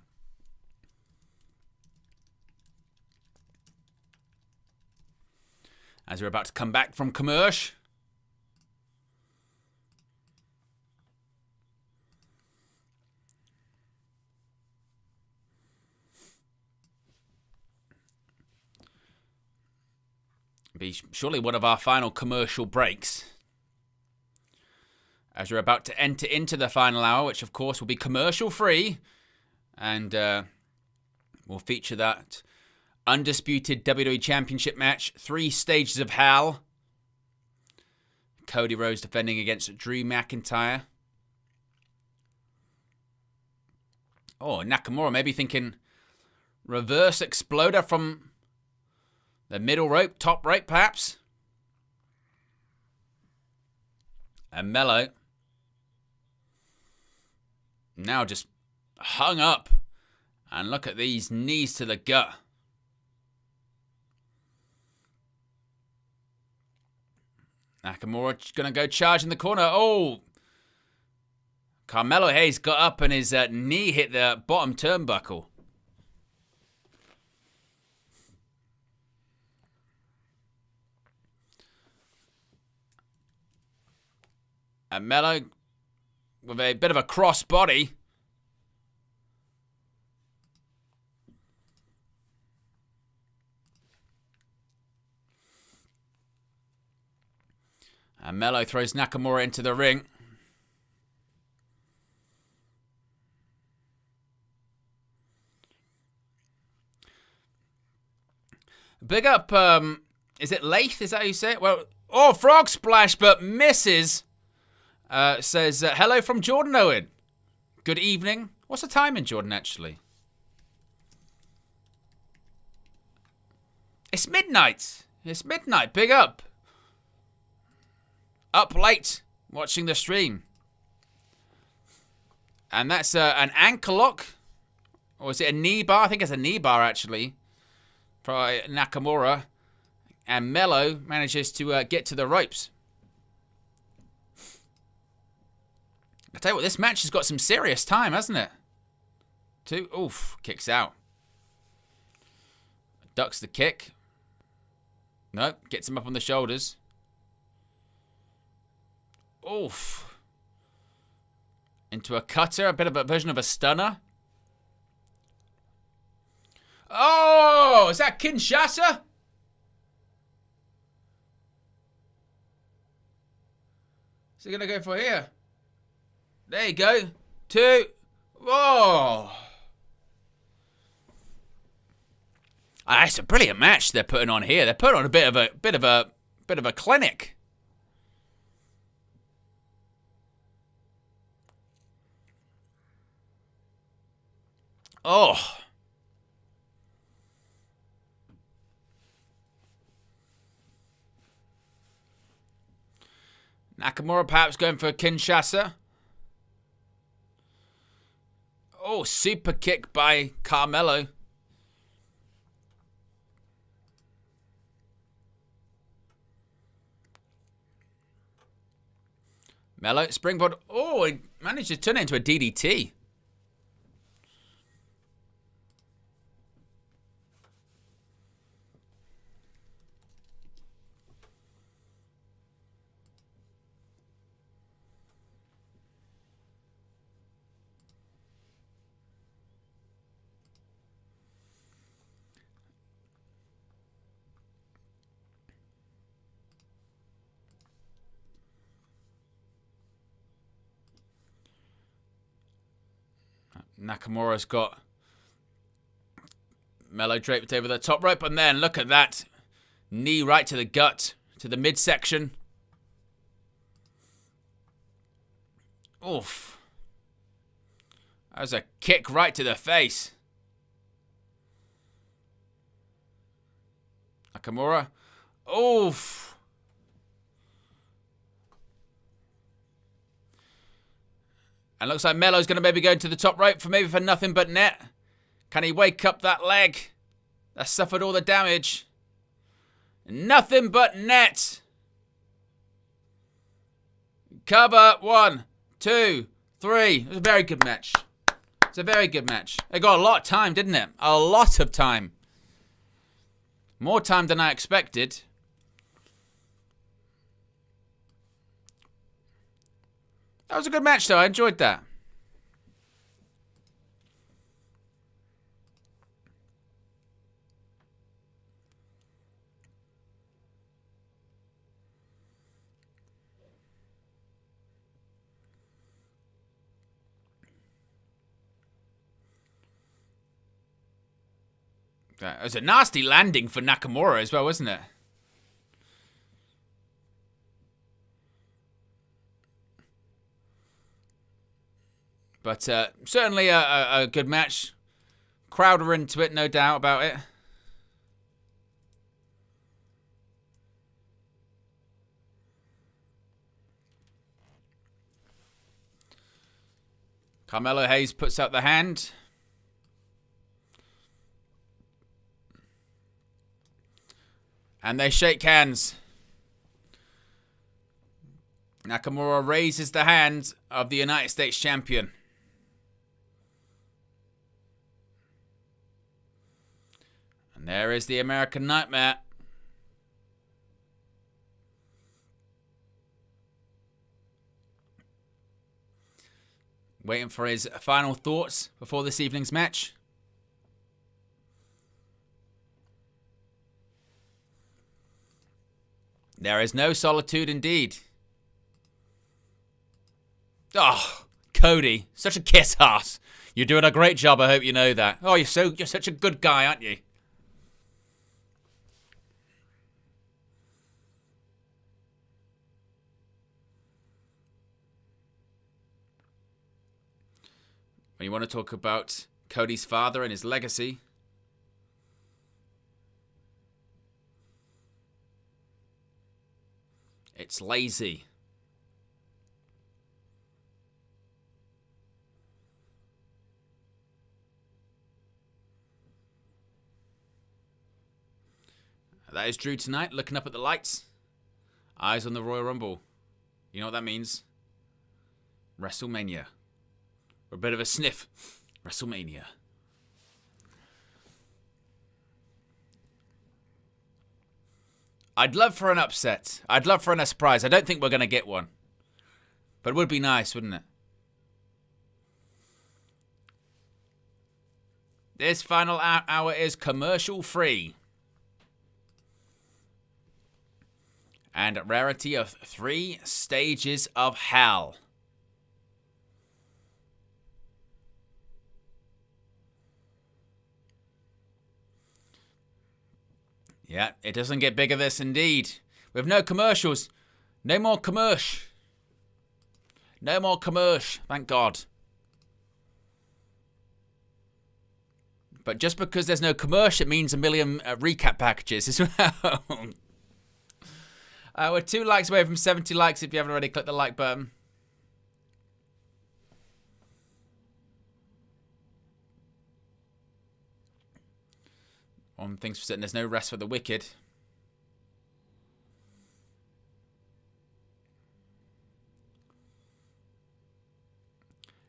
As we're about to come back from commercial. Be surely one of our final commercial breaks. As we're about to enter into the final hour, which of course will be commercial free. And we'll feature that Undisputed WWE Championship match. 3 stages of hell. Cody Rhodes defending against Drew McIntyre. Oh, Nakamura maybe thinking reverse exploder from the middle rope, top rope perhaps. And Mello now just hung up. And look at these knees to the gut. Nakamura going to go charge in the corner. Oh! Carmelo Hayes got up and his knee hit the bottom turnbuckle. And Mello with a bit of a cross body. And Melo throws Nakamura into the ring. Big up, is it Lath? Is that how you say it? Well, oh, frog splash, but misses. Says, hello from Jordan Owen. Good evening. What's the time in Jordan, actually? It's midnight. It's midnight. Big up. Up late, watching the stream. And that's an ankle lock. Or is it a knee bar? I think it's a knee bar, actually. For Nakamura. And Melo manages to get to the ropes. I tell you what, this match has got some serious time, hasn't it? Oof, kicks out. Ducks the kick. No, gets him up on the shoulders. Oof. Into a cutter, a bit of a version of a stunner. Oh, is that Kinshasa? Is he going to go for here? There you go. 2. Whoa. It's a brilliant match they're putting on here. They're putting on a bit of a clinic. Oh. Nakamura perhaps going for a Kinshasa. Oh, super kick by Carmelo. Melo, springboard. Oh, he managed to turn it into a DDT. Nakamura's got Melo draped over the top rope, and then look at that. Knee right to the gut, to the midsection. Oof. That was a kick right to the face. Nakamura. Oof. And looks like Melo's going to maybe go to the top rope for nothing but net. Can he wake up that leg that suffered all the damage? Nothing but net. Cover. 1, 2, 3. It was a very good match. It's a very good match. It got a lot of time, didn't it? A lot of time. More time than I expected. That was a good match, though. I enjoyed that. It was a nasty landing for Nakamura as well, wasn't it? But certainly a good match. Crowd were into it, no doubt about it. Carmelo Hayes puts out the hand. And they shake hands. Nakamura raises the hand of the United States champion. And there is the American Nightmare. Waiting for his final thoughts before this evening's match. There is no solitude indeed. Oh, Cody, such a kiss ass. You're doing a great job, I hope you know that. Oh, you're such a good guy, aren't you? When you want to talk about Cody's father and his legacy, it's lazy. That is Drew tonight, looking up at the lights. Eyes on the Royal Rumble. You know what that means? WrestleMania. Or a bit of a sniff. WrestleMania. I'd love for an upset. I'd love for a surprise. I don't think we're going to get one. But it would be nice, wouldn't it? This final hour is commercial free. And a rarity of 3 stages of hell. Yeah, it doesn't get bigger this indeed. We have no commercials. No more commercial. No more commercial. Thank God. But just because there's no commercial, it means a million recap packages as well. We're 2 likes away from 70 likes if you haven't already clicked the like button. One thing's for certain, there's no rest for the wicked.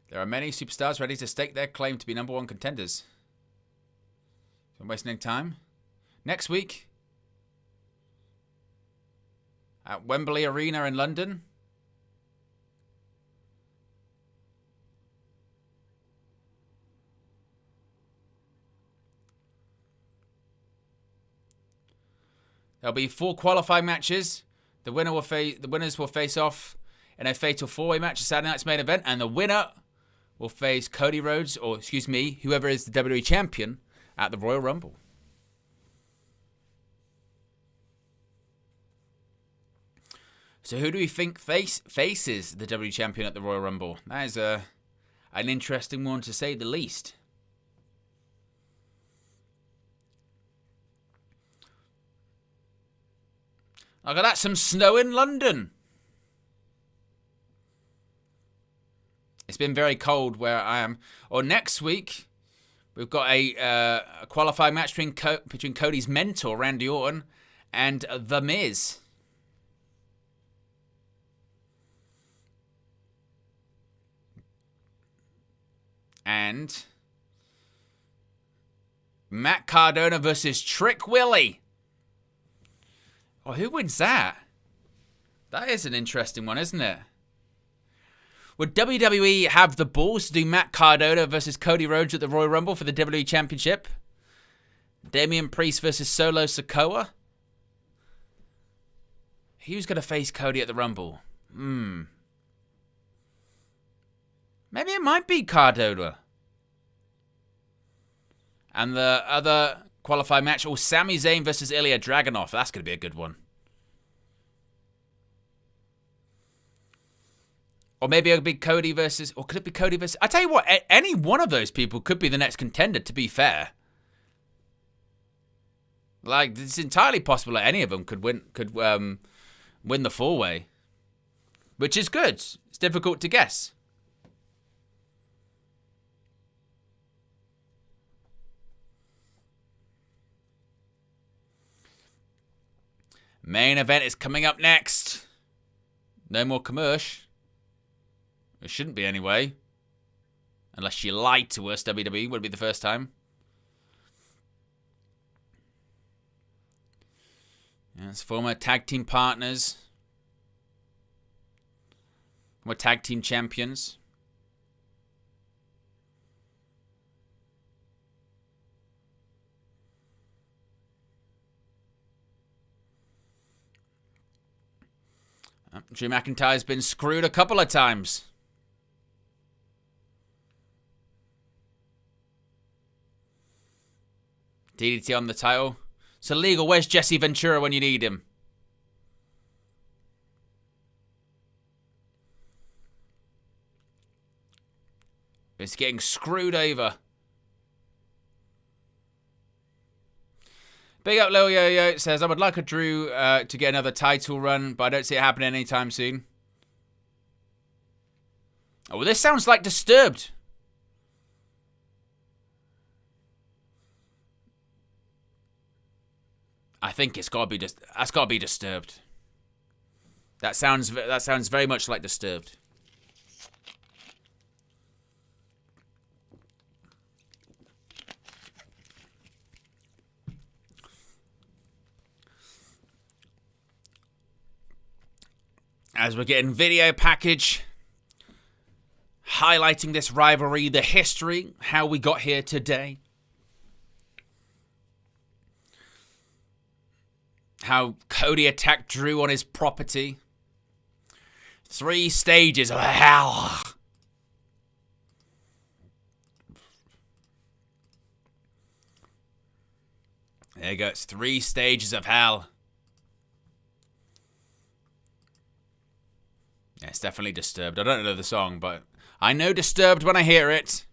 There are many superstars ready to stake their claim to be #1 contenders. So I'm wasting any time. Next week, at Wembley Arena in London, there'll be 4 qualifying matches. The winners will face off in a fatal 4-way match, a Saturday night's main event, and the winner will face Cody Rhodes, or excuse me, whoever is the WWE champion at the Royal Rumble. So who do we think faces the WWE champion at the Royal Rumble? That is an interesting one to say the least. Look at that, some snow in London. It's been very cold where I am. Or next week, we've got a qualifying match between Cody's mentor, Randy Orton, and The Miz. And Matt Cardona versus Trick Willie. Oh, who wins that? That is an interesting one, isn't it? Would WWE have the balls to do Matt Cardona versus Cody Rhodes at the Royal Rumble for the WWE Championship? Damian Priest versus Solo Sikoa? Who's going to face Cody at the Rumble? Maybe it might be Cardona. And the other qualifying match, Sami Zayn versus Ilya Dragunov. That's going to be a good one. Or maybe it'll be Cody versus... Or could it be Cody versus... I tell you what, any one of those people could be the next contender, to be fair. Like, it's entirely possible that any of them could win the 4-way. Which is good. It's difficult to guess. Main event is coming up next. No more commercial. It shouldn't be anyway. Unless you lied to us, WWE. Would it be the first time? Yes, former tag team partners. Former tag team champions. Drew McIntyre's been screwed a couple of times. DDT on the title. It's illegal. Where's Jesse Ventura when you need him? It's getting screwed over. Big up Lil Yo-Yo says, I would like a Drew to get another title run, but I don't see it happening anytime soon. Oh, well, this sounds like Disturbed. I think it's got to be that's got to be Disturbed. That sounds very much like Disturbed. As we're getting video package highlighting this rivalry, the history, how we got here today. How Cody attacked Drew on his property. 3 stages of hell. There you go, it's 3 stages of hell. Yeah, it's definitely Disturbed. I don't know the song, but I know Disturbed when I hear it.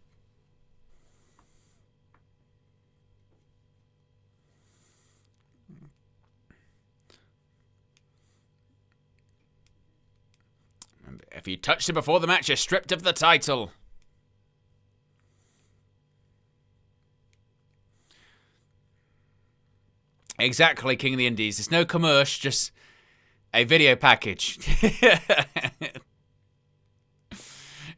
If you touched it before the match, you're stripped of the title. Exactly, King of the Indies. It's no commercial, just a video package.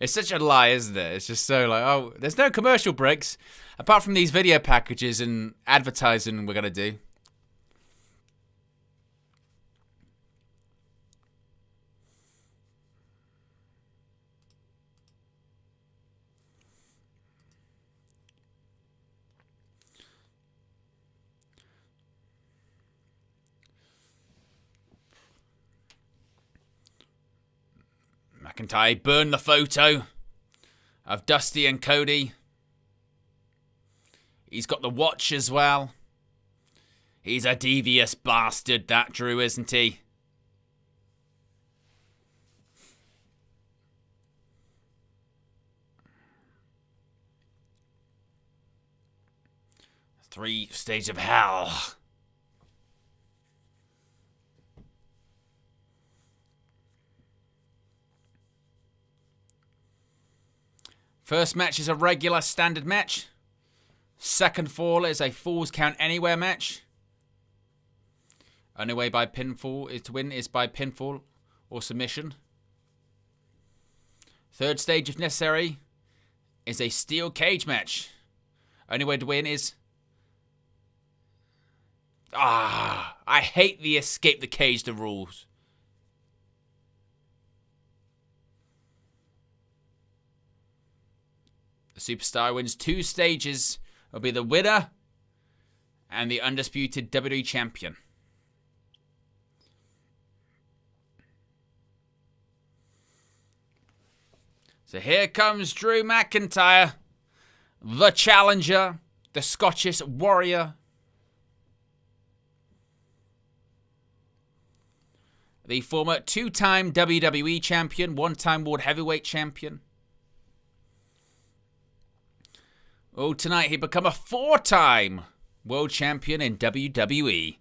It's such a lie, isn't it? It's just so like, oh, there's no commercial breaks apart from these video packages and advertising we're going to do. McIntyre burned the photo of Dusty and Cody. He's got the watch as well. He's a devious bastard, that Drew, isn't he? Three stages of hell. First match is a regular standard match. Second fall is a Falls Count Anywhere match. Only way by pinfall is to win is by pinfall or submission. Third stage, if necessary, is a steel cage match. Only way to win is... I hate the escape the cage the rules. The Superstar wins 2 stages. Will be the winner and the undisputed WWE champion. So here comes Drew McIntyre, the challenger, the Scottish warrior. The former 2-time WWE champion, 1-time World Heavyweight champion. Oh, tonight he become a 4-time world champion in WWE.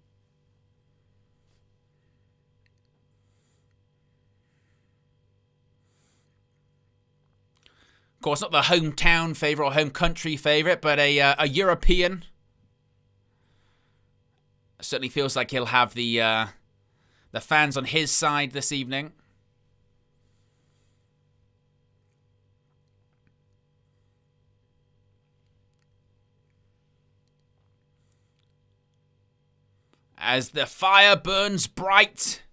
Of course, not the hometown favourite or home country favourite, but a European. Certainly feels like he'll have the fans on his side this evening. As the fire burns bright,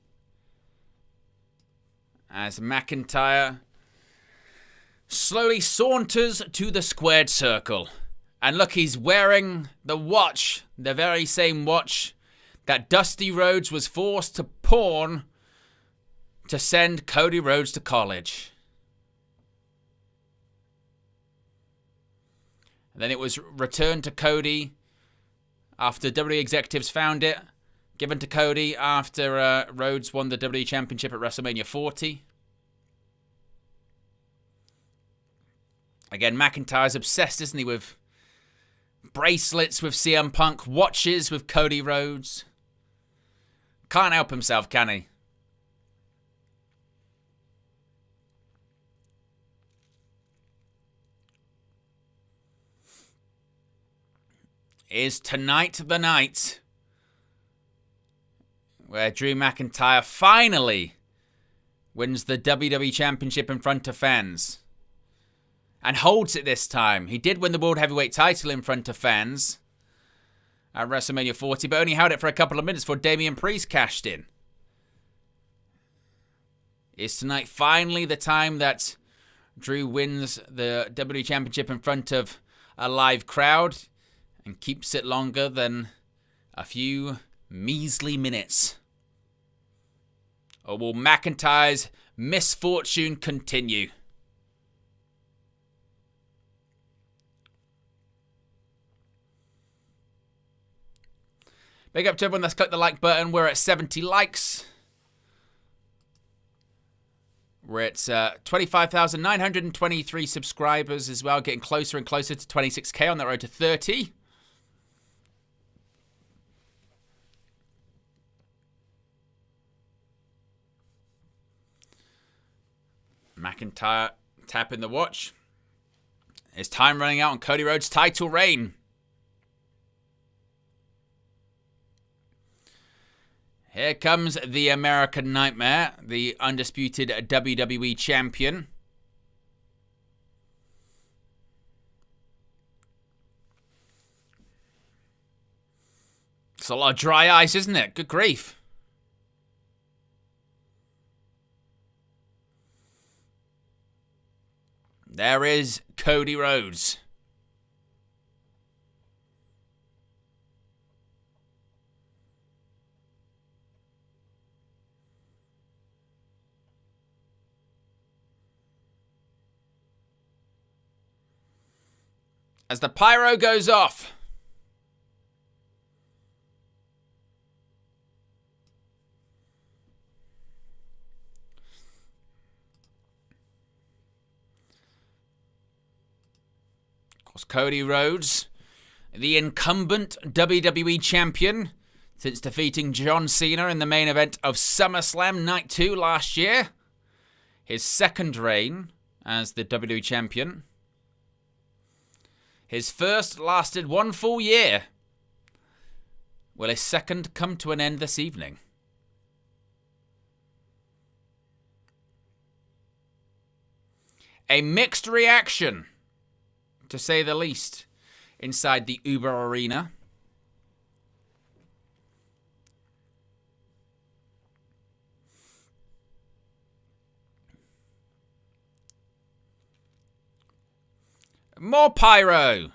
as McIntyre slowly saunters to the squared circle. And look, he's wearing the watch, the very same watch that Dusty Rhodes was forced to pawn to send Cody Rhodes to college. And then it was returned to Cody after WWE executives found it. Given to Cody after Rhodes won the WWE Championship at WrestleMania 40. Again, McIntyre's obsessed, isn't he, with bracelets with CM Punk, watches with Cody Rhodes. Can't help himself, can he? Is tonight the night where Drew McIntyre finally wins the WWE Championship in front of fans? And holds it this time. He did win the World Heavyweight title in front of fans at WrestleMania 40, but only held it for a couple of minutes before Damian Priest cashed in. Is tonight finally the time that Drew wins the WWE Championship in front of a live crowd and keeps it longer than a few measly minutes? Or will McIntyre's misfortune continue? Big up to everyone that's clicked the like button. We're at 70 likes. We're at 25,923 subscribers as well. Getting closer and closer to 26k on that road to 30. McIntyre tapping the watch. His time running out on Cody Rhodes' title reign. Here comes the American Nightmare, the undisputed WWE Champion. It's a lot of dry ice, isn't it? Good grief. There is Cody Rhodes. As the pyro goes off. Of course, Cody Rhodes, the incumbent WWE champion, since defeating John Cena in the main event of SummerSlam Night 2 last year. His second reign as the WWE champion. His first lasted 1 full year. Will his second come to an end this evening? A mixed reaction, to say the least, inside the Uber Arena. More pyro.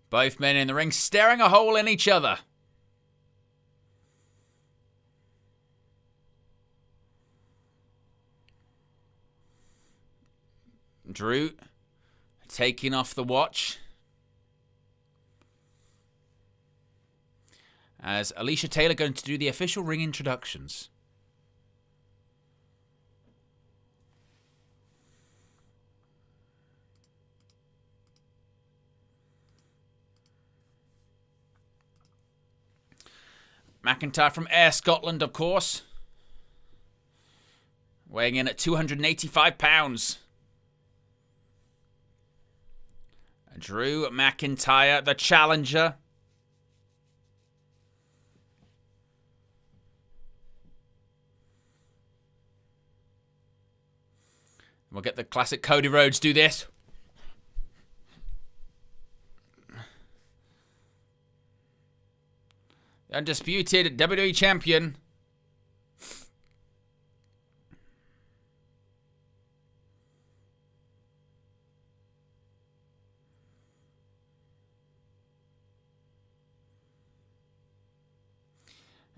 Both men in the ring staring a hole in each other. Drew taking off the watch as Alicia Taylor going to do the official ring introductions. McIntyre from Ayr, Scotland, of course. Weighing in at 285 pounds. Drew McIntyre, the challenger. We'll get the classic Cody Rhodes do this. Undisputed WWE champion.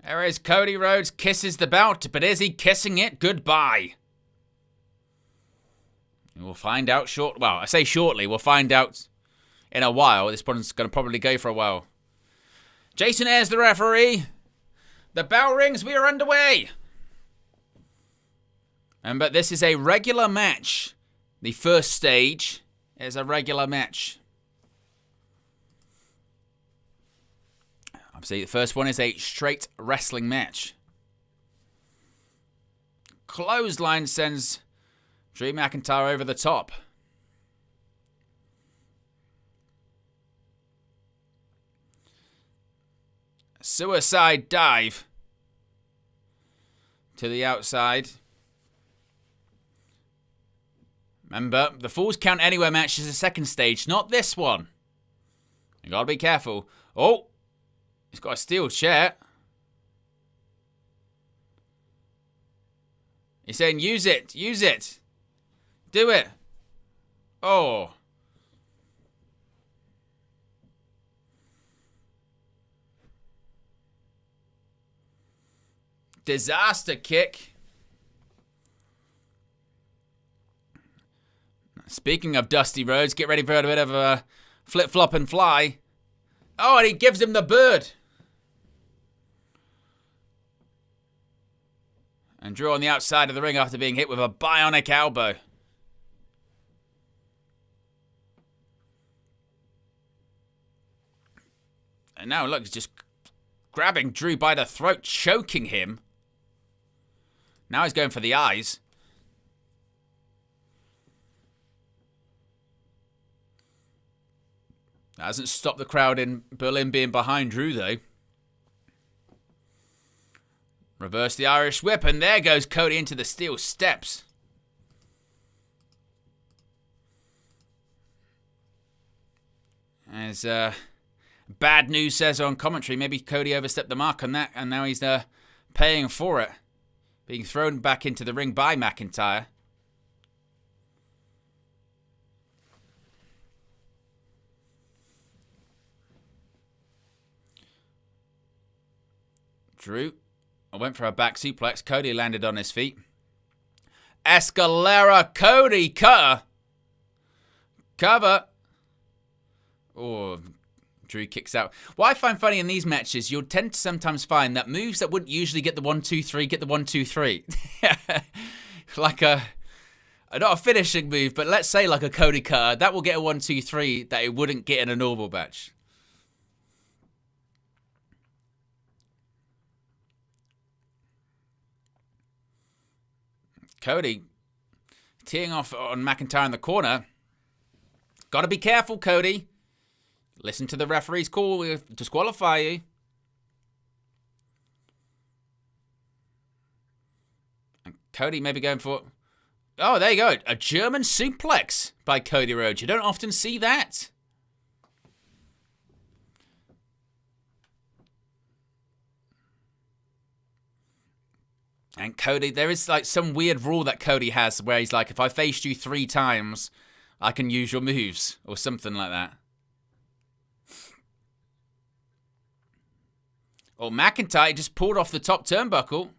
There is Cody Rhodes, kisses the belt, but is he kissing it goodbye? We'll find out well, I say shortly, we'll find out in a while. This one's going to probably go for a while. Jason Ayres, the referee. The bell rings, we are underway. But this is a regular match. The first stage is a regular match. Obviously, the first one is a straight wrestling match. Clothesline sends Drew McIntyre over the top. Suicide dive to the outside. Remember, the Falls Count Anywhere match is the second stage, not this one. You gotta be careful. Oh, he's got a steel chair. He's saying, use it, use it. Do it. Oh. Disaster kick. Speaking of Dusty Rhodes, get ready for a bit of a flip-flop and fly. Oh, and he gives him the bird. And Drew on the outside of the ring after being hit with a bionic elbow. And now, look, he's just grabbing Drew by the throat, choking him. Now he's going for the eyes. That hasn't stopped the crowd in Berlin being behind Drew, though. Reverse the Irish whip, and there goes Cody into the steel steps. As bad news says on commentary, maybe Cody overstepped the mark on that, and now he's paying for it. Being thrown back into the ring by McIntyre. Drew went for a back suplex. Cody landed on his feet. Escalera, Cody, cutter. Cover. Oh, Drew kicks out. What I find funny in these matches, you'll tend to sometimes find that moves that wouldn't usually get the 1-2-3 get the 1-2-3. Like not a finishing move, but let's say like a Cody cutter, that will get a 1-2-3 that it wouldn't get in a normal match. Cody teeing off on McIntyre in the corner. Got to be careful, Cody. Listen to the referee's call. We'll disqualify you. And Cody maybe going for... Oh, there you go. A German suplex by Cody Rhodes. You don't often see that. And Cody, there is like some weird rule that Cody has where he's like, if I faced you 3 times, I can use your moves or something like that. Oh, McIntyre just pulled off the top turnbuckle.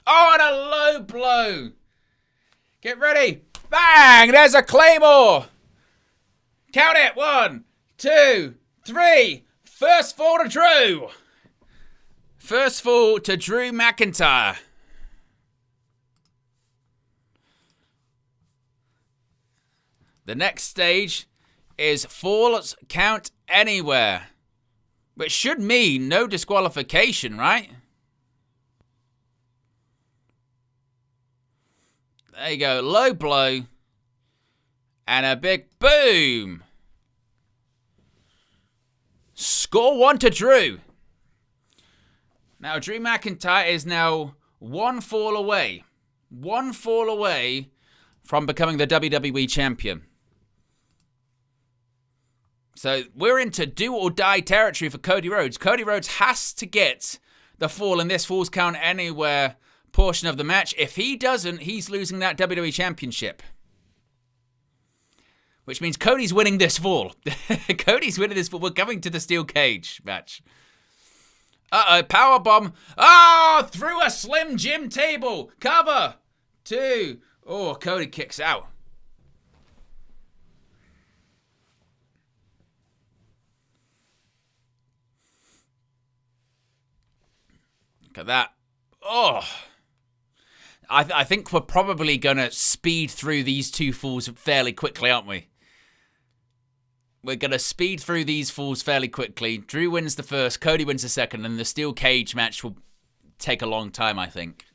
Oh, and a low blow. Get ready. Bang! There's a Claymore. Count it. 1, 2, 3. First fall to Drew. First fall to Drew McIntyre. The next stage is Falls Count Anywhere, which should mean no disqualification, right? There you go, low blow, and a big boom. Score 1 to Drew. Now, Drew McIntyre is now 1 fall away. 1 fall away from becoming the WWE Champion. So, we're into do or die territory for Cody Rhodes. Cody Rhodes has to get the fall in this Falls Count Anywhere portion of the match. If he doesn't, he's losing that WWE Championship. Which means Cody's winning this fall. Cody's winning this fall. We're coming to the steel cage match. Uh-oh, powerbomb. Oh, through a Slim Jim table. Cover. 2. Oh, Cody kicks out. Look at that. Oh. I think we're probably going to speed through these 2 falls fairly quickly, aren't we? We're going to speed through these falls fairly quickly. Drew wins the first, Cody wins the second, and the steel cage match will take a long time, I think.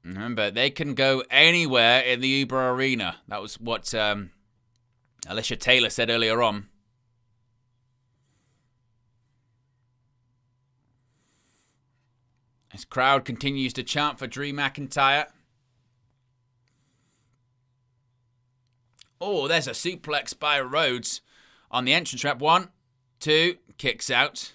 Remember, they can go anywhere in the Uber Arena. That was what Alicia Taylor said earlier on. This crowd continues to chant for Drew McIntyre. Oh, there's a suplex by Rhodes on the entrance ramp. 1, 2, kicks out.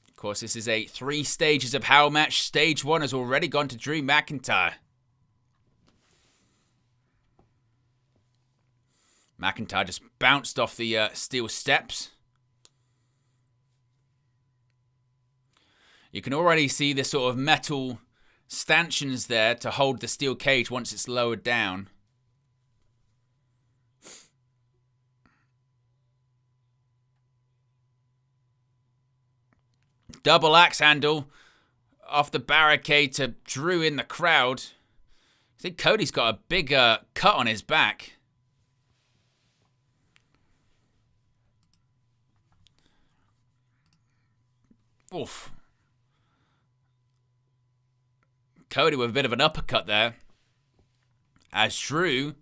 Of course, this is a 3 stages of Hell match. Stage 1 has already gone to Drew McIntyre. McIntyre just bounced off the steel steps. You can already see the sort of metal stanchions there to hold the steel cage once it's lowered down. Double axe handle off the barricade to Drew in the crowd. I think Cody's got a big cut on his back. Oof. Cody with a bit of an uppercut there. As Drew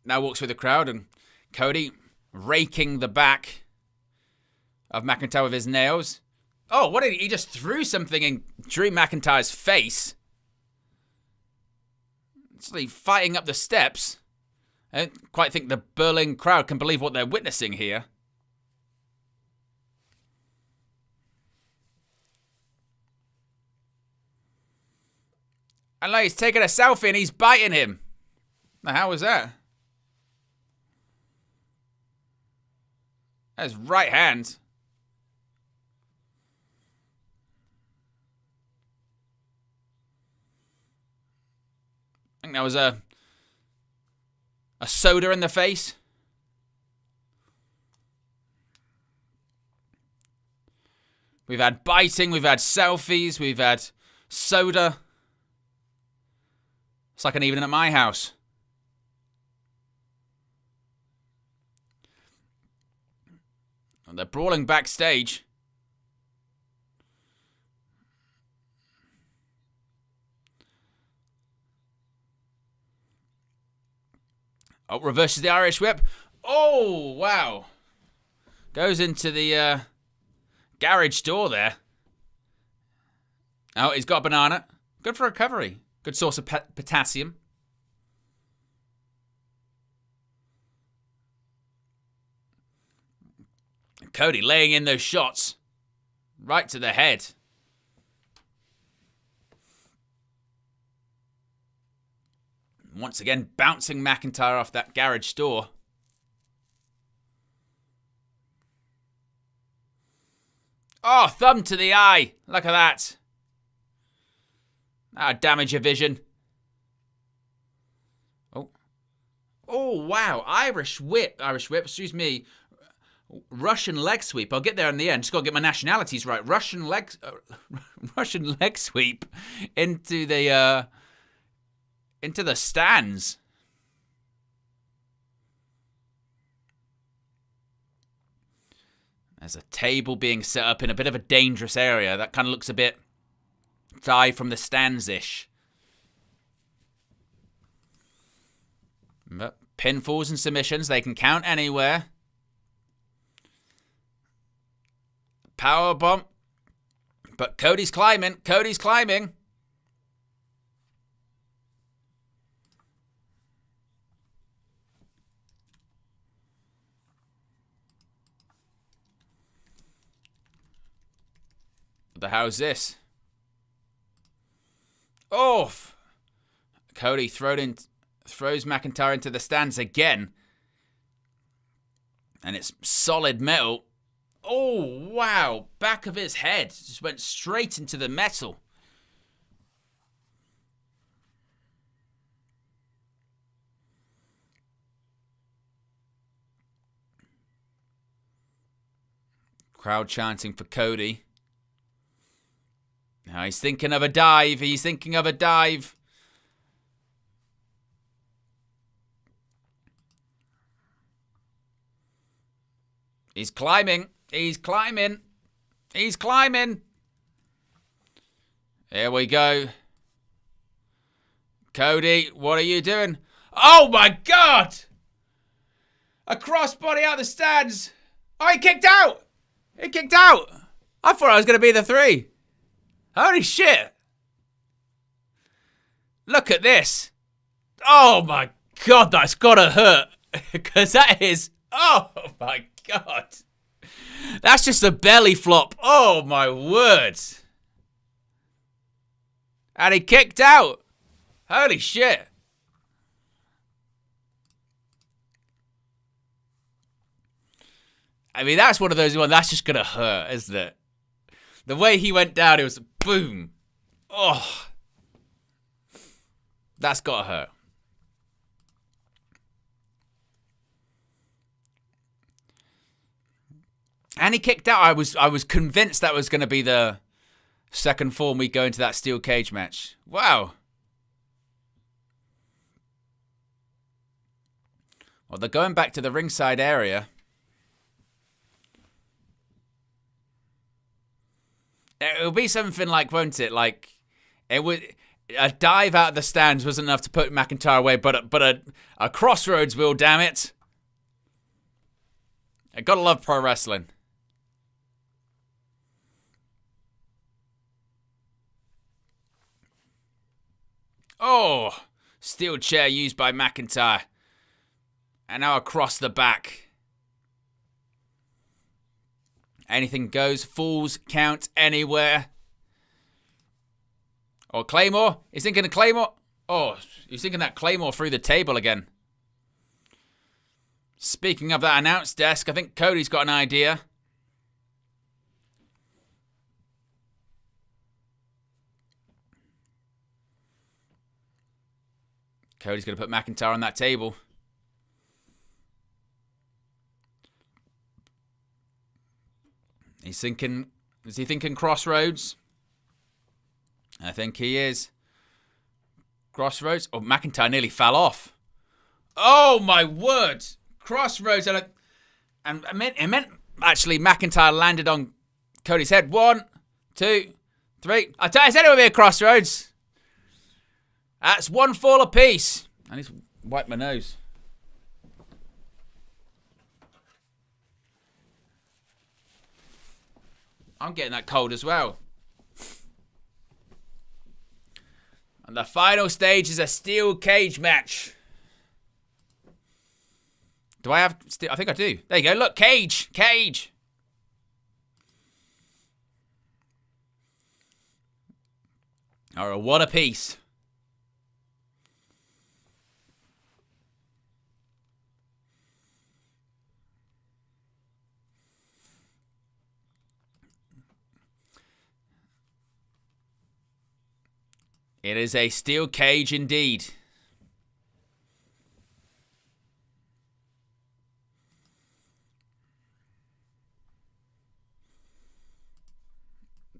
now walks through the crowd, and Cody raking the back of McIntyre with his nails. Oh, what did he just threw something in Drew McIntyre's face. It's like fighting up the steps. I don't quite think the Berlin crowd can believe what they're witnessing here. And like he's taking a selfie and he's biting him. Now, how was that? That's right hand. I think that was a soda in the face. We've had biting, we've had selfies, we've had soda. It's like an evening at my house. And they're brawling backstage. Oh, reverses the Irish whip. Oh, wow. Goes into the garage door there. Oh, he's got a banana. Good for recovery. Good source of potassium. Cody laying in those shots. Right to the head. Once again, bouncing McIntyre off that garage door. Oh, thumb to the eye. Look at that. That'll damage your vision. Oh. Oh, wow. Irish whip, excuse me. Russian leg sweep. I'll get there in the end. Just got to get my nationalities right. Russian leg sweep into the stands. There's a table being set up in a bit of a dangerous area. That kind of looks a bit dive from the stands-ish. But pinfalls and submissions, they can count anywhere. Power bump. But Cody's climbing. Cody's climbing. What the hell's this? Oh, Cody throws McIntyre into the stands again. And it's solid metal. Oh, wow. Back of his head just went straight into the metal. Crowd chanting for Cody. Now he's thinking of a dive. He's thinking of a dive. He's climbing. He's climbing. He's climbing. Here we go. Cody, what are you doing? Oh my God! A crossbody out the stands. Oh, he kicked out. He kicked out. I thought I was going to be the 3. Holy shit. Look at this. Oh my God, that's got to hurt. Because that is... Oh my God. That's just a belly flop. Oh my word. And he kicked out. Holy shit. I mean, that's one of those ones that's just going to hurt, isn't it? The way he went down, it was boom. Oh. That's got to hurt. And he kicked out. I was convinced that was going to be the second form we go into that steel cage match. Wow. Well, they're going back to the ringside area. It'll be something like, won't it? Like, it would... A dive out of the stands wasn't enough to put McIntyre away, but a crossroads will, damn it. I gotta love pro wrestling. Oh, steel chair used by McIntyre. And now across the back. Anything goes. Falls count anywhere. Or Claymore. He's thinking of Claymore. Oh, he's thinking that Claymore through the table again. Speaking of that announce desk, I think Cody's got an idea. Cody's going to put McIntyre on that table. He's thinking... Is he thinking crossroads? I think he is. Crossroads. Oh, McIntyre nearly fell off. Oh, my word. Crossroads. And it meant actually McIntyre landed on Cody's head. 1, 2, 3. I said it would be a crossroads. That's 1 fall apiece. I need to wipe my nose. I'm getting that cold as well. And the final stage is a steel cage match. Do I have steel? I think I do. There you go. Look, cage. Cage. Or a 1 apiece. It is a steel cage indeed.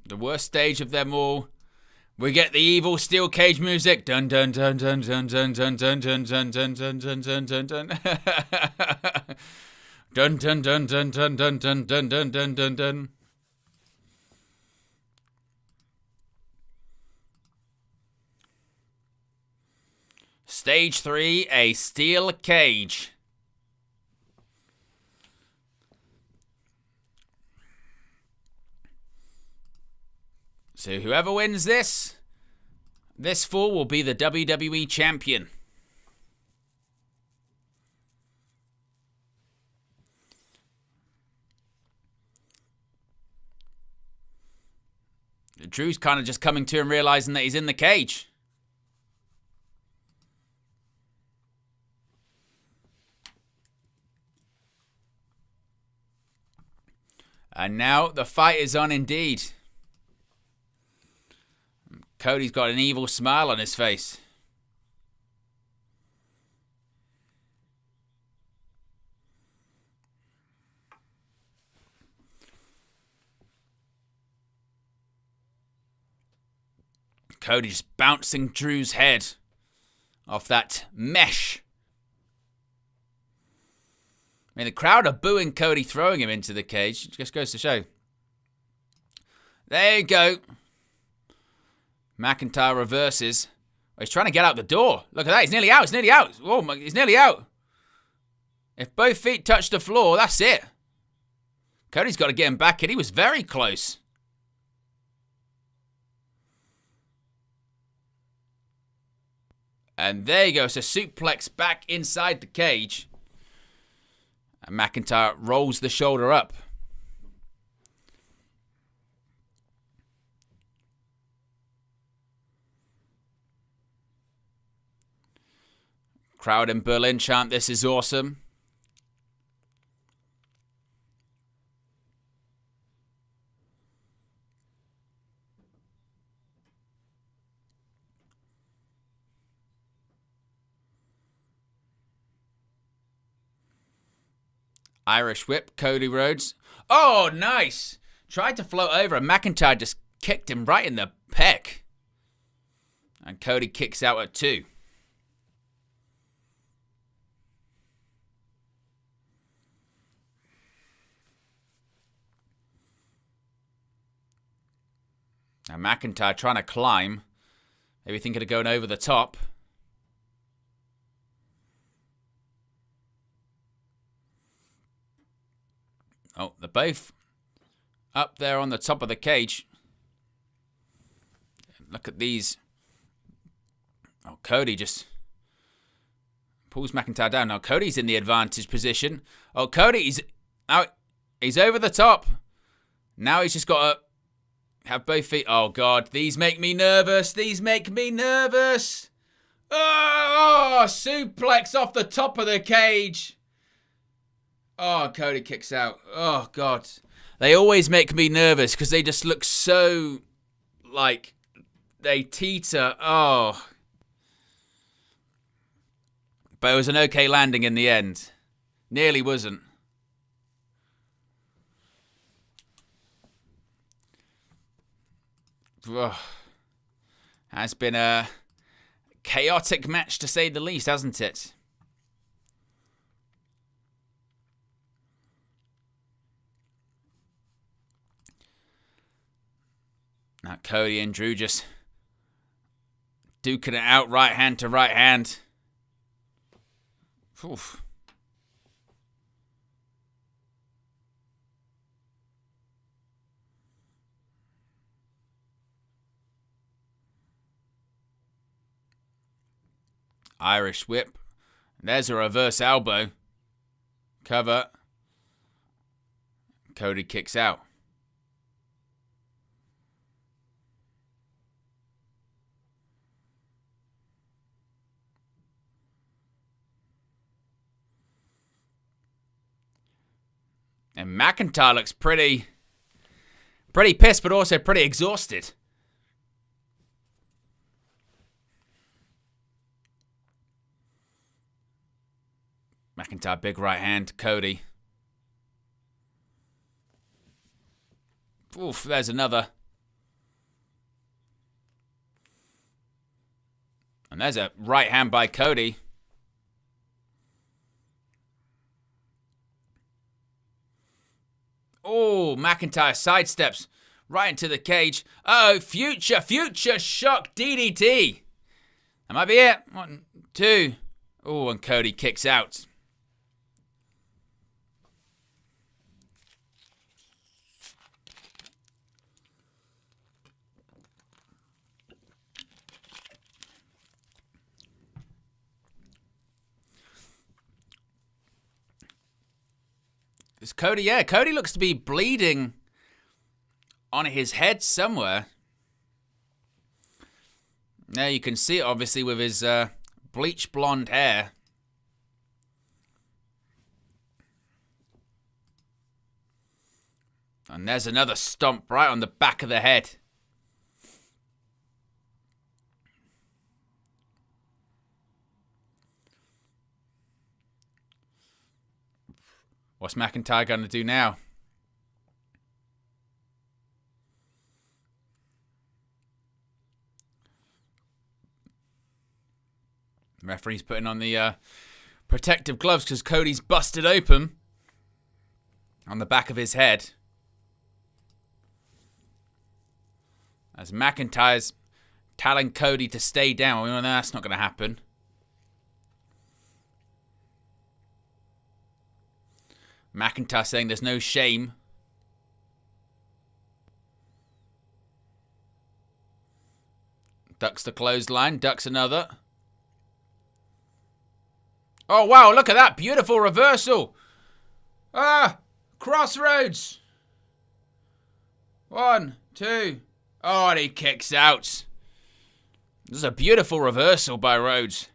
The worst stage of them all. We get the evil steel cage music. Dun dun dun dun dun dun dun dun dun dun dun dun dun dun dun dun. Dun dun dun dun dun dun dun dun dun dun dun dun. Stage 3, a steel cage. So whoever wins this fall will be the WWE champion. Drew's kind of just coming to and realizing that he's in the cage. And now the fight is on indeed. Cody's got an evil smile on his face. Cody just bouncing Drew's head off that mesh. I mean, the crowd are booing Cody throwing him into the cage. It just goes to show. There you go. McIntyre reverses. Oh, he's trying to get out the door. Look at that. He's nearly out. He's nearly out. Oh, my, he's nearly out. If both feet touch the floor, that's it. Cody's got to get him back in. He was very close. And there you go. It's a suplex back inside the cage. And McIntyre rolls the shoulder up. Crowd in Berlin chant, "This is awesome." Irish whip, Cody Rhodes. Oh, nice. Tried to float over and McIntyre just kicked him right in the pec. And Cody kicks out at 2. And McIntyre trying to climb. Maybe thinking of going over the top. Oh, they're both up there on the top of the cage. Look at these. Oh, Cody just pulls McIntyre down. Now Cody's in the advantage position. Oh, Cody's out. He's over the top. Now he's just got to have both feet. Oh, God. These make me nervous. These make me nervous. Oh, suplex off the top of the cage. Oh, Cody kicks out. Oh, God. They always make me nervous because they just look so, like, they teeter. Oh. But it was an okay landing in the end. Nearly wasn't. Oh. Has been a chaotic match to say the least, hasn't it? Now Cody and Drew just duking it out right hand to right hand. Oof. Irish whip. There's a reverse elbow. Cover. Cody kicks out. And McIntyre looks pretty pissed, but also pretty exhausted. McIntyre, big right hand, Cody. Oof, there's another. And there's a right hand by Cody. Oh, McIntyre sidesteps right into the cage. Oh, future shock DDT. That might be it. 1, 2. Oh, and Cody kicks out. It's Cody, yeah. Cody looks to be bleeding on his head somewhere. Now you can see it, obviously, with his bleach blonde hair. And there's another stomp right on the back of the head. What's McIntyre going to do now? The referee's putting on the protective gloves because Cody's busted open on the back of his head. As McIntyre's telling Cody to stay down. We know that's not going to happen. McIntyre saying there's no shame. Ducks the clothesline. Ducks another. Oh, wow. Look at that. Beautiful reversal. Crossroads. 1, 2. Oh, and he kicks out. This is a beautiful reversal by Rhodes.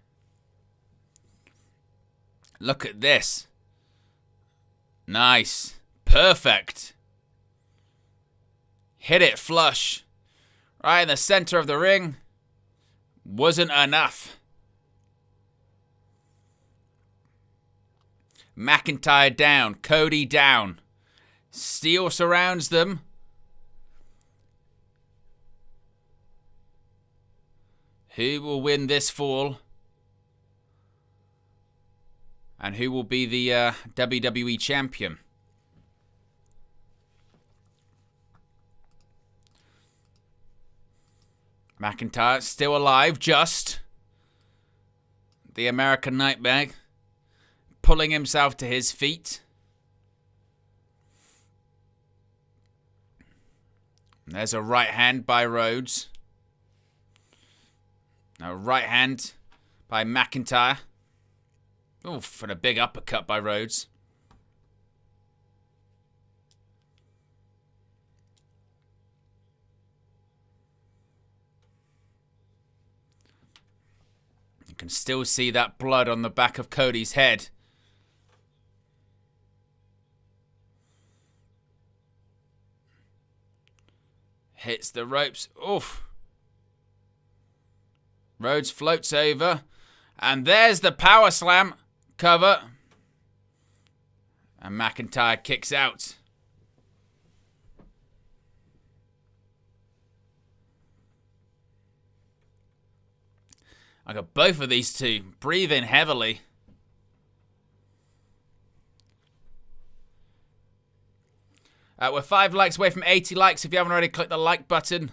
Look at this. Nice. Perfect. Hit it flush. Right in the center of the ring. Wasn't enough. McIntyre down. Cody down. Steel surrounds them. Who will win this fall? And who will be the WWE champion? McIntyre still alive, just. The American Nightmare pulling himself to his feet. There's a right hand by Rhodes. A right hand by McIntyre. Oof, and a big uppercut by Rhodes. You can still see that blood on the back of Cody's head. Hits the ropes. Oof. Rhodes floats over. And there's the power slam cover. And McIntyre kicks out. I got both of these two breathing heavily. We're 5 likes away from 80 likes. If you haven't already, click the like button.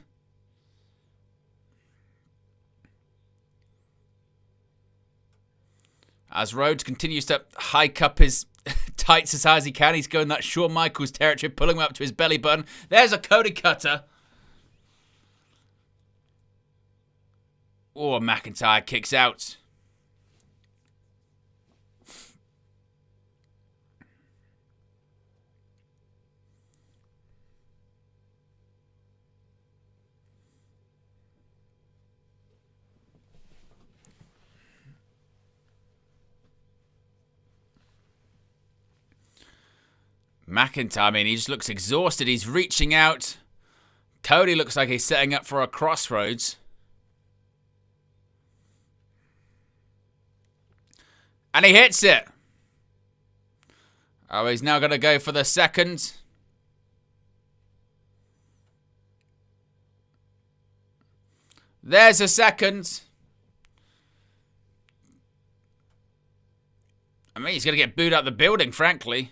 As Rhodes continues to hike up his tights as high as he can. He's going that Shawn Michaels territory, pulling him up to his belly button. There's a Cody cutter. Oh, McIntyre kicks out. McIntyre, I mean, he just looks exhausted. He's reaching out. Cody looks like he's setting up for a crossroads. And he hits it. Oh, he's now going to go for the second. There's a second. I mean, he's going to get booed out the building, frankly.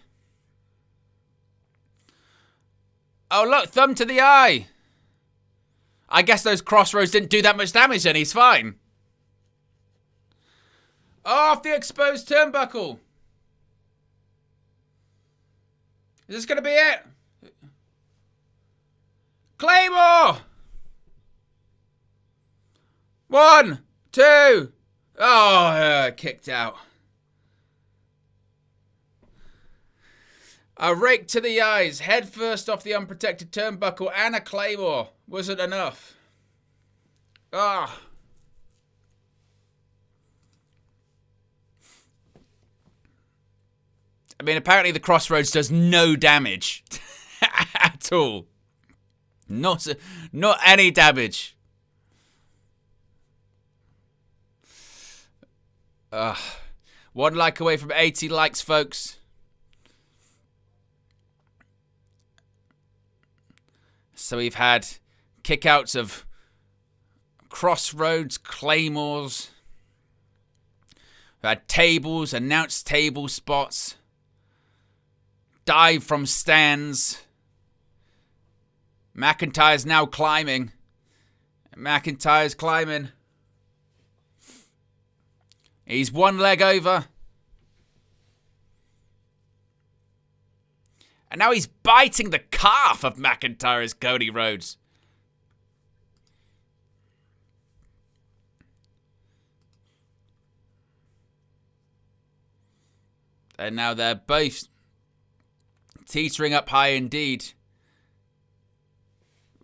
Oh, look, thumb to the eye. I guess those crossroads didn't do that much damage then. He's fine. Off the exposed turnbuckle. Is this going to be it? Claymore! 1, 2. Oh, kicked out. A rake to the eyes, head first off the unprotected turnbuckle, and a claymore. Wasn't enough. Ah. I mean, apparently the crossroads does no damage at at all. Not any damage. One like away from 80 likes, folks. So we've had kickouts of crossroads, claymores. We've had tables, announced table spots. Dive from stands. McIntyre's now climbing. McIntyre's climbing. He's one leg over. And now he's biting the calf of McIntyre's Cody Rhodes. And now they're both teetering up high indeed.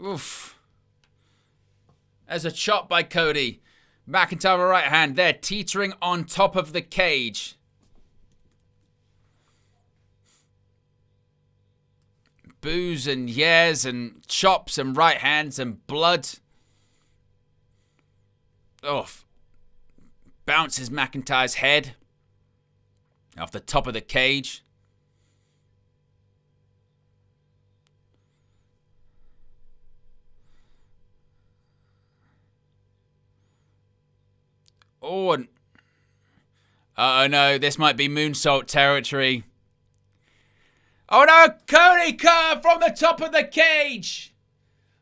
Oof. There's a chop by Cody. McIntyre right hand. They're teetering on top of the cage. Boos and yeahs and chops and right hands and blood. Oh. Bounces McIntyre's head off the top of the cage. Oh, and oh no, this might be moonsault territory. Oh no, Cody curve from the top of the cage.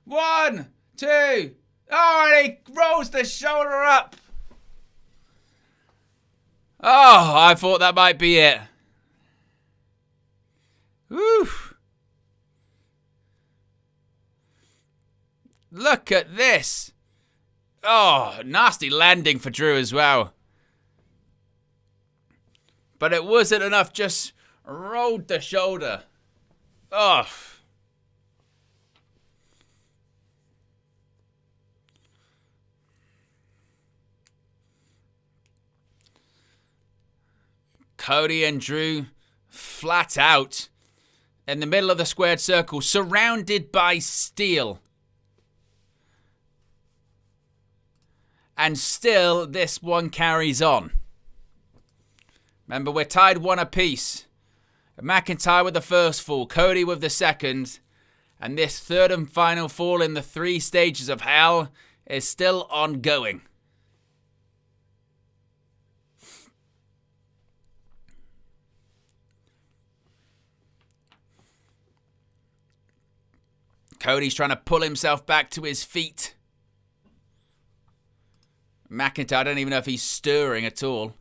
1, 2. Oh, and he rolls the shoulder up. Oh, I thought that might be it. Woo. Look at this. Oh, nasty landing for Drew as well. But it wasn't enough, just rolled the shoulder. Oh. Cody and Drew flat out in the middle of the squared circle, surrounded by steel. And still, this one carries on. Remember, we're tied 1 apiece. McIntyre with the first fall, Cody with the second. And this third and final fall in the 3 stages of hell is still ongoing. Cody's trying to pull himself back to his feet. McIntyre, I don't even know if he's stirring at all.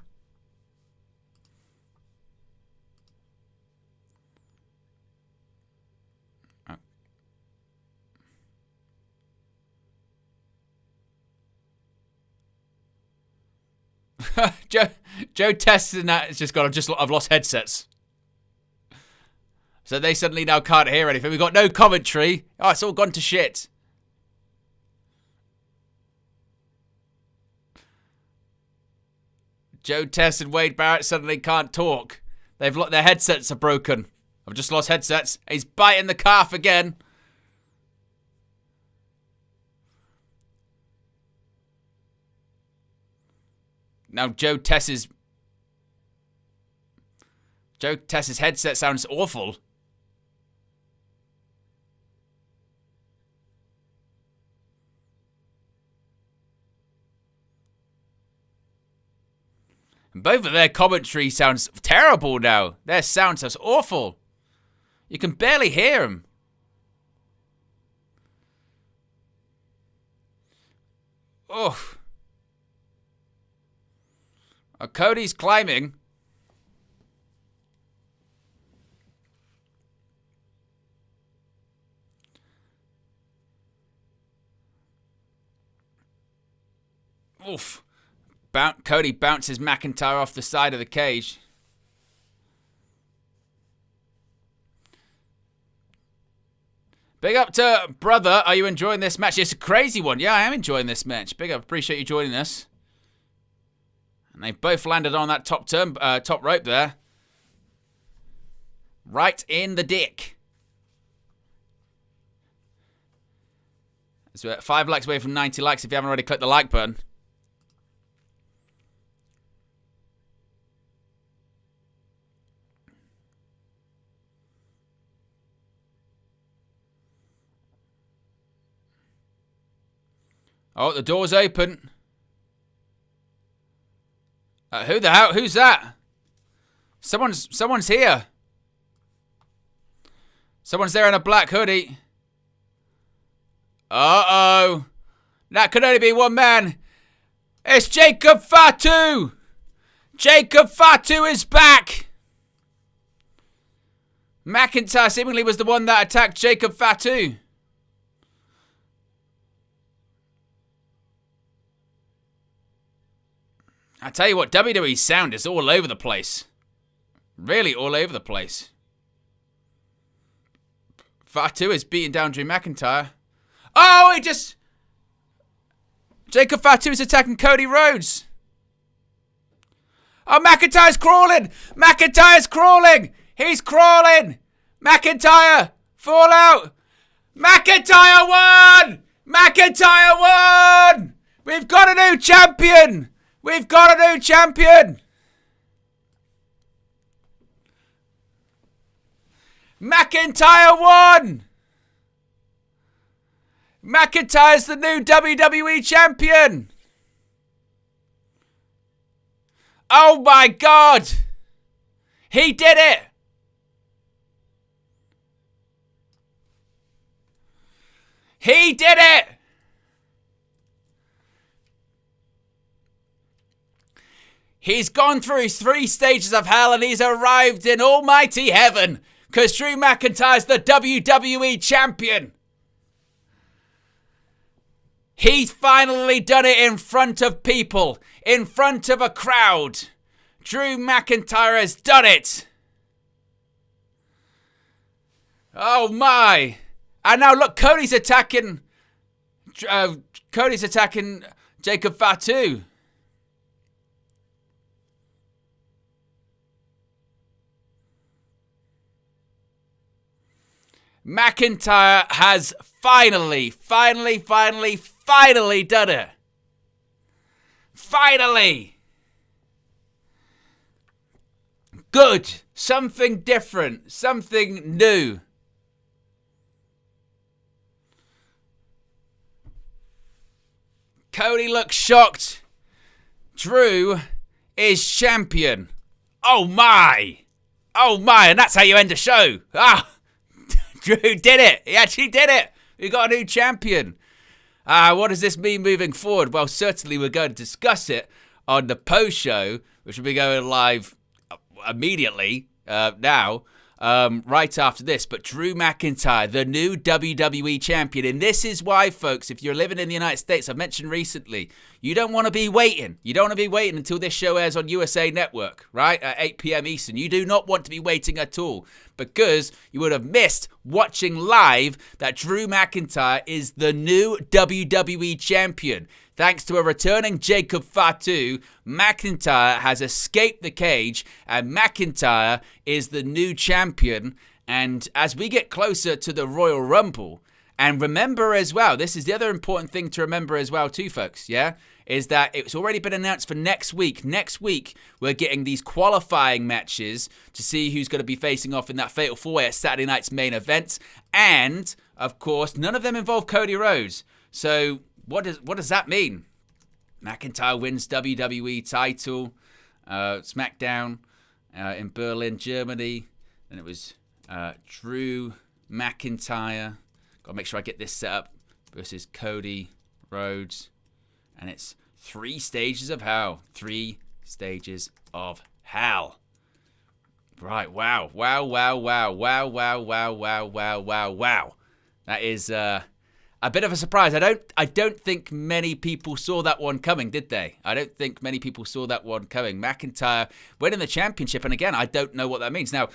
Joe Test and that has just gone, I've lost headsets. So they suddenly now can't hear anything. We've got no commentary. Oh, it's all gone to shit. Joe Test and Wade Barrett suddenly can't talk. Their headsets are broken. I've just lost headsets. He's biting the calf again. Now Joe Tess's headset sounds awful. Both of their commentary sounds terrible now. Their sound sounds awful. You can barely hear them. Oh. Cody's climbing. Oof. Cody bounces McIntyre off the side of the cage. Big up to brother. Are you enjoying this match? It's a crazy one. Yeah, I am enjoying this match. Big up. Appreciate you joining us. And they both landed on that top rope there. Right in the dick. So we're 5 likes away from 90 likes if you haven't already clicked the like button. Oh, the door's open. Who the hell? Who's that? Someone's here. Someone's there in a black hoodie. Uh-oh. That could only be one man. It's Jacob Fatu. Jacob Fatu is back. McIntyre seemingly was the one that attacked Jacob Fatu. I tell you what, WWE's sound is all over the place. Really all over the place. Fatu is beating down Drew McIntyre. Oh, he just... Jacob Fatu is attacking Cody Rhodes. Oh, McIntyre's crawling. McIntyre's crawling. He's crawling. McIntyre, fall out. McIntyre won. McIntyre won. We've got a new champion. We've got a new champion! McIntyre won! McIntyre's the new WWE champion! Oh my God! He did it! He did it! He's gone through 3 stages of hell and he's arrived in almighty heaven because Drew McIntyre's the WWE champion. He's finally done it in front of people, in front of a crowd. Drew McIntyre has done it. Oh my. And now look, Cody's attacking Jacob Fatu. McIntyre has finally done it. Finally. Good. Something different. Something new. Cody looks shocked. Drew is champion. Oh my. Oh my. And that's how you end a show. Ah. Drew did it. He actually did it. We got a new champion. What does this mean moving forward? Well, certainly we're going to discuss it on the post show, which will be going live immediately now, right after this. But Drew McIntyre, the new WWE champion. And this is why, folks, if you're living in the United States, I've mentioned recently, you don't want to be waiting. You don't want to be waiting until this show airs on USA Network, right? At 8 p.m. Eastern. You do not want to be waiting at all because you would have missed watching live that Drew McIntyre is the new WWE champion. Thanks to a returning Jacob Fatu, McIntyre has escaped the cage and McIntyre is the new champion. And as we get closer to the Royal Rumble, and remember as well, this is the other important thing to remember as well too, folks, yeah? Is that it's already been announced for next week. Next week, we're getting these qualifying matches to see who's going to be facing off in that Fatal 4-Way at Saturday night's main event. And, of course, none of them involve Cody Rhodes. So, what does that mean? McIntyre wins WWE title, SmackDown in Berlin, Germany. And it was Drew McIntyre. Got to make sure I get this set up. Versus Cody Rhodes. And it's 3 stages of hell. 3 stages of hell. Right, wow. Wow. That is a bit of a surprise. I don't think many people saw that one coming, did they? I don't think many people saw that one coming. McIntyre winning the championship, and again, I don't know what that means. Now,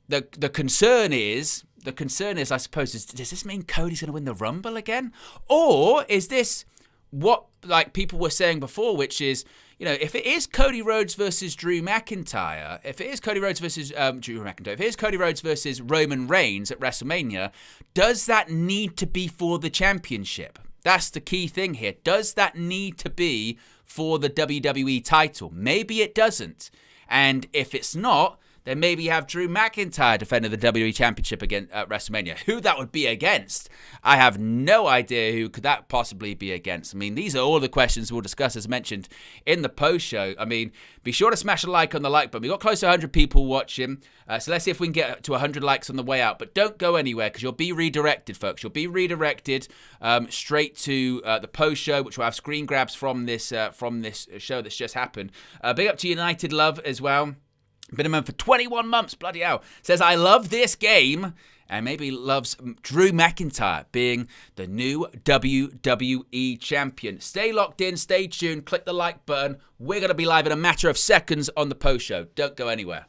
the concern is, I suppose, does this mean Cody's going to win the Rumble again? Or is this what like people were saying before, which is, you know, if it is Cody Rhodes versus Drew McIntyre, if it is Cody Rhodes versus if it is Cody Rhodes versus Roman Reigns at WrestleMania, does that need to be for the championship? That's the key thing here. Does that need to be for the WWE title? Maybe it doesn't. And if it's not, then maybe have Drew McIntyre defending the WWE Championship again at WrestleMania. Who that would be against, I have no idea who could that possibly be against. I mean, these are all the questions we'll discuss, as mentioned, in the post-show. I mean, be sure to smash a like on the like button. We got close to 100 people watching, so let's see if we can get to 100 likes on the way out. But don't go anywhere, because you'll be redirected, folks. You'll be redirected straight to the post-show, which will have screen grabs from this show that's just happened. Big up to United Love as well. Been a man for 21 months, bloody hell. Says, I love this game, and maybe loves Drew McIntyre being the new WWE champion. Stay locked in, stay tuned, click the like button. We're going to be live in a matter of seconds on the post show. Don't go anywhere.